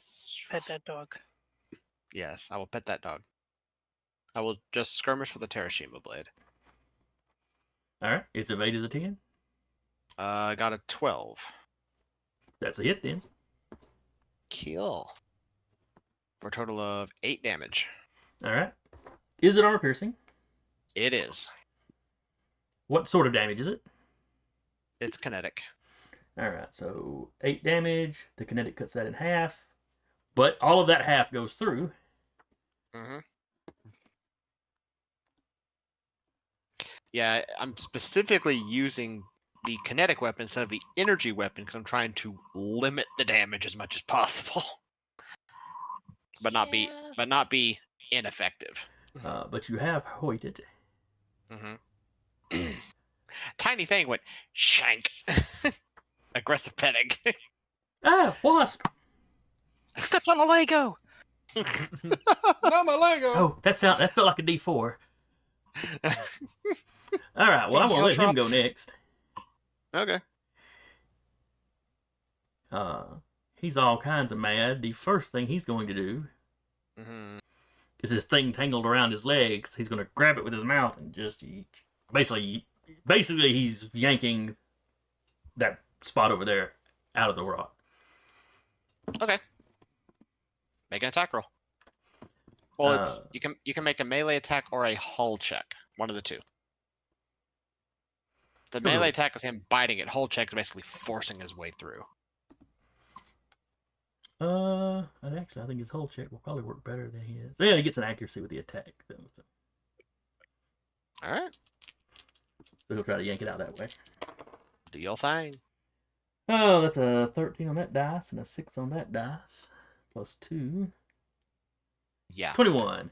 Pet that dog. Yes, I will pet that dog. I will just skirmish with a Terashima blade. All right. Its evade is a 10. I got a 12. That's a hit then. Kill. For a total of 8 damage. All right. Is it armor piercing? It is. What sort of damage is it? It's kinetic. All right. So 8 damage. The kinetic cuts that in half. But all of that half goes through. Mm-hmm. Yeah, I'm specifically using the kinetic weapon instead of the energy weapon because I'm trying to limit the damage as much as possible, but not be ineffective. But you have hoited. Mm-hmm. Tiny thing went shank. Aggressive petting. Ah, wasp! Steps on a Lego. Not my Lego. Oh, that felt like a D4. All right. Well, I'm gonna let him go Drops. next. Okay. He's all kinds of mad. The first thing he's going to do Mm-hmm. is this thing tangled around his legs. He's going to grab it with his mouth and just basically he's yanking that spot over there out of the rock. Okay. Make an attack roll. Well, it's you can make a melee attack or a hull check. One of the two. The melee attack is him biting it. Hull check is basically forcing his way through. Actually, I think his hull check will probably work better than his. So yeah, he gets an accuracy with the attack, though. So All right. he'll try to yank it out that way. Do your thing. Oh, that's a 13 on that dice and a 6 on that dice. Plus 2. Yeah. 21.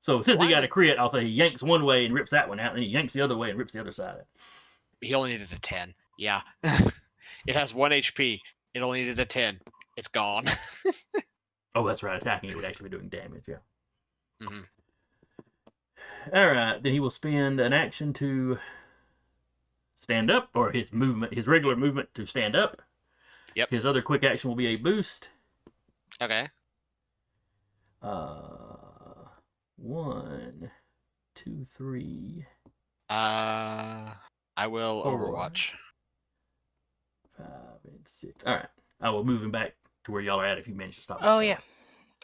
So since he got a crit, I'll say he yanks one way and rips that one out, and then he yanks the other way and rips the other side out. He only needed a 10. Yeah. It has 1 HP. It only needed a 10. It's gone. Oh, that's right. Attacking it would actually be doing damage, yeah. Mm-hmm. Alright, then he will spend an action to stand up, or his regular movement to stand up. Yep. His other quick action will be a boost. Okay. 1, 2, 3. I will 4, Overwatch. 5 and 6. Alright. I will move him back to where y'all are at if you manage to stop. Oh, yeah.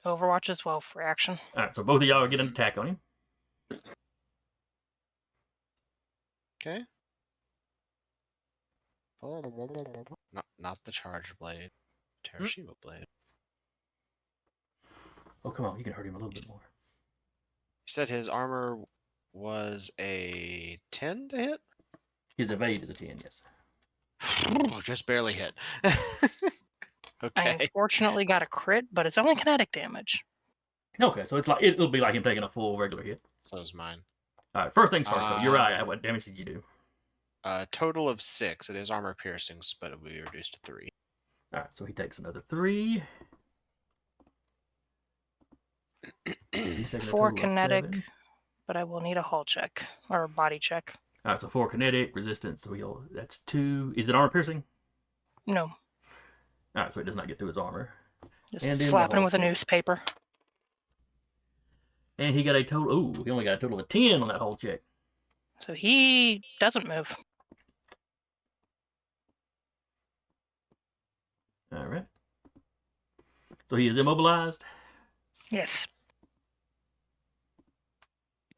Overwatch as well for action. Alright, so both of y'all get an attack on him. Okay. Not the charge blade. Terashima blade. Oh, come on. You can hurt him a little bit more. You said his armor was a 10 to hit? His evade is a 10, yes. Just barely hit. I Okay. unfortunately got a crit, but it's only kinetic damage. Okay, so it'll be like him taking a full regular hit. So is mine. Alright, first things first, though. Uriah, what damage did you do? Total of 6. It is armor piercings, but it will be reduced to 3. Alright, so he takes another 3. He's taking a 4 total of kinetic, 7. but I will need a hull check or a body check. Alright, so 4 kinetic, resistance, so that's 2. Is it armor piercing? No, Alright, so it does not get through his armor. just And then the flapping hull with a check. newspaper. And he got a total. Ooh, he only got a total of 10 on that whole check. So he doesn't move. Alright. So he is immobilized. Yes.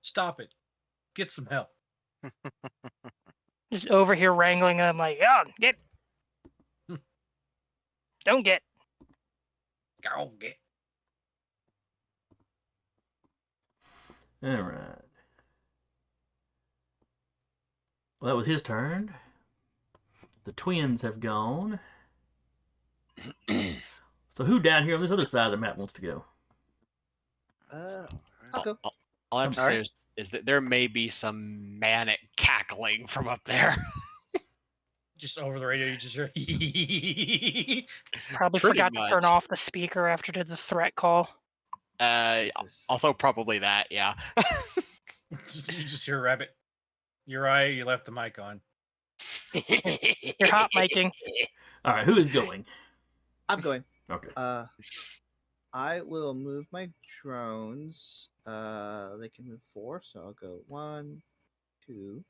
Stop it. Get some help. Just over here wrangling him like, yeah, get. Don't get. Go get. Alright. Well, that was his turn. The twins have gone. So who down here on this other side of the map wants to go? I'll go. All I have to All say right. is that there may be some manic cackling from up there. Just over the radio, you just hear. Probably Pretty forgot to turn much. off the speaker after the threat call. Jesus. Also probably that, yeah. You just hear a rabbit. You're right. You left the mic on. You're hot miking. All right, who is going? I'm going. Okay. I will move my drones. They can move 4, so I'll go 1, 2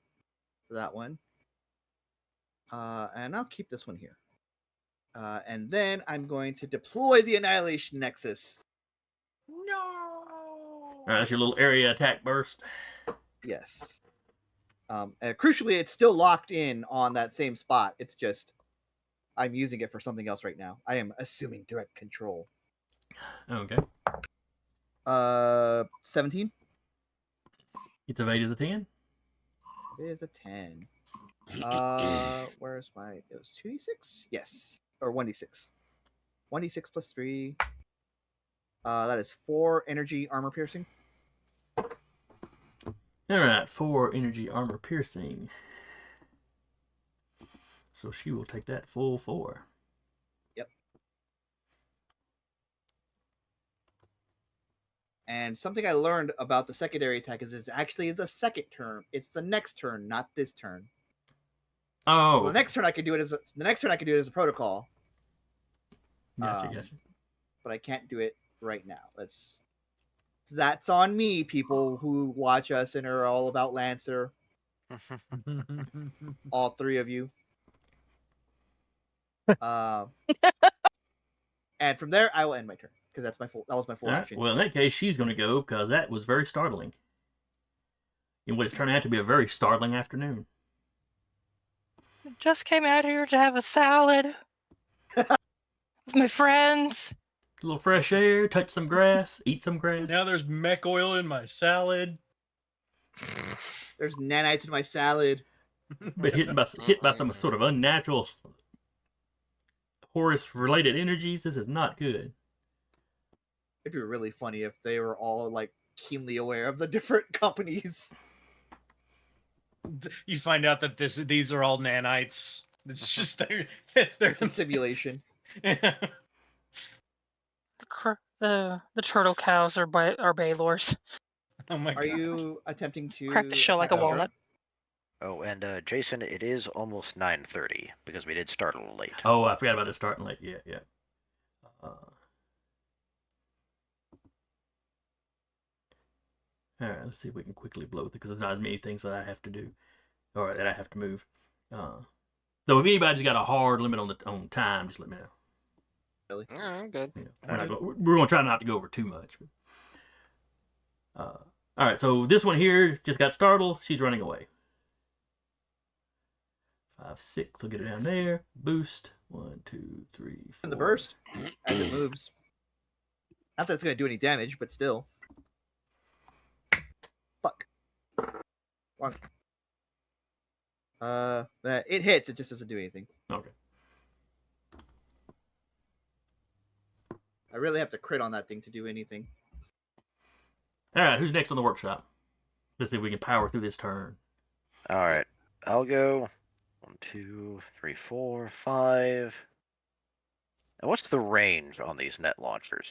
for that one. And I'll keep this one here. And then I'm going to deploy the Annihilation Nexus. No. All right, that's your little area attack burst. Yes. Crucially, it's still locked in on that same spot. It's just I'm using it for something else right now. I am assuming direct control. Okay. 17. Its evade is a 10. It is a 10. Where's my? It was 2d6. Yes, or 1d6. 1d6 plus 3. That is 4 energy armor piercing. All right, 4 energy armor piercing. So she will take that full 4. Yep. And something I learned about the secondary attack is it's actually the second turn. It's the next turn, not this turn. Oh, So the next turn I could do it as a protocol. gotcha. But I can't do it right now. That's on me, people who watch us and are all about Lancer. All 3 of you. And from there, I will end my turn because that was my full All right, action. well, in that case, she's going to go because that was very startling. In what is turning out to be a very startling afternoon. Just came out here to have a salad with my friends. A little fresh air, touch some grass, eat some grass. Now there's mech oil in my salad. There's nanites in my salad. But hit by some sort of unnatural Horus-related energies. This is not good. It'd be really funny if they were all like keenly aware of the different companies. You find out that these are all nanites. It's just they're It's a simulation. The turtle cows are Baylors. Oh my Are god. you attempting to Crack the shell like a attack walnut. Oh, and Jason, it is almost 9:30 because we did start a little late. Oh, I forgot about it starting late. Yeah. All right, let's see if we can quickly blow through because there's not as many things that I have to do or that I have to move. Though if anybody's got a hard limit on time, just let me know. Really? I'm good. You know, we're going to try not to go over too much. All right, so this one here just got startled. She's running away. 5, 6. I'll get her down there. Boost. 1, 2, 3, 4. In the burst as it moves. Not that it's going to do any damage, but still. Fuck. One. It hits. It just doesn't do anything. Okay. I really have to crit on that thing to do anything. All right, who's next on the workshop? Let's see if we can power through this turn. All right, I'll go 1, 2, 3, 4, 5. And what's the range on these net launchers?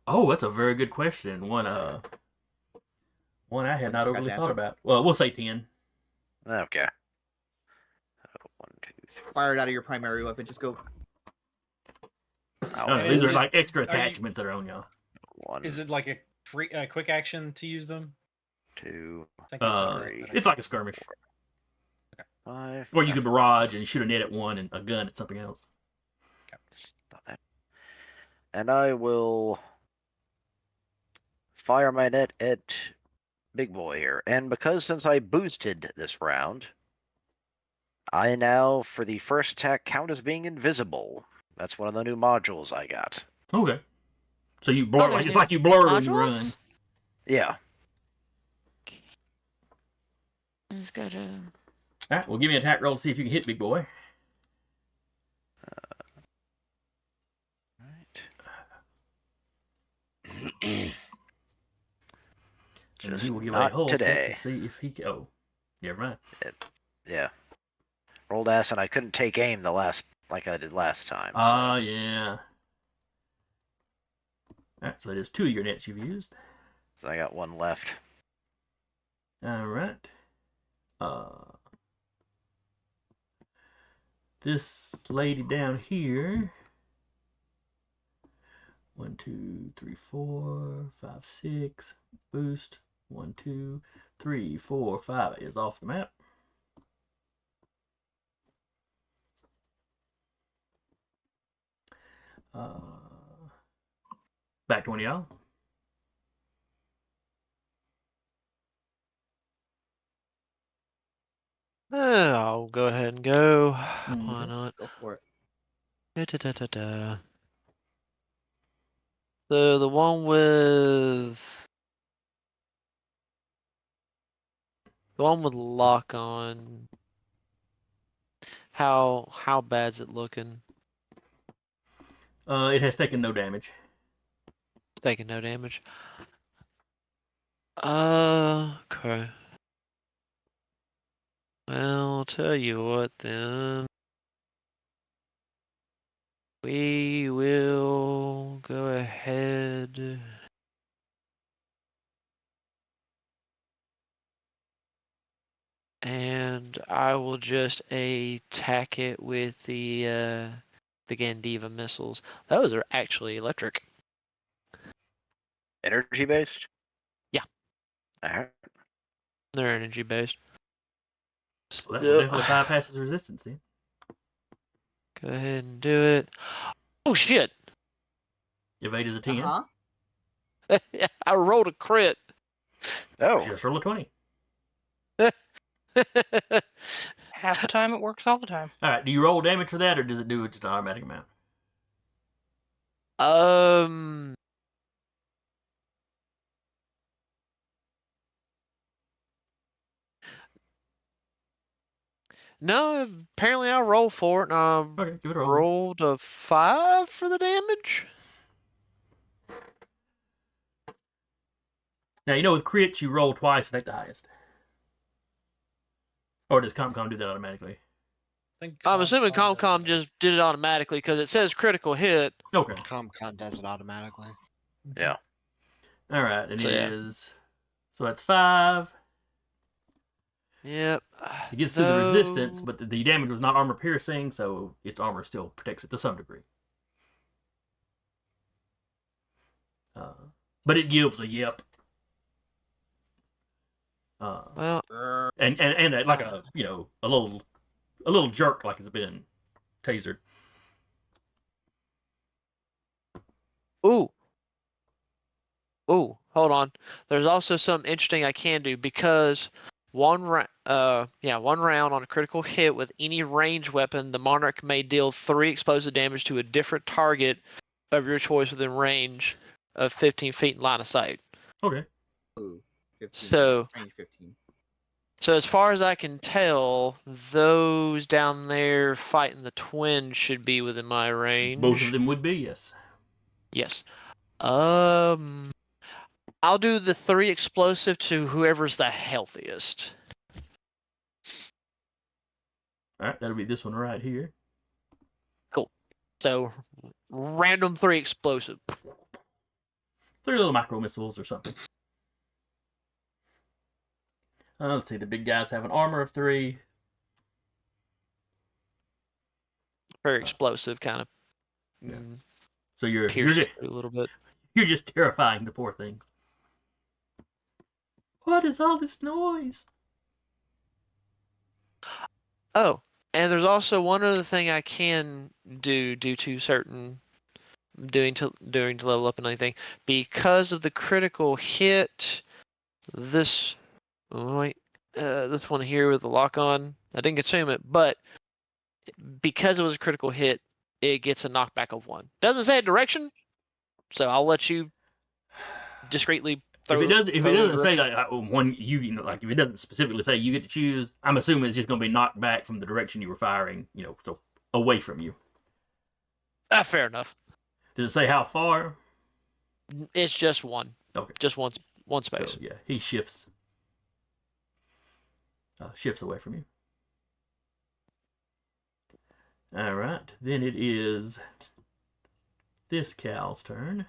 Oh, that's a very good question. One I had not overly thought about. Well, we'll say 10. Okay. 1, 2, 3. Fire it out of your primary weapon. Just go. Oh, these are like extra attachments that are on y'all. 1. Is it like a free quick action to use them? 2. I think you said that, Three. but I It's like a skirmish. 5. Or you could barrage and shoot a net at one and a gun at something else. Stop that. And I will fire my net at Big Boy here. And because since I boosted this round, I now, for the first attack, count as being invisible. That's one of the new modules I got. Okay. So you blur, there's it's new like you blur when you run. modules? Yeah. I just gotta. All right, well, give me an attack roll to see if you can hit, big boy. Right. And Just he will give a not hull check today. to see if he can. Oh, never mind. Yeah. Rolled ass, and I couldn't take aim like I did last time. Ah, So. yeah. All right, so that is 2 of your nets you've used. So I got one left. All right. This lady down here. 1, 2, 3, 4, 5, 6. Boost. 1, 2, 3, 4, 5 is off the map. Back to one of y'all. I'll go ahead and go. Why Mhm. not? Go for it. Da-da-da-da-da. So the one with lock on. How bad's it looking? It has taken no damage. Taking no damage. Okay. Well, I'll tell you what then. We will go ahead. And I will just attack it with the Gandiva missiles. Those are actually electric. Energy based? Yeah. Alright. They're energy based. Well, that will definitely bypass his resistance then. Go ahead and do it. Oh shit! Evade is a 10. Uh-huh. I rolled a crit. Oh. Just roll a 20. Half the time it works all the time. All right, do you roll damage for that, or does it do it just an automatic amount? um. No, apparently I rolled for it, and I Okay, give it a roll. rolled a 5 for the damage. Now, you know with crits, you roll twice and take the highest. Or does CompCom do that automatically? I'm assuming ComCom does ComCom that. just did it automatically because it says critical hit. Okay. ComCon does it automatically. Yeah. All right, and So, it yeah. is. So that's 5. Yep. It gets through the resistance, but the damage was not armor piercing, so its armor still protects it to some degree. But it gives a yep. Well, And like a a little jerk like it's been tasered. ooh. Ooh, hold on. There's also something interesting I can do because one round on a critical hit with any range weapon, the Monarch may deal 3 explosive damage to a different target of your choice within range of 15 feet in line of sight. Okay. Ooh, 15. So, Range 15. as far as I can tell, those down there fighting the twins should be within my range. Both of them would be, yes. Yes. I'll do the 3 explosive to whoever's the healthiest. All right, that'll be this one right here. Cool. So, random 3 explosive. 3 little micro missiles or something. Let's see. The big guys have an armor of 3. Very explosive, kind of. Yeah. So you're Pierces just, through a little bit. you're just terrifying the poor things. What is all this noise? Oh, and there's also one other thing I can do due to certain doing to level up and anything because of the critical hit. This this one here with the lock on, I didn't consume it, but because it was a critical hit, it gets a knockback of 1. Doesn't say a direction, so I'll let you discreetly throw, if it throw the doesn't say direction. like one, like if it doesn't specifically say you get to choose, I'm assuming it's just going to be knocked back from the direction you were firing. So away from you. Fair enough. Does it say how far? It's just one. Okay. Just one space. So yeah, he shifts away from you. All right, then it is this cow's turn,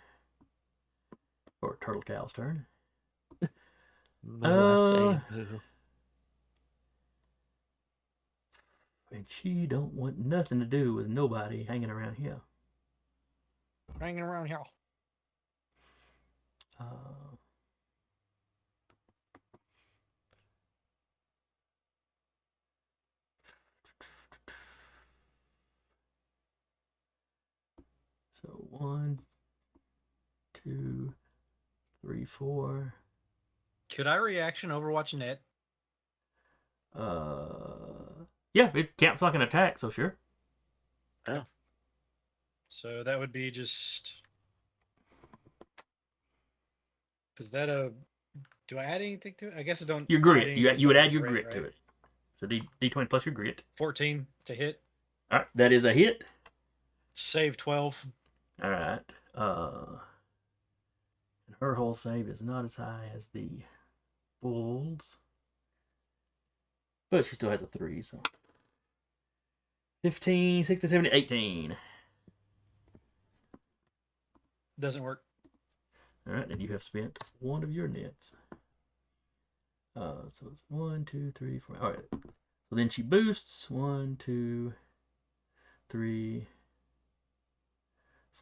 or turtle cow's turn. Moo, I say moo. And she don't want nothing to do with nobody hanging around here. Hanging around here. So 1, 2, 3, 4. Could I reaction Overwatch net? Yeah, it counts like an attack, so sure. So that would be just. Is that a? Do I add anything to it? I guess I don't. Your add grit. anything You would to add your the grit to right? it. So D20 plus your grit. 14 to hit. All right, that is a hit. Save 12. All right. And her whole save is not as high as the bull's, but she still has a 3. So 15, 16, 17, 18. Doesn't work. All right, and you have spent one of your nets. So it's 1, 2, 3, 4. All right. So then she boosts 1, 2, 3,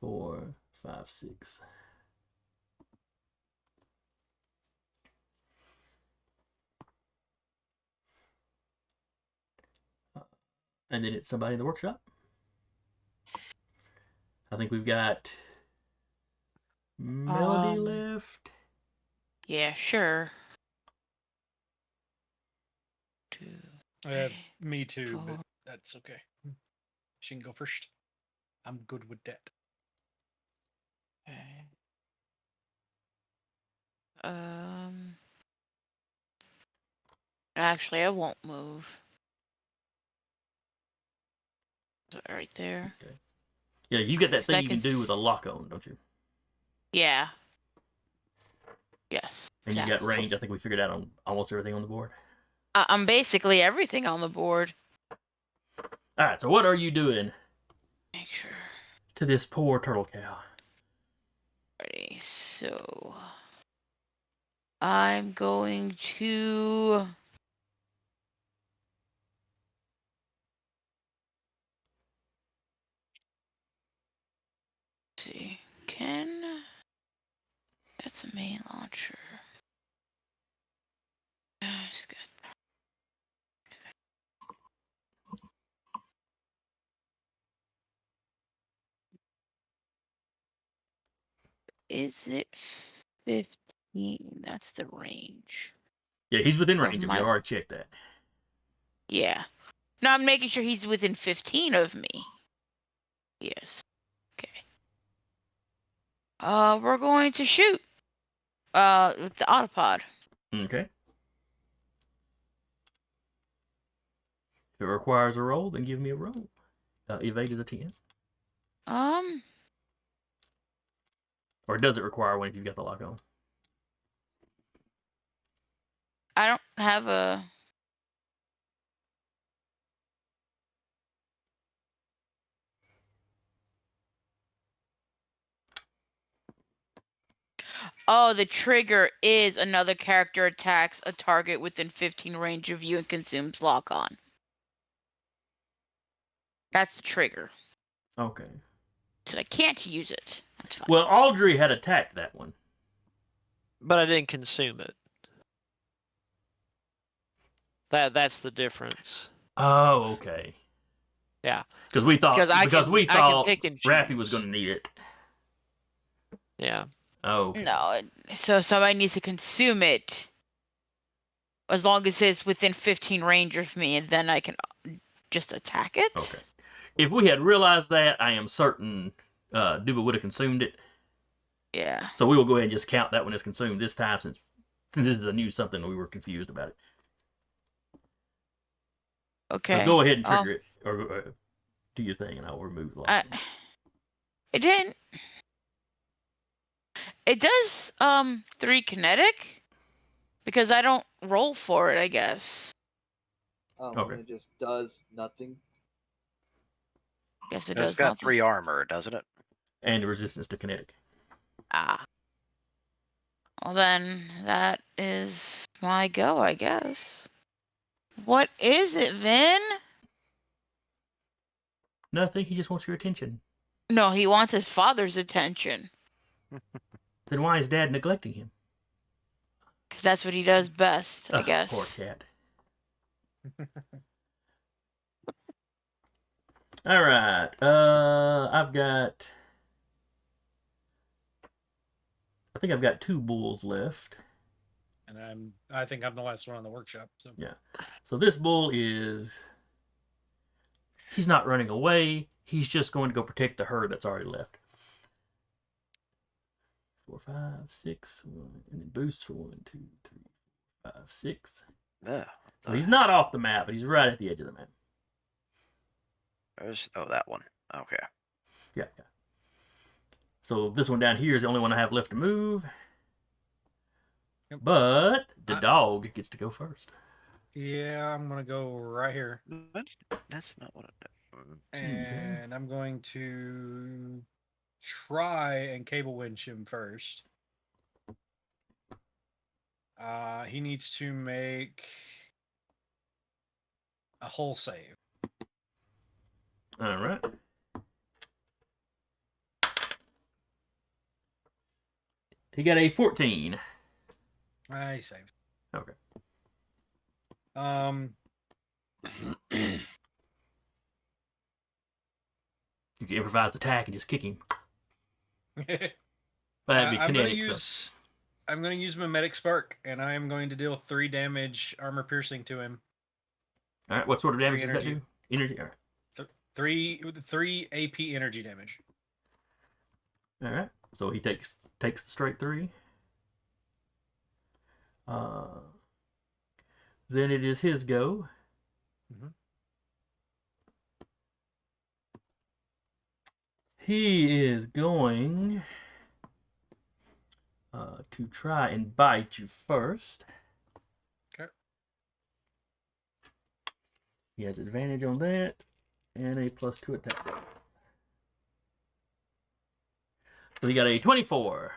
4, 5, 6. And then it's somebody in the workshop. I think we've got Melody left. Yeah, sure. Me too, but Four. that's okay. She can go first. I'm good with that. Okay. Actually, I won't move. Right there. Okay. Yeah, you get that Because I thing you can can do with a lock on, don't you? Yeah. Yes. And you got exactly. range. I think we figured out on almost everything on the board. I'm basically everything on the board. All right, so what are you doing Make sure. to this poor turtle cow? Ready. So I'm going to see. That's a main launcher. That's good. Is it 15? That's the range. Yeah, he's within Of range of you. my- I already checked that. Yeah. No, I'm making sure he's within 15 of me. Yes. Okay. We're going to shoot. With the autopod. Okay. If it requires a roll, then give me a roll. Evade is a 10. Or does it require one if you've got the lock on? I don't have a. Oh, the trigger is another character attacks a target within 15 range of you and consumes lock on. That's the trigger. Okay. So I can't use it. That's fine. Well, Audrey had attacked that one. But I didn't consume it. That's the difference. Oh, okay. Yeah. Because we thought I can pick and Rappy was choose. going to need it. Yeah. Oh. Okay. No, so somebody needs to consume it. As long as it's within 15 range of me, and then I can just attack it. Okay. If we had realized that, I am certain Duba would have consumed it. Yeah. So we will go ahead and just count that one as consumed this time since this is a new something we were confused about it. Okay. So go ahead and trigger it or do your thing, and I'll remove the last one. It didn't. It does 3 kinetic because I don't roll for it, I guess. Okay. It just does nothing. Guess it It's does got nothing. 3 armor, doesn't it? And resistance to kinetic. Ah. Well then, that is my go, I guess. What is it, Vin? Nothing. He just wants your attention. No, he wants his father's attention. Then why is Dad neglecting him? Because that's what he does best, I guess. Poor cat. All right. I think I've got 2 bulls left. And I think I'm the last one on the workshop. So Yeah. So this bull he's not running away. He's just going to go protect the herd that's already left. 4, 5, 6, 1, and then boost for 1, 2, 3, 5, 6. Yeah. So he's not off the map, but he's right at the edge of the map. That one. Okay. Yeah. So this one down here is the only one I have left to move. Yep. But the dog gets to go first. yeah, I'm gonna go right here, That's not what I did. and I'm going to try and cable winch him first. He needs to make a hull save. All right. He got a 14. He saved. Okay. You can improvise attack and just kick him. That'd be kinetic. I'm going to use Mimetic Spark, and I am going to deal 3 damage armor piercing to him. All right. What sort of damage 3 does that do? Energy. All right. 3 AP energy damage. All right. So he takes the straight 3. Then it is his go. Mm-hmm. He is going to try and bite you first. Okay. He has advantage on that and a +2 attack. So he got a 24.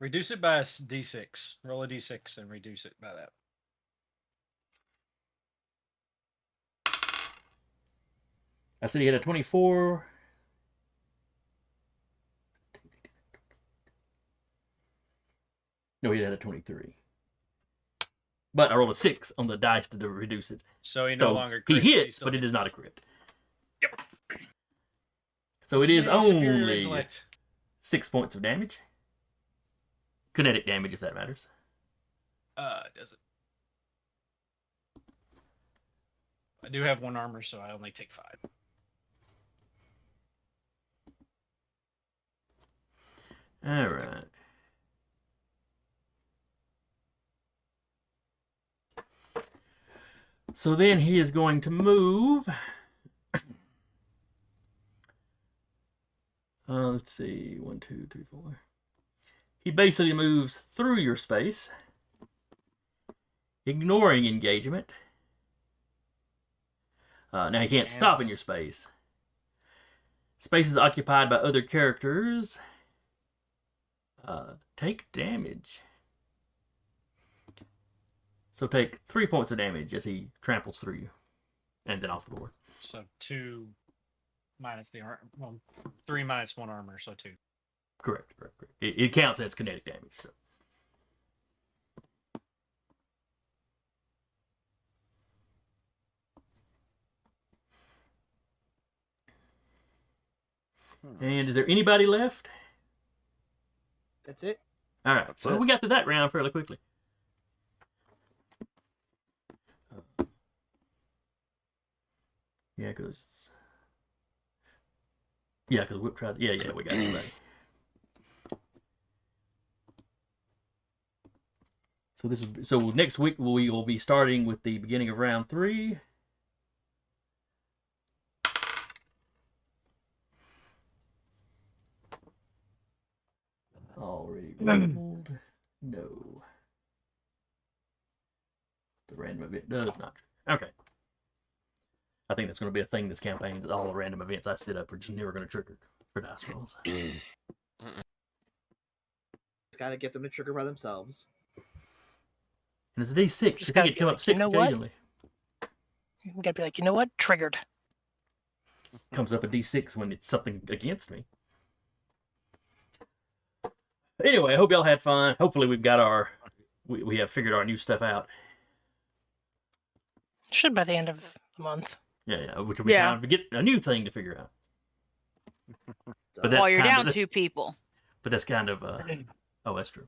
Reduce it by a d6. Roll a d6 and reduce it by that. I said he had a 24. No, he had a 23. But I rolled a 6 on the dice to reduce it. So he no longer he crits, hits, still but it hits. is not a crit. Yep. So it is Yay, superior only intellect. 6 points of damage. Kinetic damage, if that matters. Does it? I do have 1 armor, so I only take 5. All right. So then he is going to move. Let's see. 1, 2, 3, 4. He basically moves through your space, ignoring engagement. Now he can't stop in your space. Space is occupied by other characters. Take damage. So take 3 points of damage as he tramples through you, and then off the board. So 2 minus the armor. Well, 3 minus 1 armor, so 2. Correct. It counts as kinetic damage. So. And is there anybody left? That's it. All right. That's well, it. we got through that round fairly quickly. Yeah, because Yeah, because Whip tried. Yeah, we got everybody. So next week we will be starting with the beginning of round 3. Already rolled. No. The random event does not. Okay. I think that's going to be a thing this campaign. That all the random events I set up are just never going to trigger for dice rolls. Just gotta get them to trigger by themselves. And it's a D6. Just You gotta think it be come like, up 6 you know what? occasionally. You gotta be like, you know what? Triggered. Comes up a D6 when it's something against me. Anyway, I hope y'all had fun. Hopefully we've got we have figured our new stuff out. Should by the end of the month. Yeah, which will be Yeah. time to get a new thing to figure out. But While that's you're kind down of, 2 people. But that's kind of oh, that's true.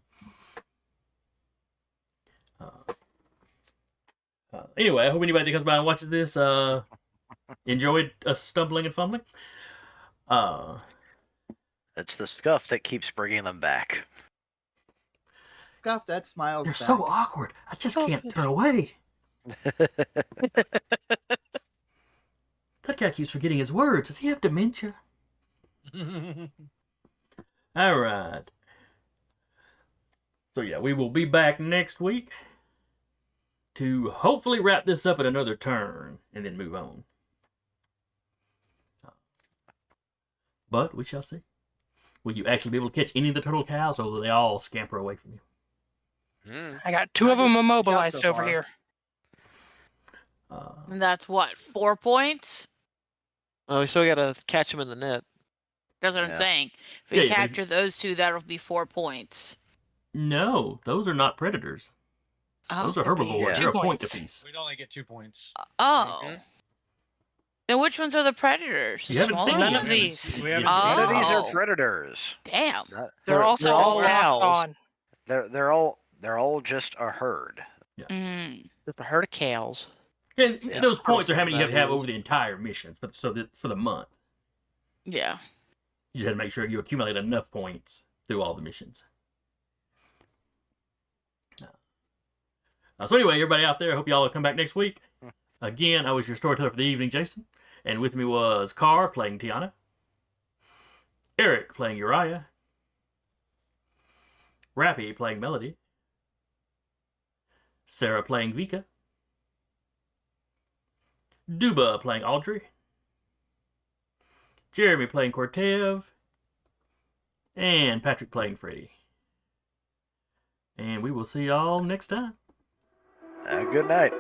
Anyway, I hope anybody that comes by and watches this enjoyed us stumbling and fumbling. It's the scuff that keeps bringing them back. Scuff that smiles They're back. so awkward. I just Oh, can't good. turn away. That guy keeps forgetting his words. Does he have dementia? All right. So yeah, we will be back next week to hopefully wrap this up at another turn and then move on. But we shall see. Will you actually be able to catch any of the turtle cows, or will they all scamper away from you? I got 2 of them immobilized so over far. here. And that's what, 4 points? Oh, we still gotta catch him in the net. That's what I'm Yeah. saying. If Yeah, we yeah, but if- capture those 2, that'll be 4 points. No, those are not predators. Oh. Those are it'd be herbivores. Yeah. They're a 2 point points. apiece. We'd only get 2 points. Oh. Mhm. Then which ones are the predators? You haven't seen Smaller None them of yet. these. We haven't Yeah. seen None of these are Oh. predators. Damn. They're also they're all locked cows. on. They're all just a herd. Mm. Just a herd of cows. And Yeah, those points are how many you have that to have is. over the entire mission for the month. Yeah. You just have to make sure you accumulate enough points through all the missions. So anyway, everybody out there, I hope y'all will come back next week. Again, I was your storyteller for the evening, Jason. And with me was Carr playing Tiana. Eric playing Uriah. Rappy playing Melody. Sarah playing Vika. Duba playing Audrey. Jeremy playing Cortev. And Patrick playing Freddy. And we will see y'all next time. Good night.